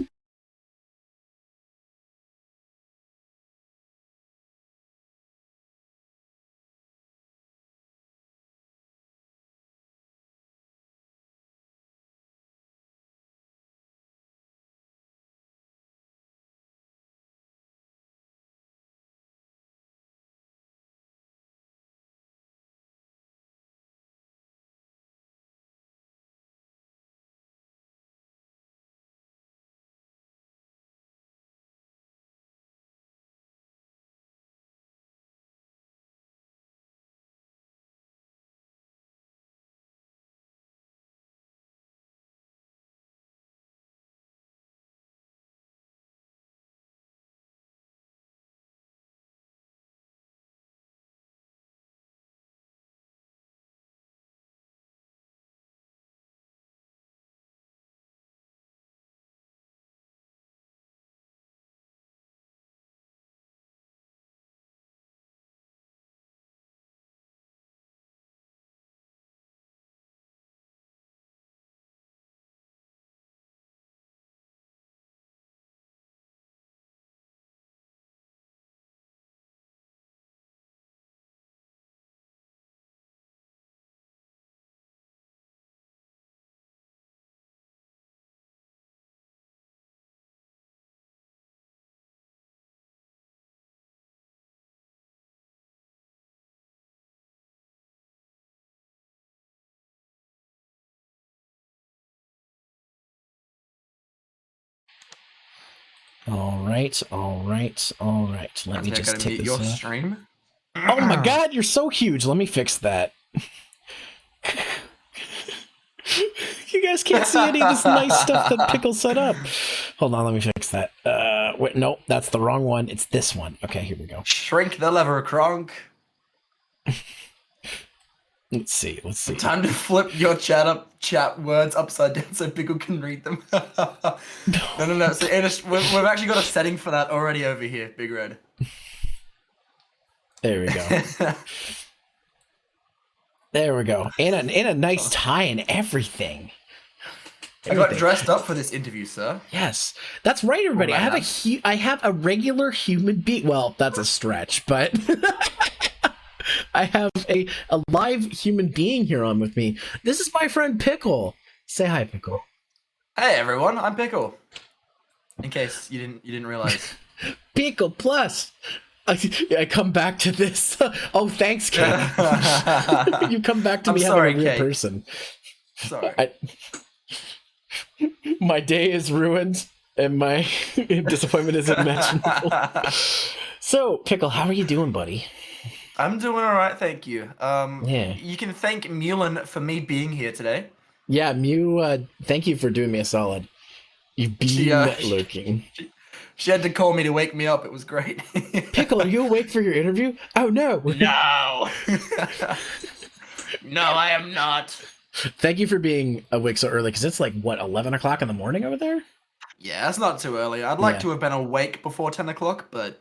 All right. Let me just take this your off. stream. Oh my god, you're so huge. Let me fix that. You guys can't see any of this nice stuff that Pickle set up. Hold on, let me fix that. Wait, no, that's the wrong one. It's this one. Okay, here we go. Shrink the lever, Kronk. Let's see. Time to flip your chat words upside down so Pickle can read them. No. So we've actually got a setting for that already over here, Big Red. There we go. There we go. And a nice tie and everything. I got dressed up for this interview, sir. Yes, that's right, everybody. I have a regular human being. Well, that's a stretch, but I have a live human being here on with me. This is my friend Pickle. Say hi, Pickle. Hey everyone, I'm Pickle. In case you didn't realize. Pickle plus. I come back to this. Oh, thanks, Kate. You come back to me having a real Kate. person. Sorry. My day is ruined, and my disappointment is imaginable. So, Pickle, how are you doing, buddy? I'm doing all right, thank you. Yeah. You can thank Mulan for me being here today. Yeah, Mew, thank you for doing me a solid. You've been lurking. She had to call me to wake me up. It was great. Pickle, are you awake for your interview? Oh no. No. No, I am not. Thank you for being awake so early, because it's like, what, 11 o'clock in the morning over there? Yeah, that's not too early. I'd like Yeah. to have been awake before 10 o'clock, but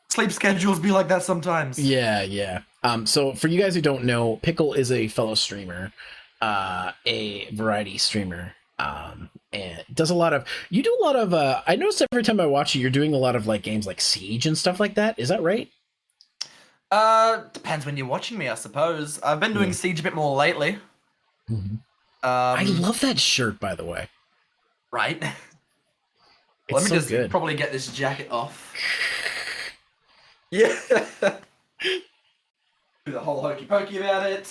sleep schedules be like that sometimes. Yeah. So for you guys who don't know, Pickle is a fellow streamer, a variety streamer, and does a lot of. You do a lot of. I notice every time I watch you, you're doing a lot of like games like Siege and stuff like that. Is that right? Depends when you're watching me, I suppose. I've been doing Siege a bit more lately. Mm-hmm. I love that shirt, by the way. Right. It's Let me so just good. probably get this jacket off. Yeah. Do the whole hokey pokey about it.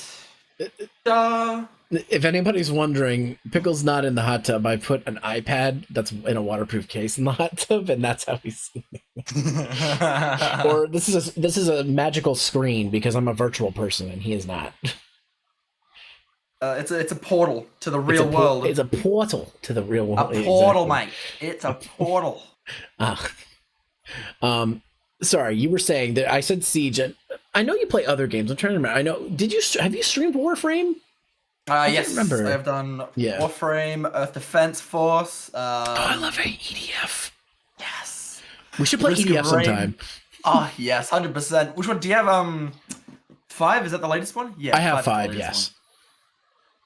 If anybody's wondering, Pickle's not in the hot tub. I put an iPad that's in a waterproof case in the hot tub, and that's how he's. Or this is a magical screen because I'm a virtual person and he is not. It's a portal to the real world. It's a portal to the real world. A portal, Exactly. mate. It's a portal. Sorry, you were saying that I said Siege. And I know you play other games. I'm trying to remember. I know. Have you streamed Warframe? Yes, remember. I've done Yeah. Warframe, Earth Defense Force. I love EDF. Yes. We should play Risk of EDF Rain. sometime. Oh yes, 100%. Which one do you have? 5? Is that the latest one? Yeah, I have is the 5. latest Yes. one.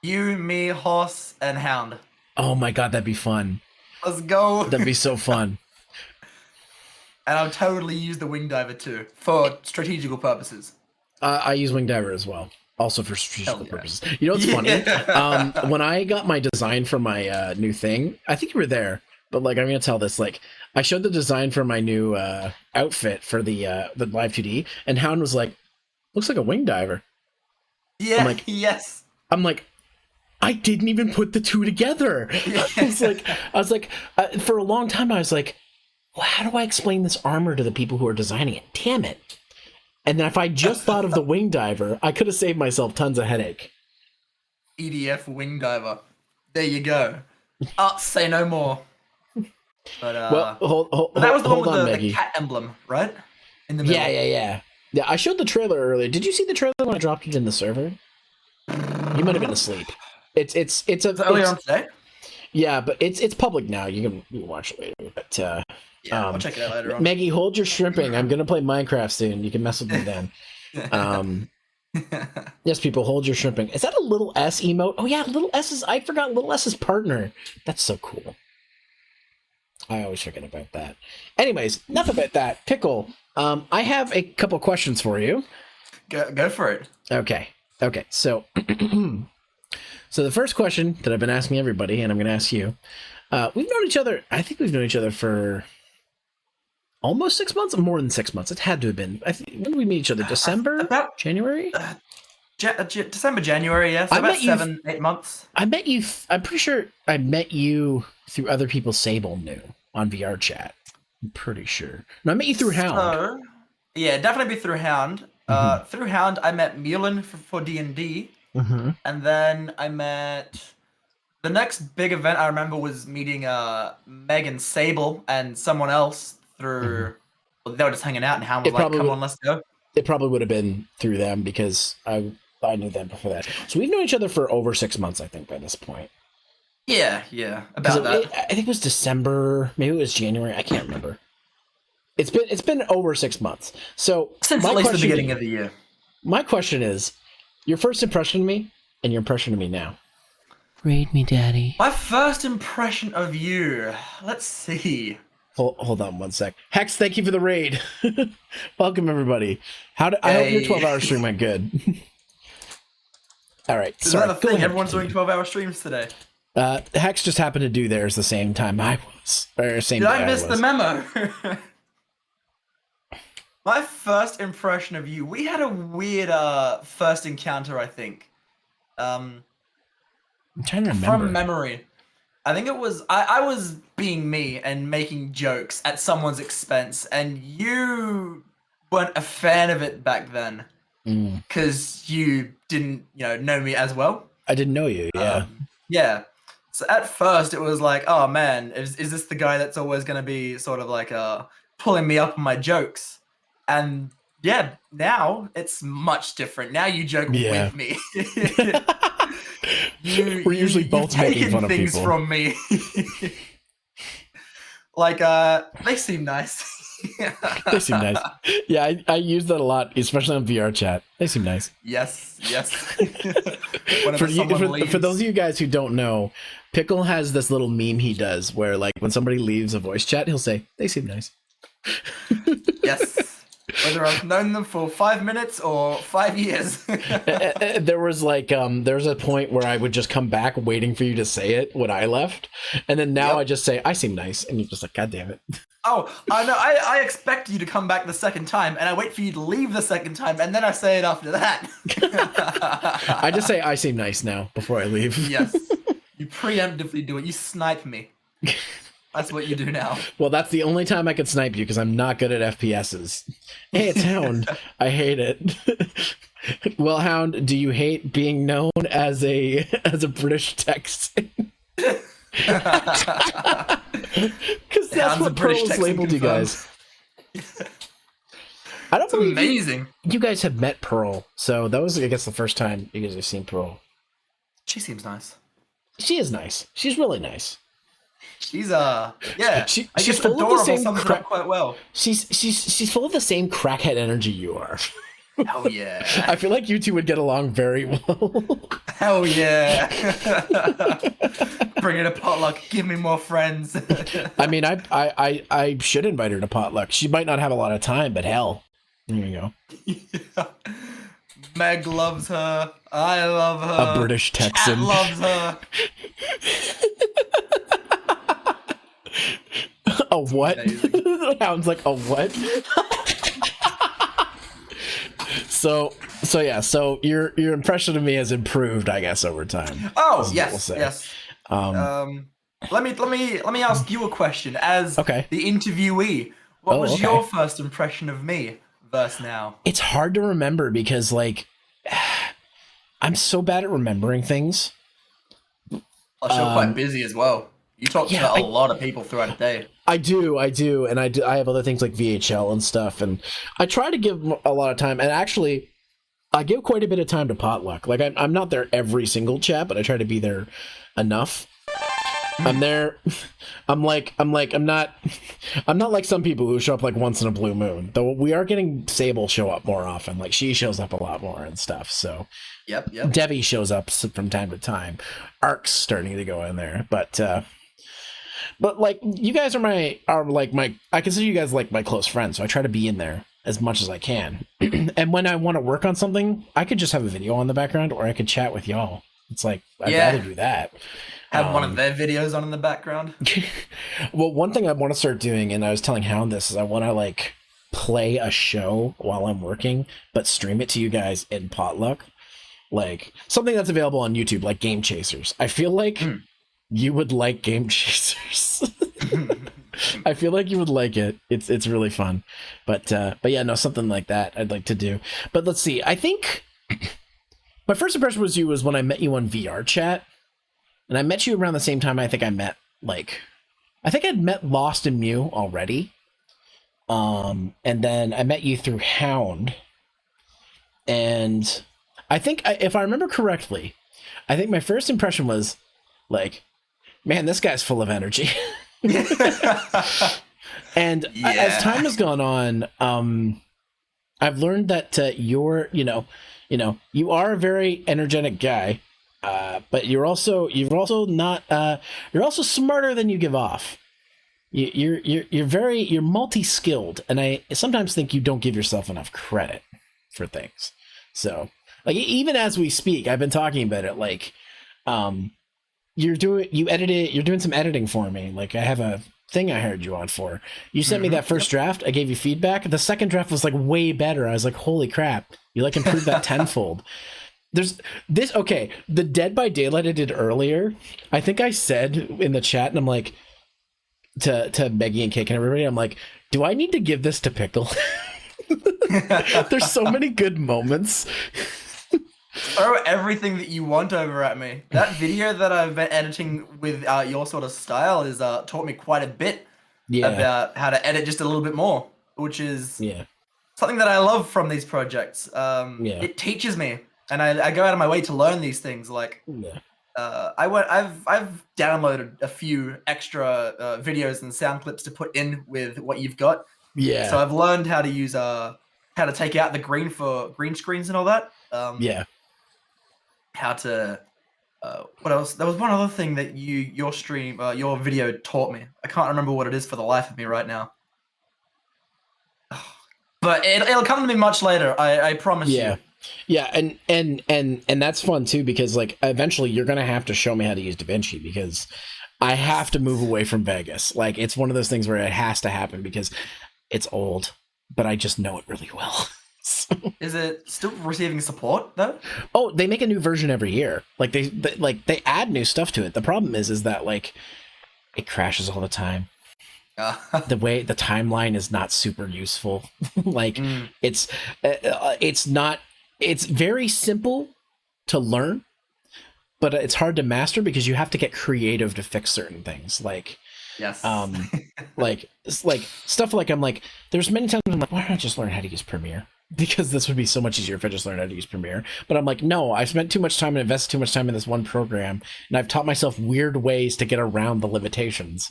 You, me, Horse, and Hound. Oh my god, that'd be fun. Let's go. That'd be so fun. And I'll totally use the Wing Diver too for strategical purposes. I use Wing Diver as well, also for strategical Hell yeah. purposes. You know what's funny? When I got my design for my new thing, I think you were there, but like I'm gonna tell this. Like I showed the design for my new outfit for the live 2D, and Hound was like, "Looks like a Wing Diver." Yeah. I'm like, yes. I'm like, I didn't even put the two together. I was like, for a long time, I was like, well, how do I explain this armor to the people who are designing it? Damn it. And then if I just thought of the Wing Diver, I could have saved myself tons of headache. EDF Wing Diver. There you go. Say no more. But Well, hold, but that was the one hold with on, the Maggie. cat emblem, right? In the middle. Yeah. Yeah, I showed the trailer earlier. Did you see the trailer when I dropped it in the server? You might have been asleep. It's earlier on today? Yeah, but it's public now. You can watch it later. But Yeah, I'll check it out later on. Maggie, hold your shrimping. I'm gonna play Minecraft soon. You can mess with me then. Yes, people, hold your shrimping. Is that a little S emote? Oh yeah, little S is. I forgot little S's partner. That's so cool. I always forget about that. Anyways, enough about that. Pickle. I have a couple questions for you. Go for it. Okay. So, so the first question that I've been asking everybody, and I'm going to ask you, we've known each other. I think we've known each other for almost 6 months, or more than 6 months. It had to have been. When did we meet each other? December, January, December, January. Yes, I about met you 7-8 months. I met you. I'm pretty sure I met you through other people Sable knew on VR chat. I'm pretty sure. No, I met you through Hound. So, yeah, definitely be through Hound. Through Hound, I met Mulin for D&D, and then I met the next big event. I remember was meeting Meg and Sable and someone else through. Well, they were just hanging out, and Hound was like, "Come on, let's go." It probably would have been through them because I knew them before that. So we've known each other for over 6 months, I think, by this point. Yeah, about that. I think it was December, maybe it was January. I can't remember. It's been over 6 months. So Since at least the beginning of the year. My question is, your first impression of me and your impression of me now. Raid me, Daddy. My first impression of you. Let's see. Hold on one sec. Hex, thank you for the raid. Welcome everybody. I hope your 12-hour stream went good. All right. Is that a thing? Everyone's doing 12-hour streams today. Hex just happened to do theirs the same time I was. Or same Did day I miss was. the memo? My first impression of you. We had a weird first encounter, I think. I'm trying to remember. From memory. I think it was I was being me and making jokes at someone's expense, and you weren't a fan of it back then because you didn't know me as well. I didn't know you. Yeah. Yeah. So at first it was like, oh man, is this the guy that's always gonna be sort of like pulling me up on my jokes? And yeah, now it's much different. Now you joke with me. We're usually both making fun of things people from me. Like they seem nice. They seem nice. Yeah, I use that a lot, especially on VR chat. They seem nice. Yes. For those of you guys who don't know, Pickle has this little meme he does where, like, when somebody leaves a voice chat, he'll say, "They seem nice." Yes. Whether I've known them for 5 minutes or 5 years. There was a point where I would just come back waiting for you to say it when I left, and then now I just say, "I seem nice," and you're just like, "God damn it." Oh, I know. I expect you to come back the second time, and I wait for you to leave the second time, and then I say it after that. I just say, "I seem nice" now before I leave. Yes. You preemptively do it. You snipe me. That's what you do now. Well, that's the only time I can snipe you because I'm not good at FPSs. Hey, it's Hound. I hate it. Well, Hound, do you hate being known as a British Texan? Because that's what Pearl's labeled you guys. I don't believe amazing. You guys have met Pearl, so that was, I guess, the first time you guys have seen Pearl. She seems nice. She is nice. She's really nice. She's yeah. She's full of the same quite well. She's full of the same crackhead energy you are. Hell yeah. I feel like you two would get along very well. Hell yeah. Bring it to potluck. Give me more friends. I mean, I should invite her to potluck. She might not have a lot of time, but hell, there you go. Yeah. Meg loves her. I love her. A British Texan Cat loves her. A what? Sounds like a what? So your impression of me has improved, I guess, over time. Oh yes, yes. Let me ask you a question as the interviewee. What was your first impression of me versus now? It's hard to remember because, like, I'm so bad at remembering things. Plus, you're quite busy as well. You talk to a lot of people throughout the day. I do, and I have other things like VHL and stuff, and I try to give a lot of time. And actually, I give quite a bit of time to potluck. Like, I'm not there every single chat, but I try to be there enough. I'm there. I'm not like some people who show up like once in a blue moon. Though we are getting Sable show up more often. Like, she shows up a lot more and stuff. So yep. Devi shows up from time to time. Ark's starting to go in there, but like, you guys are like my I consider you guys like my close friends, so I try to be in there as much as I can. And when I want to work on something, I could just have a video on the background, or I could chat with y'all. It's like, I'd rather do that. Have one of their videos on in the background. Well, one thing I want to start doing, and I was telling Hound this, is I want to, like, play a show while I'm working, but stream it to you guys in potluck. Like, something that's available on YouTube, like Game Chasers. I feel like you would like Game Chasers. I feel like you would like it. It's really fun. But yeah, no, something like that I'd like to do. But let's see. I think my first impression was when I met you on VR chat. And I met you around the same time I think I'd met Lost and Mew already. And then I met you through Hound. And I think, if I remember correctly, I think my first impression was like, man, this guy's full of energy. And as time has gone on, I've learned that you are a very energetic guy. But you're also smarter than you give off. You're multi-skilled, and I sometimes think you don't give yourself enough credit for things. So, like, even as we speak, I've been talking about it. Like, you're doing some editing for me. Like, I have a thing I hired you on for. You sent me that first draft. I gave you feedback. The second draft was like way better. I was like, holy crap! You like improved that tenfold. There's this, the Dead by Daylight I did earlier, I think I said in the chat, and I'm like, to Meggie and Cake and everybody, I'm like, do I need to give this to Pickle? There's so many good moments. throw everything that you want over at me. That video that I've been editing with your sort of style is taught me quite a bit about how to edit just a little bit more, which is something that I love from these projects. It teaches me, and I go out of my way to learn these things. Like, I've downloaded a few extra videos and sound clips to put in with what you've got. Yeah. So I've learned how to use how to take out the green for green screens and all that. How to what else? There was one other thing that your stream, your video taught me. I can't remember what it is for the life of me right now. But it'll come to me much later. I promise you. Yeah, and that's fun too, because like eventually you're gonna have to show me how to use DaVinci, because I have to move away from Vegas. Like, it's one of those things where it has to happen because it's old, but I just know it really well. So. Is it still receiving support though? Oh, they make a new version every year. Like they add new stuff to it. The problem is that like it crashes all the time. The way the timeline is not super useful. Like it's very simple to learn, but it's hard to master because you have to get creative to fix certain things. Like like stuff like, I'm like, there's many times I'm like, why don't I just learn how to use Premiere? Because this would be so much easier if I just learned how to use Premiere. But I'm like, no, I spent too much time and invested too much time in this one program, and I've taught myself weird ways to get around the limitations.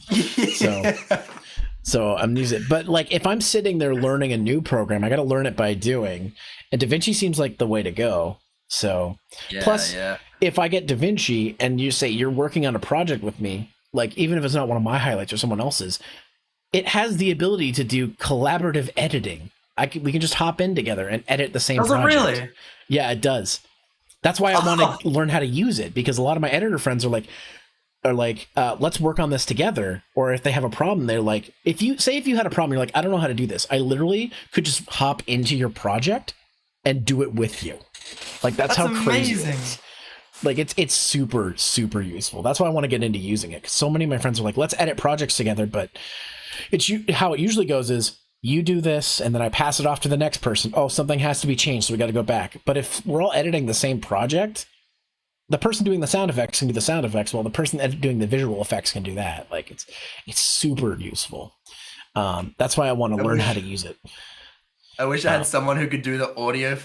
So I'm using it. But like, if I'm sitting there learning a new program, I got to learn it by doing, and DaVinci seems like the way to go. So plus, if I get DaVinci and you say you're working on a project with me, like even if it's not one of my highlights or someone else's, it has the ability to do collaborative editing. We can just hop in together and edit the same project. Really? Yeah, it does. That's why I want to learn how to use it, because a lot of my editor friends are like, let's work on this together. Or if they have a problem, they're like, if you had a problem, you're like, I don't know how to do this. I literally could just hop into your project and do it with you. Like that's how crazy it is. Like it's super, super useful. That's why I want to get into using it. 'Cause so many of my friends are like, let's edit projects together. But how it usually goes is, you do this, and then I pass it off to the next person. Oh, something has to be changed, so we got to go back. But if we're all editing the same project, the person doing the sound effects can do the sound effects, while the person doing the visual effects can do that. Like it's super useful. That's why I want to learn how to use it. I wish I had someone who could do the audio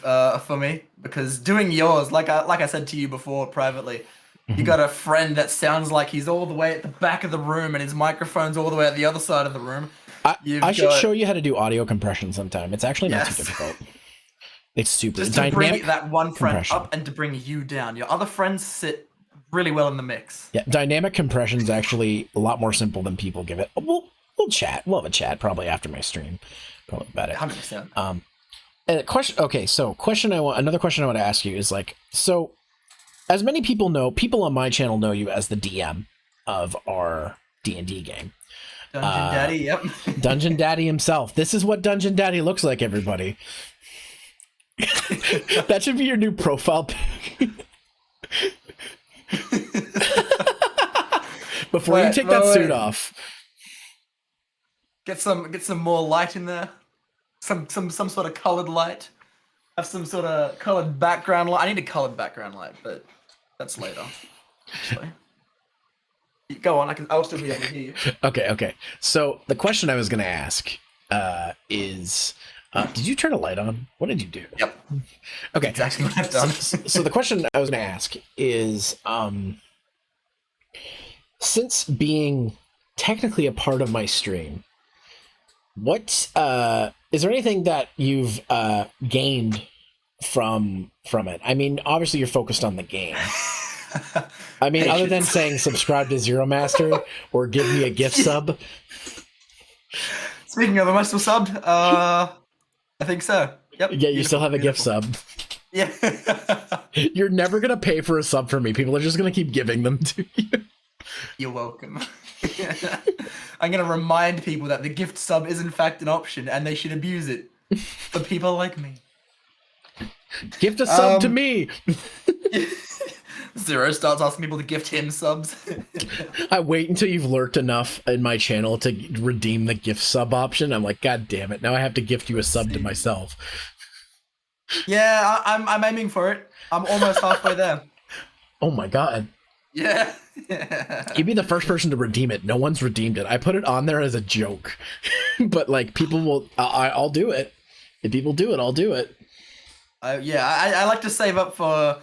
for me, because doing yours, like I said to you before privately, you got a friend that sounds like he's all the way at the back of the room and his microphone's all the way at the other side of the room. I should show you how to do audio compression sometime. It's actually not too difficult. It's super just to bring that one friend up and to bring you down. Your other friends sit really well in the mix. Yeah, dynamic compression is actually a lot more simple than people give it. We'll chat. We'll have a chat probably after my stream. Probably about it. 100%. Question. Okay, so another question I want to ask you is like, so as many people know, people on my channel know you as the DM of our D&D game. Dungeon Daddy, yep. Dungeon Daddy himself. This is what Dungeon Daddy looks like, everybody. That should be your new profile pic. Before you take that suit off. Get some more light in there. Some sort of colored light. Have some sort of colored background light. I need a colored background light, but that's later. Actually. Go on, I'll still be able to hear you. Okay. So the question I was going to ask is, did you turn a light on? What did you do? Yep. Okay. That's exactly what I've done. So the question I was going to ask is, since being technically a part of my stream, what is there anything that you've gained from it? I mean, obviously you're focused on the game. I mean, other than saying subscribe to Zero Master or give me a gift sub. Speaking of, am I still subbed? I think so. Yep. Yeah, you still have a gift sub. Yeah. You're never going to pay for a sub from me. People are just going to keep giving them to you. You're welcome. I'm going to remind people that the gift sub is in fact an option and they should abuse it for people like me. Gift a sub to me. Zero starts asking people to gift him subs. I wait until you've lurked enough in my channel to redeem the gift sub option. I'm like, God damn it. Now I have to gift you a sub to myself. Yeah, I'm aiming for it. I'm almost halfway there. Oh my god. Yeah. You'd be the first person to redeem it. No one's redeemed it. I put it on there as a joke. But like people will I'll do it. If people do it, I'll do it. I like to save up for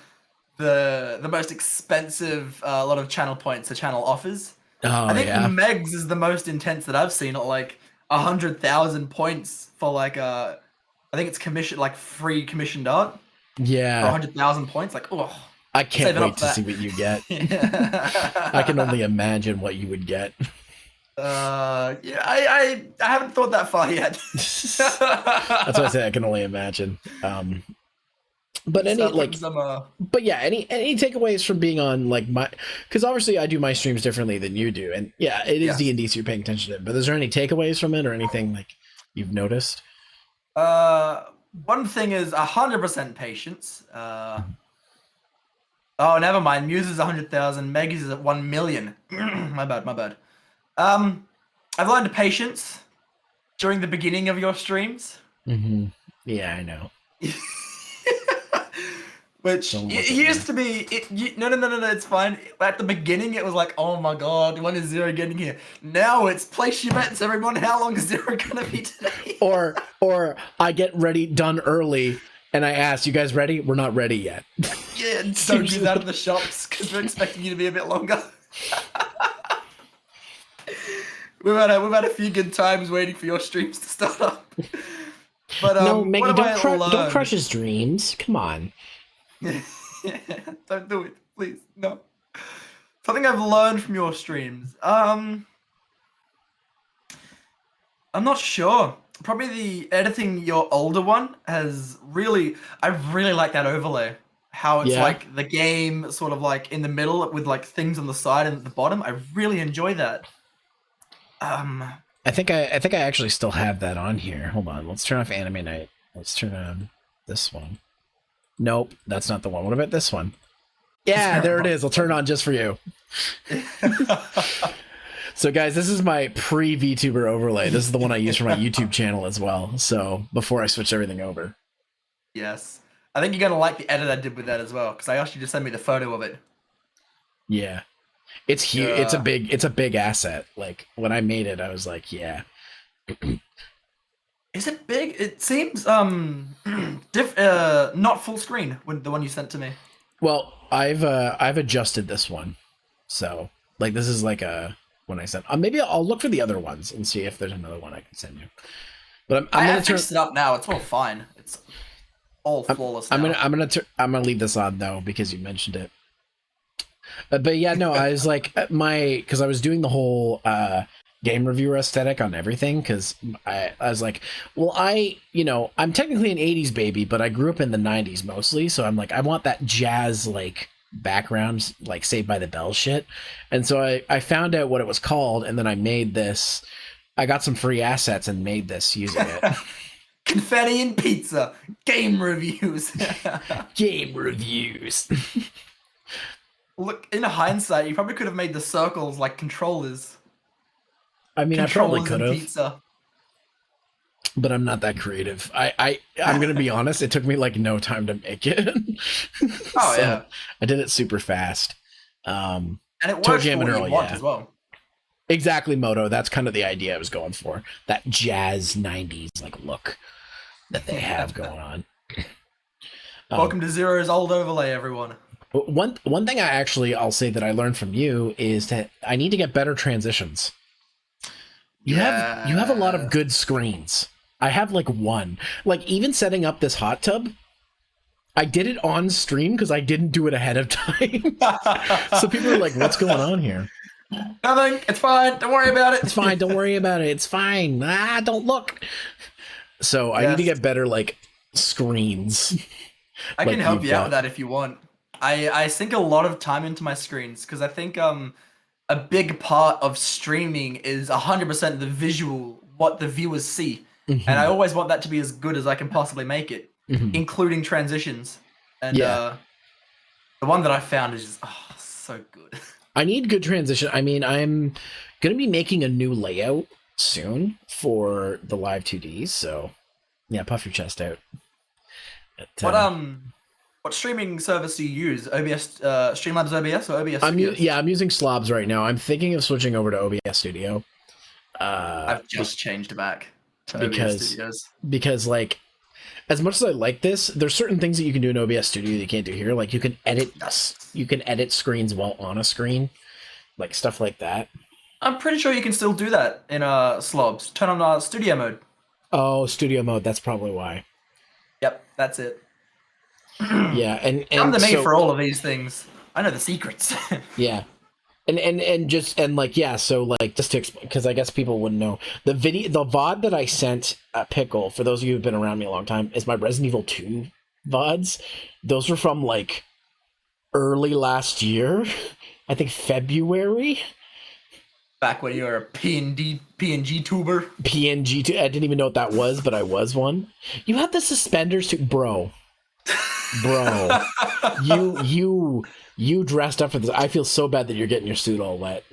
the most expensive lot of channel points the channel offers. Oh, I think yeah. Meg's is the most intense that I've seen at like 100,000 points for like I think it's commission like free commissioned art for Yeah. 100,000 points. Like, oh, I can't Save it up wait for to that. see what you get. yeah. I can only imagine what you would get. Yeah, I haven't thought that far yet. That's why I say I can only imagine. But any Start putting like some, but yeah, any takeaways from being on like my, because obviously I do my streams differently than you do, and yeah, it is Yes. D&D, so you're paying attention to it. But is there any takeaways from it or anything like you've noticed? one thing is 100% patience. Oh, never mind. Muse is 100,000. Meg is at 1 million. my bad. I've learned patience during the beginning of your streams, Mm-hmm. Yeah, I know. which Don't look it at used to be. No, it's fine. At the beginning, it was like, oh my god, when is Zero getting here? Now it's place your bets, everyone. How long is Zero gonna be today? Or I get ready done early, and I ask, you guys ready? We're not ready yet. Yeah, don't do that in the shops because we're expecting you to be a bit longer. We've had a few good times waiting for your streams to start up. But No, what Maggie, have I don't learned? crush his dreams. Come on. Don't do it, please. No. Something I've learned from your streams. I'm not sure. Probably the editing your older one has really. I really like that overlay. How it's Yeah. like the game sort of like in the middle with like things on the side and at the bottom. I really enjoy that. I think I actually still have that on here. Hold on. Let's turn off Anime Night. Let's turn on this one. Nope, that's not the one. What about this one? Yeah, there it is. I'll turn it on just for you. So guys, this is my pre-VTuber overlay. This is the one I use for my YouTube channel as well. So before I switch everything over. Yes. I think you're gonna like the edit I did with that as well, because I asked you to send me the photo of it. Yeah. It's huge. Yeah. It's a big asset. Like when I made it, I was like, yeah. Is it big? It seems not full screen when the one you sent to me. Well, I've adjusted this one. So like this is like a when I sent maybe I'll look for the other ones and see if there's another one I can send you. But I'm I gonna turn fixed it up now. It's all fine. It's all flawless now. I'm gonna leave this on though because you mentioned it. But yeah, no, I was like because I was doing the whole game reviewer aesthetic on everything because I was like, well, I'm technically an 80s baby, but I grew up in the 90s mostly, so I'm like, I want that jazz like background, like Saved by the Bell shit. And so I found out what it was called, and then I made this. I got some free assets and made this using it. Confetti and pizza. Game reviews. Game reviews. Look, in hindsight, you probably could have made the circles like controllers. I mean, I probably Controllers could and have, pizza. but I'm not that creative. I'm gonna be honest. It took me like no time to make it. Oh So, yeah, I did it super fast. and it Toe works for Jam what and you Earl, want yeah. as well. Exactly, Moto. That's kind of the idea I was going for. That jazz 90s like look that they have going on. Welcome to Zero's old overlay, everyone. One thing I'll say that I learned from you is that I need to get better transitions. You have a lot of good screens. I have like one. Like even setting up this hot tub, I did it on stream because I didn't do it ahead of time. So people are like, "What's going on here?" Nothing. It's fine. Don't worry about it. It's fine. Don't worry about it. It's fine. Don't look. So I need to Yes. get better like screens. I like can help you've you out got. with that if you want. I sink a lot of time into my screens because I think a big part of streaming is 100% the visual, what the viewers see. Mhm. And I always want that to be as good as I can possibly make it, Mhm. including transitions. And Yeah. the one that I found is just so good. I need good transition. I mean, I'm gonna be making a new layout soon for the live 2Ds. So yeah, puff your chest out. But, What streaming service do you use? OBS, Streamlabs OBS or OBS I'm Studios? I'm using Slobs right now. I'm thinking of switching over to OBS Studio. I've just changed back to OBS because Studios. because like as much as I like this, there's certain things that you can do in OBS Studio that you can't do here. Like you can edit screens while on a screen, like stuff like that. I'm pretty sure you can still do that in Slobs. Turn on studio mode. Oh, studio mode. That's probably why. Yep, that's it. Yeah, and I'm the maid so, for all of these things. I know the secrets. yeah, and like yeah. So like just to explain, because I guess people wouldn't know the VOD that I sent Pickle, for those of you who've been around me a long time, is my Resident Evil 2 VODs. Those were from like early last year, I think February. Back when you were a PNG tuber. PNG. I didn't even know what that was, but I was one. You have the suspenders too, bro. You dressed up for this. I feel so bad that you're getting your suit all wet.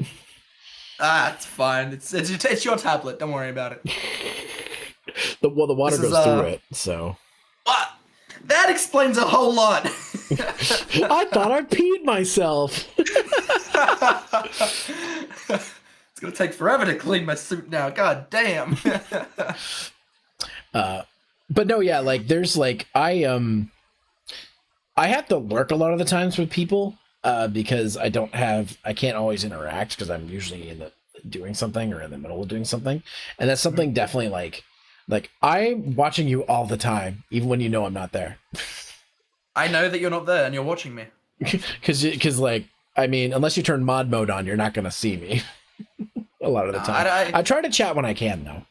It's fine. It's your tablet. Don't worry about it. The water goes through it, so. What? That explains a whole lot. I thought I peed myself. It's gonna take forever to clean my suit now. God damn. But no, yeah, like there's like I have to work a lot of the times with people because I can't always interact because I'm usually doing something or in the middle of doing something, and that's something definitely like I'm watching you all the time, even when you know I'm not there. I know that you're not there and you're watching me. Because like I mean, unless you turn mod mode on, you're not gonna see me a lot of the time. I try to chat when I can though.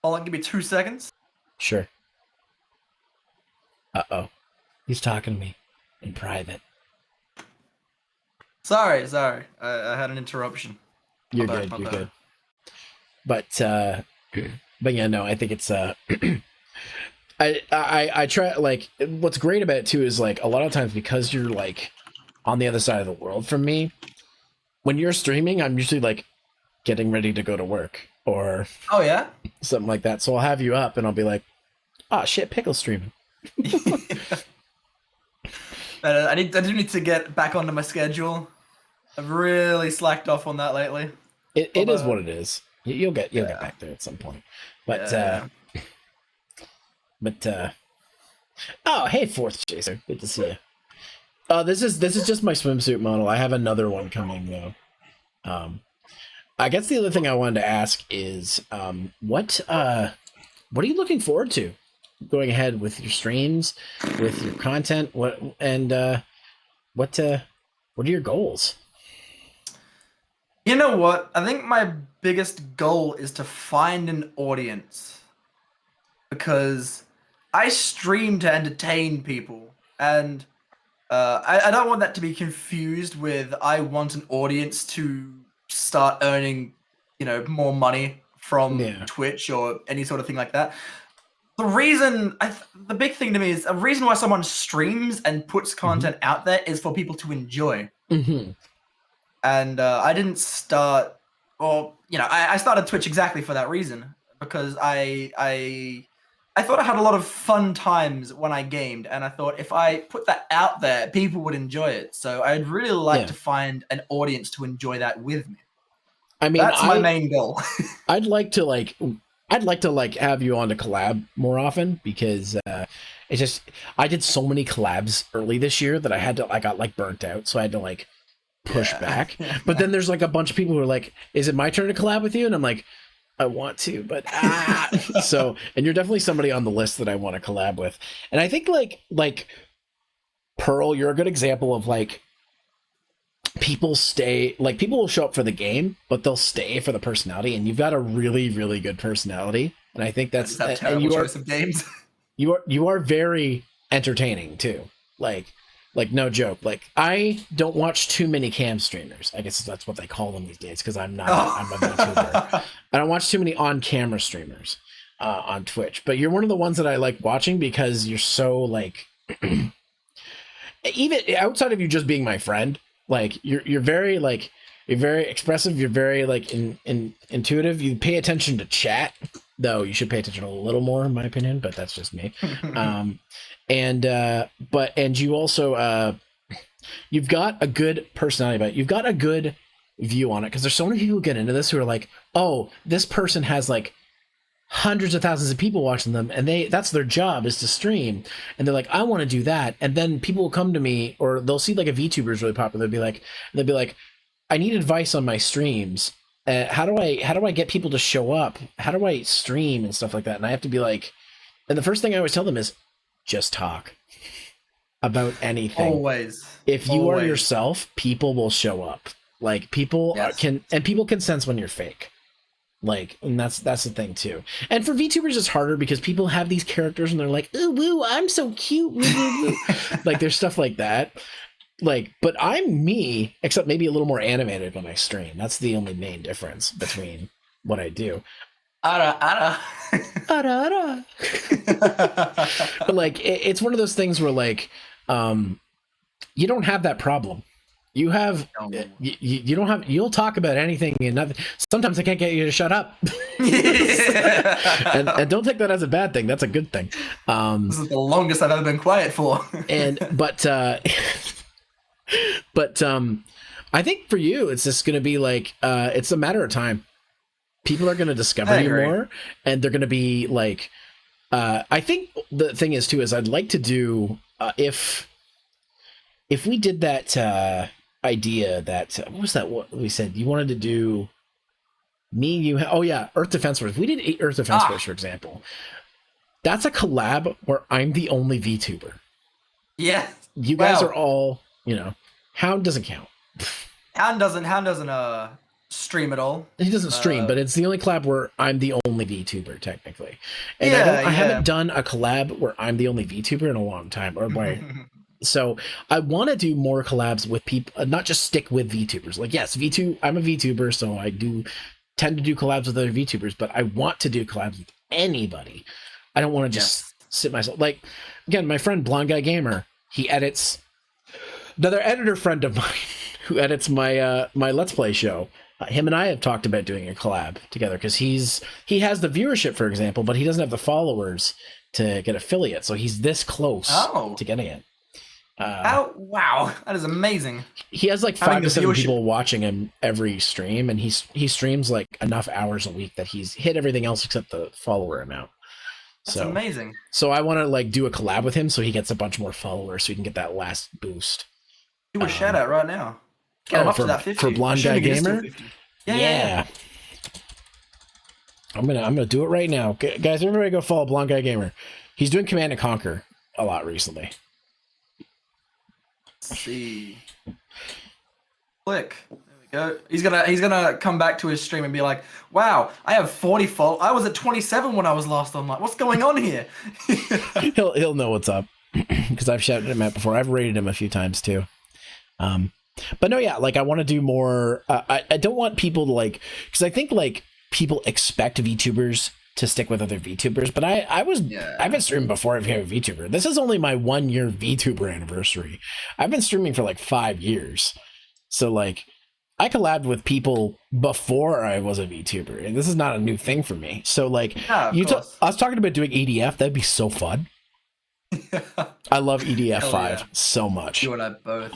Hold on, give me 2 seconds. Sure. Uh-oh. He's talking to me in private. Sorry. I had an interruption. You're good. But yeah, no, I think it's I try, like, what's great about it too is like a lot of times because you're like on the other side of the world from me, when you're streaming, I'm usually like getting ready to go to work or oh yeah, something like that. So I'll have you up and I'll be like, oh shit, Pickle's streaming. I do need to get back onto my schedule. I've really slacked off on that lately. It is what it is. You'll get back there at some point. But oh hey, Fourth Chaser, good to see you. This is just my swimsuit model. I have another one coming though. I guess the other thing I wanted to ask is what are you looking forward to going ahead with your streams, with your content? What are your goals? You know what? I think my biggest goal is to find an audience, because I stream to entertain people, and I don't want that to be confused with I want an audience to start earning, more money from Twitch or any sort of thing like that. The reason, the big thing to me is a reason why someone streams and puts content out there is for people to enjoy. Mm-hmm. And I didn't start, I started Twitch exactly for that reason, because I thought I had a lot of fun times when I gamed, and I thought if I put that out there, people would enjoy it. So I'd really like to find an audience to enjoy that with me. I mean, that's my main goal. I'd like to have you on to collab more often, because it's just I did so many collabs early this year that I got like burnt out, so I had to push back. But then there's a bunch of people who are like, "Is it my turn to collab with you?" And I'm like, I want to, but so, and you're definitely somebody on the list that I want to collab with. And I think like Pearl, you're a good example of people will show up for the game, but they'll stay for the personality. And you've got a really, really good personality. And I think that's and you choice of games. You are very entertaining too. Like no joke. Like I don't watch too many cam streamers. I guess that's what they call them these days, because I'm not. I'm a VTuber. I don't watch too many on-camera streamers on Twitch. But you're one of the ones that I like watching because you're so even outside of you just being my friend, you're very you're very expressive. You're very intuitive. You pay attention to chat though you should pay attention a little more, in my opinion. But that's just me. And you also you've got a good personality about it. You've got a good view on it because there's so many people who get into this who are like, oh, this person has like hundreds of thousands of people watching them, and that's their job is to stream, and they're like, I want to do that. And then people will come to me, or they'll see like a VTuber is really popular. They'll be like, I need advice on my streams. How do I get people to show up? How do I stream and stuff like that? And I have to be like, and the first thing I always tell them is just talk about anything. Always. If you are yourself, people will show up. Like people people can sense when you're fake. Like, and that's the thing too. And for VTubers, it's harder because people have these characters and they're like, ooh, woo, I'm so cute. Woo, woo, woo. Like there's stuff like that. Like, but I'm me, except maybe a little more animated when I stream. That's the only main difference between what I do. Ara. But like, it's one of those things where like, you don't have that problem. You have, you don't have, you'll talk about anything and nothing. Sometimes I can't get you to shut up. and don't take that as a bad thing. That's a good thing. This is the longest I've ever been quiet for. But I think for you, it's just going to be like, it's a matter of time. People are going to discover you more, and they're going to be like, I think the thing is too, is I'd like to do, if we did that, idea that, what was that? What we said you wanted to do Earth Defense Force. We did Earth Defense Force, for example. That's a collab where I'm the only VTuber. Yeah. You guys are all, Hound doesn't count. Hound doesn't stream at all. He doesn't stream, but it's the only collab where I'm the only VTuber technically. And I haven't done a collab where I'm the only VTuber in a long time, or where so I want to do more collabs with people, not just stick with VTubers. Like, yes, I'm a VTuber, so I do tend to do collabs with other VTubers, but I want to do collabs with anybody. I don't want to just sit myself. Like, again, my friend Blonde Guy Gamer, he edits. Another editor friend of mine who edits my my Let's Play show. Him and I have talked about doing a collab together because he has the viewership, for example, but he doesn't have the followers to get affiliate. So he's this close to getting it. Wow, that is amazing. He has like 5 to 7 people watching him every stream, and he streams like enough hours a week that he's hit everything else except the follower amount. That's amazing. So I want to like do a collab with him so he gets a bunch more followers so he can get that last boost. Do a shout out right now. Get him up to that 50. For Blonde Guy Gamer? Yeah. I'm gonna do it right now. Guys, everybody go follow Blonde Guy Gamer. He's doing Command & Conquer a lot recently. Let's see. Click. There we go. He's gonna come back to his stream and be like, "Wow, I have 40 followers. I was at 27 when I was last online. What's going on here?" He'll know what's up because I've shouted him out before. I've rated him a few times too. But no, yeah, like I want to do more. I don't want people to like, because I think like people expect VTubers to stick with other VTubers, but I've been streaming before I became a VTuber. This is only my 1-year VTuber anniversary. I've been streaming for like 5 years. So like I collabed with people before I was a VTuber, and this is not a new thing for me. So like I was talking about doing EDF. That'd be so fun. I love EDF 5 so much. You and I both.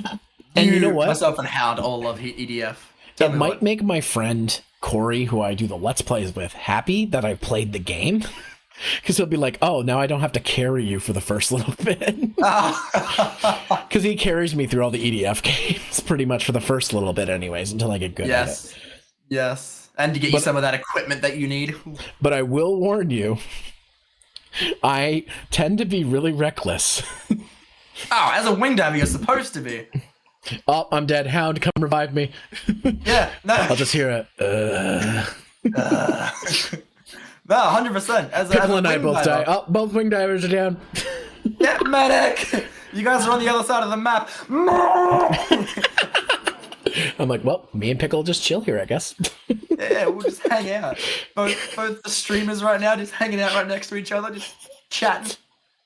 And you know what? Myself and Hound all love EDF. It might make my friend Corey, who I do the Let's Plays with, happy that I played the game. Because he'll be like, oh, now I don't have to carry you for the first little bit. Because he carries me through all the EDF games pretty much for the first little bit anyways, until I get good at it. Yes. And to get you some of that equipment that you need. But I will warn you, I tend to be really reckless. As a wing diver, you're supposed to be. Oh, I'm dead. Hound, come revive me. Yeah, no. I'll just hear No, 100%. Pickle and I both die. Oh, both wing divers are down. Yeah, medic! You guys are on the other side of the map. I'm like, well, me and Pickle just chill here, I guess. Yeah, we'll just hang out. Both the streamers right now just hanging out right next to each other, just chatting.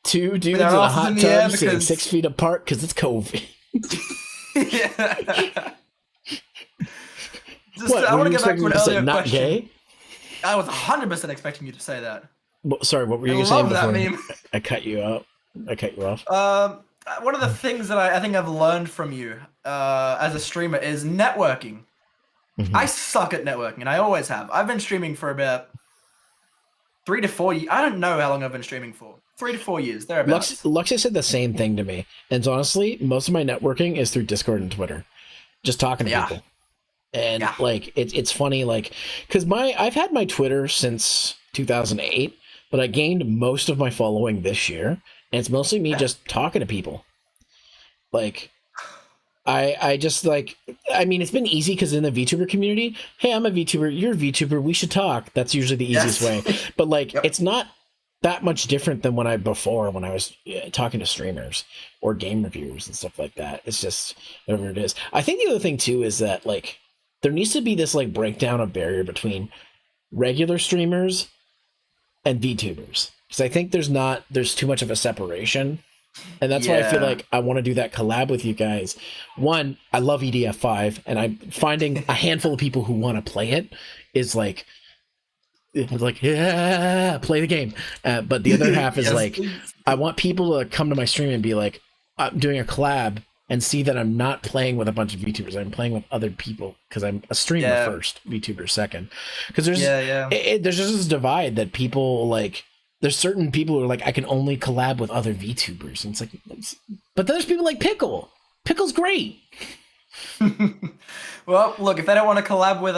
2 dudes in a hot tub sitting 6 feet apart because it's COVID. Yeah. What, I want to you get back to an to say earlier not question. gay? I was 100% expecting you to say that. Well, sorry, what were I you saying love that before meme. I cut you out? I cut you off. One of the things that I think I've learned from you as a streamer is networking. Mhm. I suck at networking, and I always have. I've been streaming for about 3 to 4 years. I don't know how long I've been streaming for. 3 to 4 years, thereabouts. Luxia said the same thing to me. And honestly, most of my networking is through Discord and Twitter. Just talking to people. And like it's funny, like, because I've had my Twitter since 2008, but I gained most of my following this year, and it's mostly me just talking to people. Like, I just like, I mean, it's been easy because in the VTuber community, hey, I'm a VTuber, you're a VTuber, we should talk. That's usually the easiest way. But like, it's not that much different than when I was talking to streamers or game reviewers and stuff like that. It's just whatever it is. I think the other thing too is that like there needs to be this like breakdown of barrier between regular streamers and VTubers, because I think there's too much of a separation. And that's why I feel like I want to do that collab with you guys. One, I love EDF5, and I'm finding a handful of people who want to play it is like, yeah, play the game. But the other half is like, I want people to come to my stream and be like, I'm doing a collab and see that I'm not playing with a bunch of VTubers. I'm playing with other people because I'm a streamer first, VTuber second. Because there's there's just this divide that people like. There's certain people who are like, I can only collab with other VTubers. And it's like, but there's people like Pickle. Pickle's great. Well, look, if they don't want to collab with,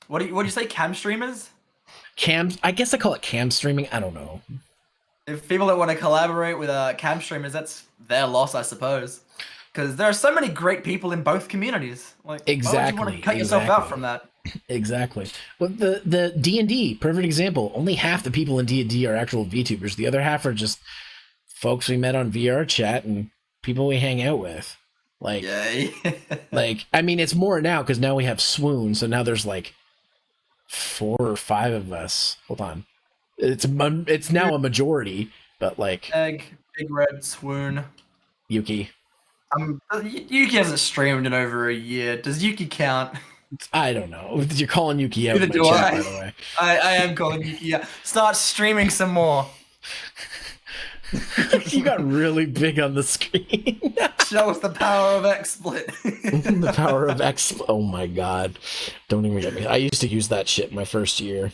what do you say, cam streamers? I guess I call it cam streaming. I don't know. If people don't want to collaborate with cam streamers, that's their loss, I suppose. Because there are so many great people in both communities. Like, why would you want to cut yourself out from that? Exactly. Well, the D&D, perfect example. Only half the people in D&D are actual VTubers. The other half are just folks we met on VR chat and people we hang out with. Like, like, I mean, it's more now because now we have Swoon. So now there's like 4 or 5 of us. Hold on. It's now a majority, but like Egg, Big Red, Swoon, Yuki. Yuki hasn't streamed in over a year. Does Yuki count? I don't know. You're calling Yuki out in my Neither do chat, I. by the way. I am calling Yuki out. Start streaming some more. You got really big on the screen. Show us the power of XSplit. The power of XSplit. Oh my god. Don't even get me. I used to use that shit my first year.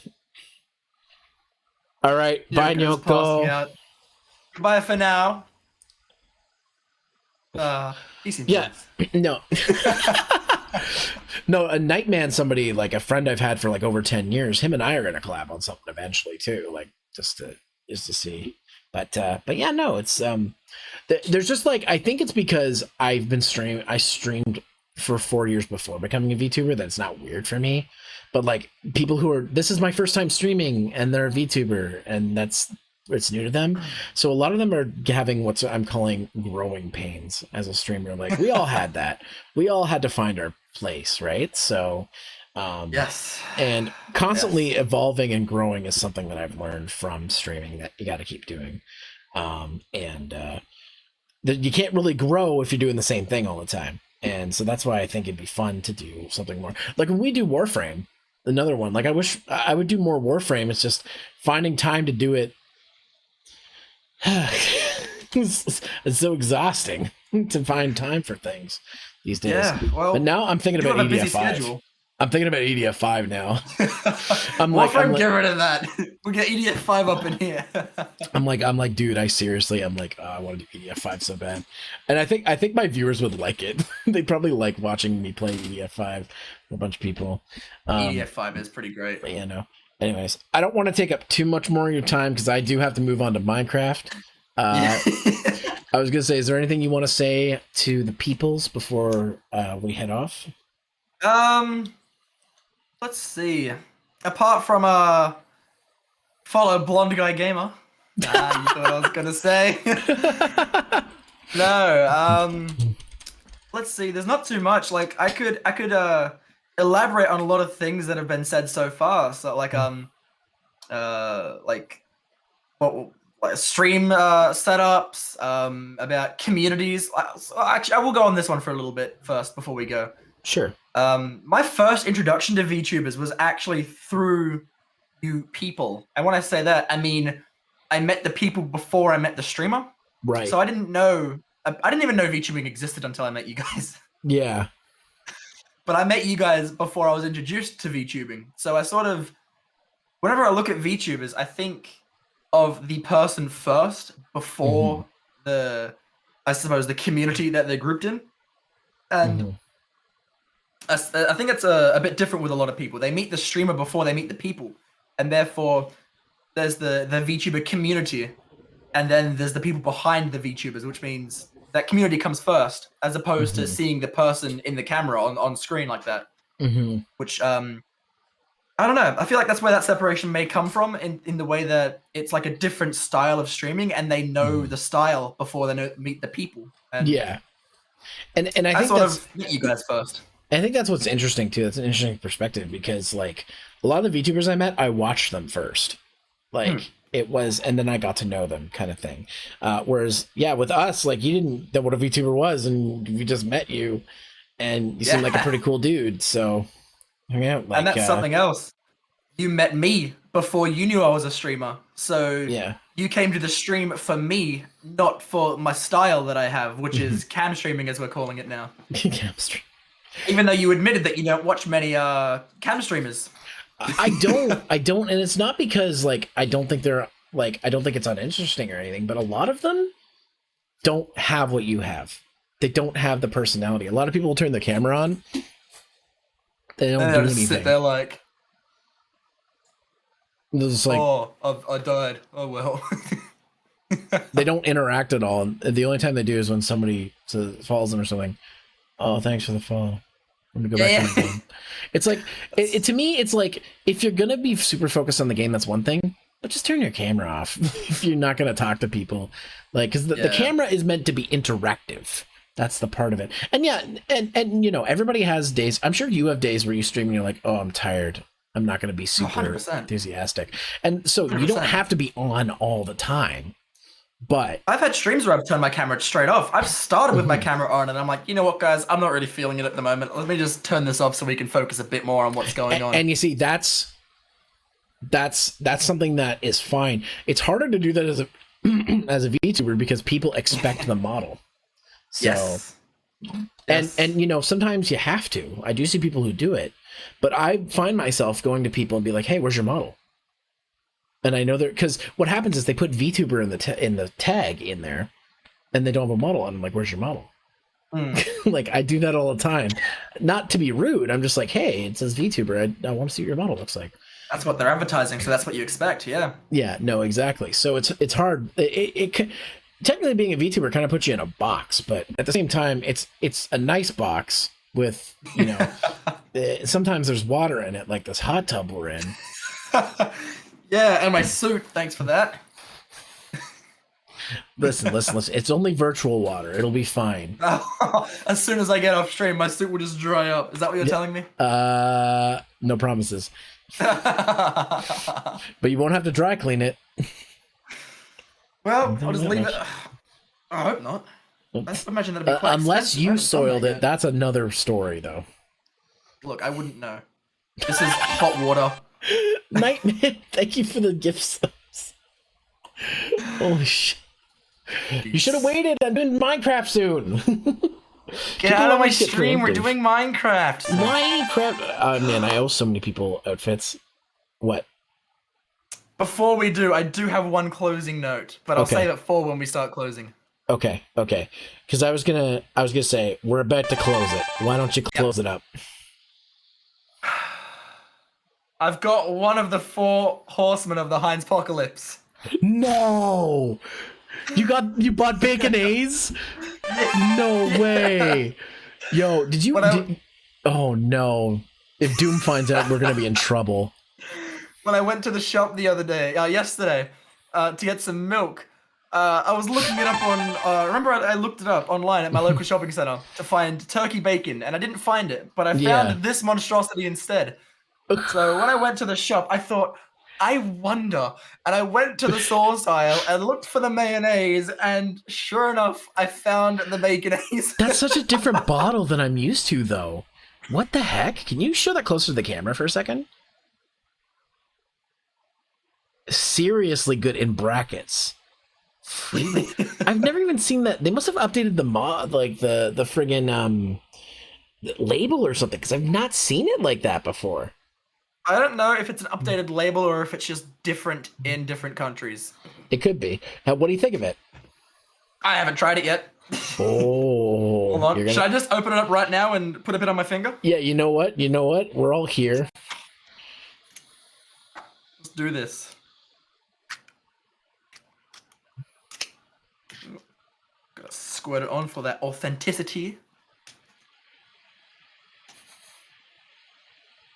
All right. Bye, Nyoko. Goodbye for now. Yeah. No. No, a Nightman, somebody like a friend I've had for like over 10 years, him and I are gonna collab on something eventually too, like just to see. But yeah, no, it's there's just like, I think it's because I streamed for 4 years before becoming a VTuber. That's not weird for me. But like people who are, this is my first time streaming and they're a VTuber and it's new to them. So a lot of them are having what I'm calling growing pains as a streamer. Like we all had that. We all had to find our place, right? So yes. And constantly evolving and growing is something that I've learned from streaming that you got to keep doing. You can't really grow if you're doing the same thing all the time. And so that's why I think it'd be fun to do something more. Like when we do Warframe, another one, like I wish I would do more Warframe. It's just finding time to do it. It's so exhausting to find time for things these days. Yeah, well, but now I'm thinking about EDF5. I'm thinking about EDF5 now. I'm like, get rid of that. We get EDF5 up in here. I'm like, dude, I want to do EDF5 so bad. And I think my viewers would like it. They'd probably like watching me play EDF5. A bunch of people. EDF5 is pretty great. Yeah, no. Anyways, I don't want to take up too much more of your time because I do have to move on to Minecraft. I was gonna say, is there anything you want to say to the peoples before we head off? Let's see. Apart from follow Blonde Guy Gamer. You thought I was gonna say. No. Let's see. There's not too much. Like I could elaborate on a lot of things that have been said so far. So like stream setups, about communities. Actually, I will go on this one for a little bit first before we go. Sure. My first introduction to VTubers was actually through new people. And when I say that, I mean I met the people before I met the streamer. Right. So I didn't know. I didn't even know VTubing existed until I met you guys. Yeah. But I met you guys before I was introduced to VTubing. So I sort of, whenever I look at VTubers, I think of the person first before I suppose, the community that they're grouped in. And I think it's a bit different with a lot of people. They meet the streamer before they meet the people. And therefore, there's the VTuber community. And then there's the people behind the VTubers, which means that community comes first, as opposed to seeing the person in the camera on screen like that. Which, I don't know. I feel like that's where that separation may come from, in the way that it's like a different style of streaming, and they know the style before they meet the people. And yeah. And I think sort of meet you guys first. I think that's what's interesting too. That's an interesting perspective, because like a lot of the VTubers I met, I watched them first. Like it was, and then I got to know them, kind of thing. Whereas, yeah, with us, like you didn't know what a VTuber was, and we just met you, and you seemed like a pretty cool dude. So, hang out. Like, and that's something else. You met me before you knew I was a streamer. So yeah, you came to the stream for me, not for my style that I have, which is cam streaming, as we're calling it now. Cam stream. Even though you admitted that you don't watch many cam streamers. I don't, and it's not because like I don't think it's uninteresting or anything, but a lot of them don't have what you have. They don't have the personality. A lot of people will turn the camera on. They don't do anything. Sit there like, just like, oh, I died. Oh well. They don't interact at all. And the only time they do is when somebody falls them or something. Oh, thanks for the fall. I'm gonna go back to the game. It's like, to me, it's like, if you're gonna be super focused on the game, that's one thing, but just turn your camera off if you're not gonna talk to people. Like, because the camera is meant to be interactive. That's the part of it. And yeah, and you know, everybody has days. I'm sure you have days where you stream and you're like, oh, I'm tired. I'm not gonna be super 100%. enthusiastic. And so 100%. you don't have to be on all the time. But I've had streams where I've turned my camera straight off. I've started with my camera on, and I'm like, you know what, guys? I'm not really feeling it at the moment. Let me just turn this off so we can focus a bit more on what's going on. And you see, that's something that is fine. It's harder to do that as a as a VTuber because people expect the model. So, and you know, sometimes you have to. I do see people who do it, but I find myself going to people and be like, "Hey, where's your model?" And I know because what happens is they put VTuber in the tag in there, and they don't have a model. And I'm like, "Where's your model?" Like, I do that all the time. Not to be rude. I'm just like, "Hey, it says VTuber. I want to see what your model looks like." That's what they're advertising, so that's what you expect. Yeah. Yeah. No. Exactly. So it's hard. It technically being a VTuber kind of puts you in a box, but at the same time, it's a nice box with, you know, sometimes there's water in it, like this hot tub we're in. Yeah, and my suit. Thanks for that. Listen. It's only virtual water. It'll be fine. As soon as I get off stream, my suit will just dry up. Is that what you're telling me? No promises. But you won't have to dry clean it. Well, I'll just leave it. I hope not. I imagine that'd be quite unless you expensive. soiled it. That's another story, though. Look, I wouldn't know. This is hot water. Nightmare, thank you for the gift subs. Holy shit. You should have waited. I'm doing Minecraft soon. Get out of my stream. We're doing Minecraft. Minecraft. Man, I owe so many people outfits. What? Before we do, I do have one closing note, but I'll save it for when we start closing. Okay. Because I was gonna say we're about to close it. Why don't you close it up? I've got one of the 4 horsemen of the Heinz Apocalypse. No, you bought bacon A's? No way. Yo, did you? Oh no! If Doom finds out, we're gonna be in trouble. When I went to the shop the other day, yesterday, to get some milk, I was looking it up on. Remember, I looked it up online at my local shopping center to find turkey bacon, and I didn't find it, but I found this monstrosity instead. So when I went to the shop, I thought, I wonder, and I went to the sauce aisle and looked for the mayonnaise, and sure enough, I found the baconaise. That's such a different bottle than I'm used to, though. What the heck? Can you show that closer to the camera for a second? seriously good in brackets. I've never even seen that. They must have updated the mod, like the friggin' label or something, because I've not seen it like that before. I don't know if it's an updated label or if it's just different in different countries. It could be. Now, what do you think of it? I haven't tried it yet. Oh, hold on. Should I just open it up right now and put a bit on my finger? Yeah, you know what? We're all here. Let's do this. Gotta squirt it on for that authenticity.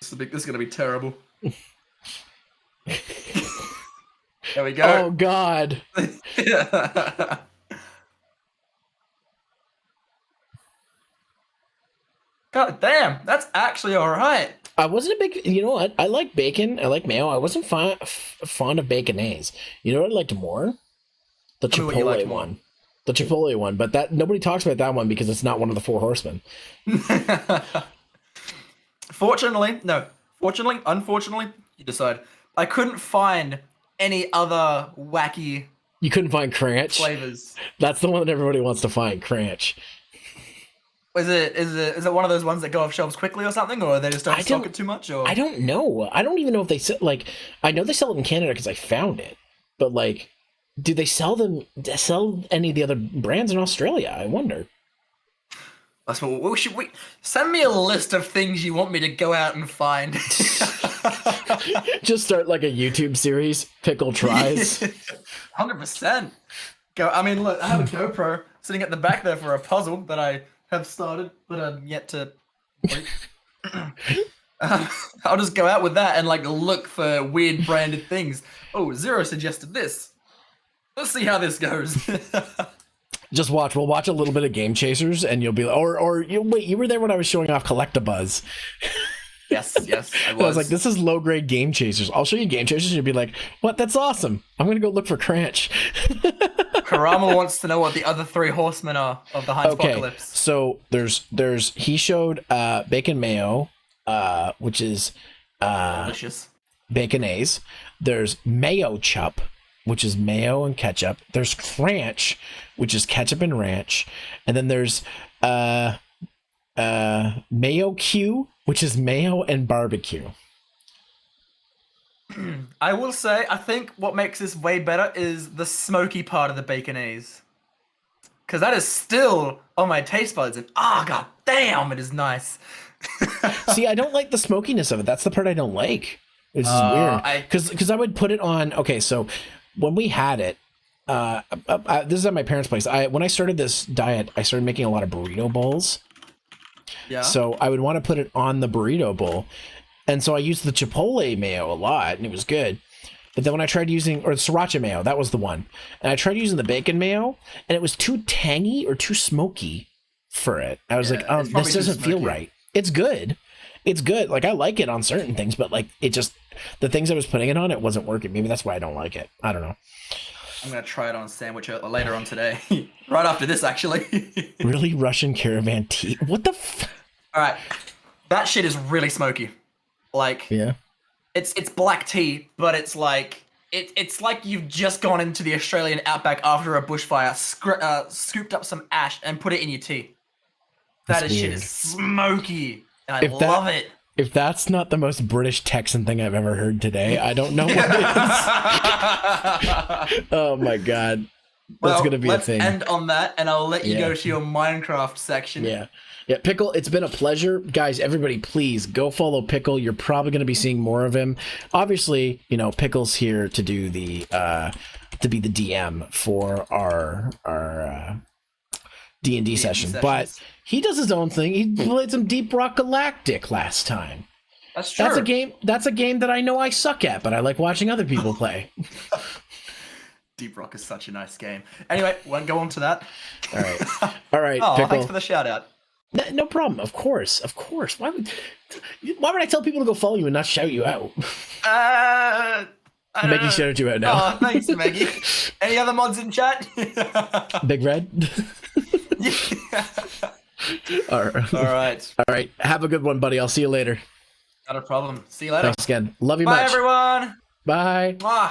This is gonna be terrible. There we go. Oh God. God damn, that's actually all right. I wasn't a big. You know what? I like bacon. I like mayo. I wasn't fond of baconaise. You know what I liked more? The Tell me what you liked Chipotle more. one. The Chipotle one, but that nobody talks about that one because it's not one of the four horsemen. Unfortunately, you decide. I couldn't find any other wacky You couldn't find Cranch. flavors. That's the one that everybody wants to find. Cranch. Is it one of those ones that go off shelves quickly or something, or they just don't stock it too much? Or I don't know. I don't even know if they sell. Like, I know they sell it in Canada because I found it, but like, do they sell any of the other brands in Australia? I wonder. That's what we should. Send me a list of things you want me to go out and find. Just start like a YouTube series. Pickle tries. 100%. Go. I mean, look, I have a GoPro sitting at the back there for a puzzle that I have started, but I'm yet to. I'll just go out with that and like look for weird branded things. Oh, Zero suggested this. Let's see how this goes. Just watch. We'll watch a little bit of Game Chasers, and you'll be wait. You were there when I was showing off Collectabuzz. Yes, I was. I was like, this is low grade Game Chasers. I'll show you Game Chasers, and you'll be like, what? That's awesome. I'm gonna go look for Cranch. Karama wants to know what the other three horsemen are of the Heinz Apocalypse. So he showed bacon mayo, which is Delicious. baconaise. There's mayo chup, which is mayo and ketchup. There's Cranch, which is ketchup and ranch, and then there's mayo Q, which is mayo and barbecue. I will say, I think what makes this way better is the smoky part of the baconaise. Because that is still on my taste buds, and god damn, it is nice. See, I don't like the smokiness of it. That's the part I don't like. Which is weird. Because I would put it on. Okay, so when we had it, this is at my parents' place. When I started this diet, I started making a lot of burrito bowls. Yeah. So I would want to put it on the burrito bowl. And so I used the Chipotle mayo a lot, and it was good. But then when I tried using, or the Sriracha mayo, that was the one. And I tried using the bacon mayo, and it was too tangy or too smoky for it. I was like, oh, this doesn't feel right. It's good. It's good. Like, I like it on certain things, but like, it just, the things I was putting it on, it wasn't working. Maybe that's why I don't like it. I don't know. I'm going to try it on a sandwich later on today. Right after this, actually. Really? Russian caravan tea? What the All right. That shit is really smoky. Like, yeah, it's black tea, but it's like it's like you've just gone into the Australian outback after a bushfire, scooped up some ash and put it in your tea. That shit is smoky, and I love it. If that's not the most British Texan thing I've ever heard today, I don't know what it is. Oh my god, that's gonna be a thing. Let's end on that, and I'll let you go to your Minecraft section. Yeah, Pickle, it's been a pleasure. Guys, everybody, please go follow Pickle. You're probably going to be seeing more of him. Obviously, you know, Pickle's here to do the to be the DM for our D&D session. But he does his own thing. He played some Deep Rock Galactic last time. That's true. That's a game that I know I suck at, but I like watching other people play. Deep Rock is such a nice game. Anyway, won't go on to that. All right. Oh, Pickle. thanks for the shout out. No problem. Of course. Why would I tell people to go follow you and not shout you out? Maggie shouted you out now. Oh, thanks, Maggie. Any other mods in chat? Big Red? All right. Have a good one, buddy. I'll see you later. Not a problem. See you later. Thanks again. Love you Bye, much. everyone. Bye. Mwah.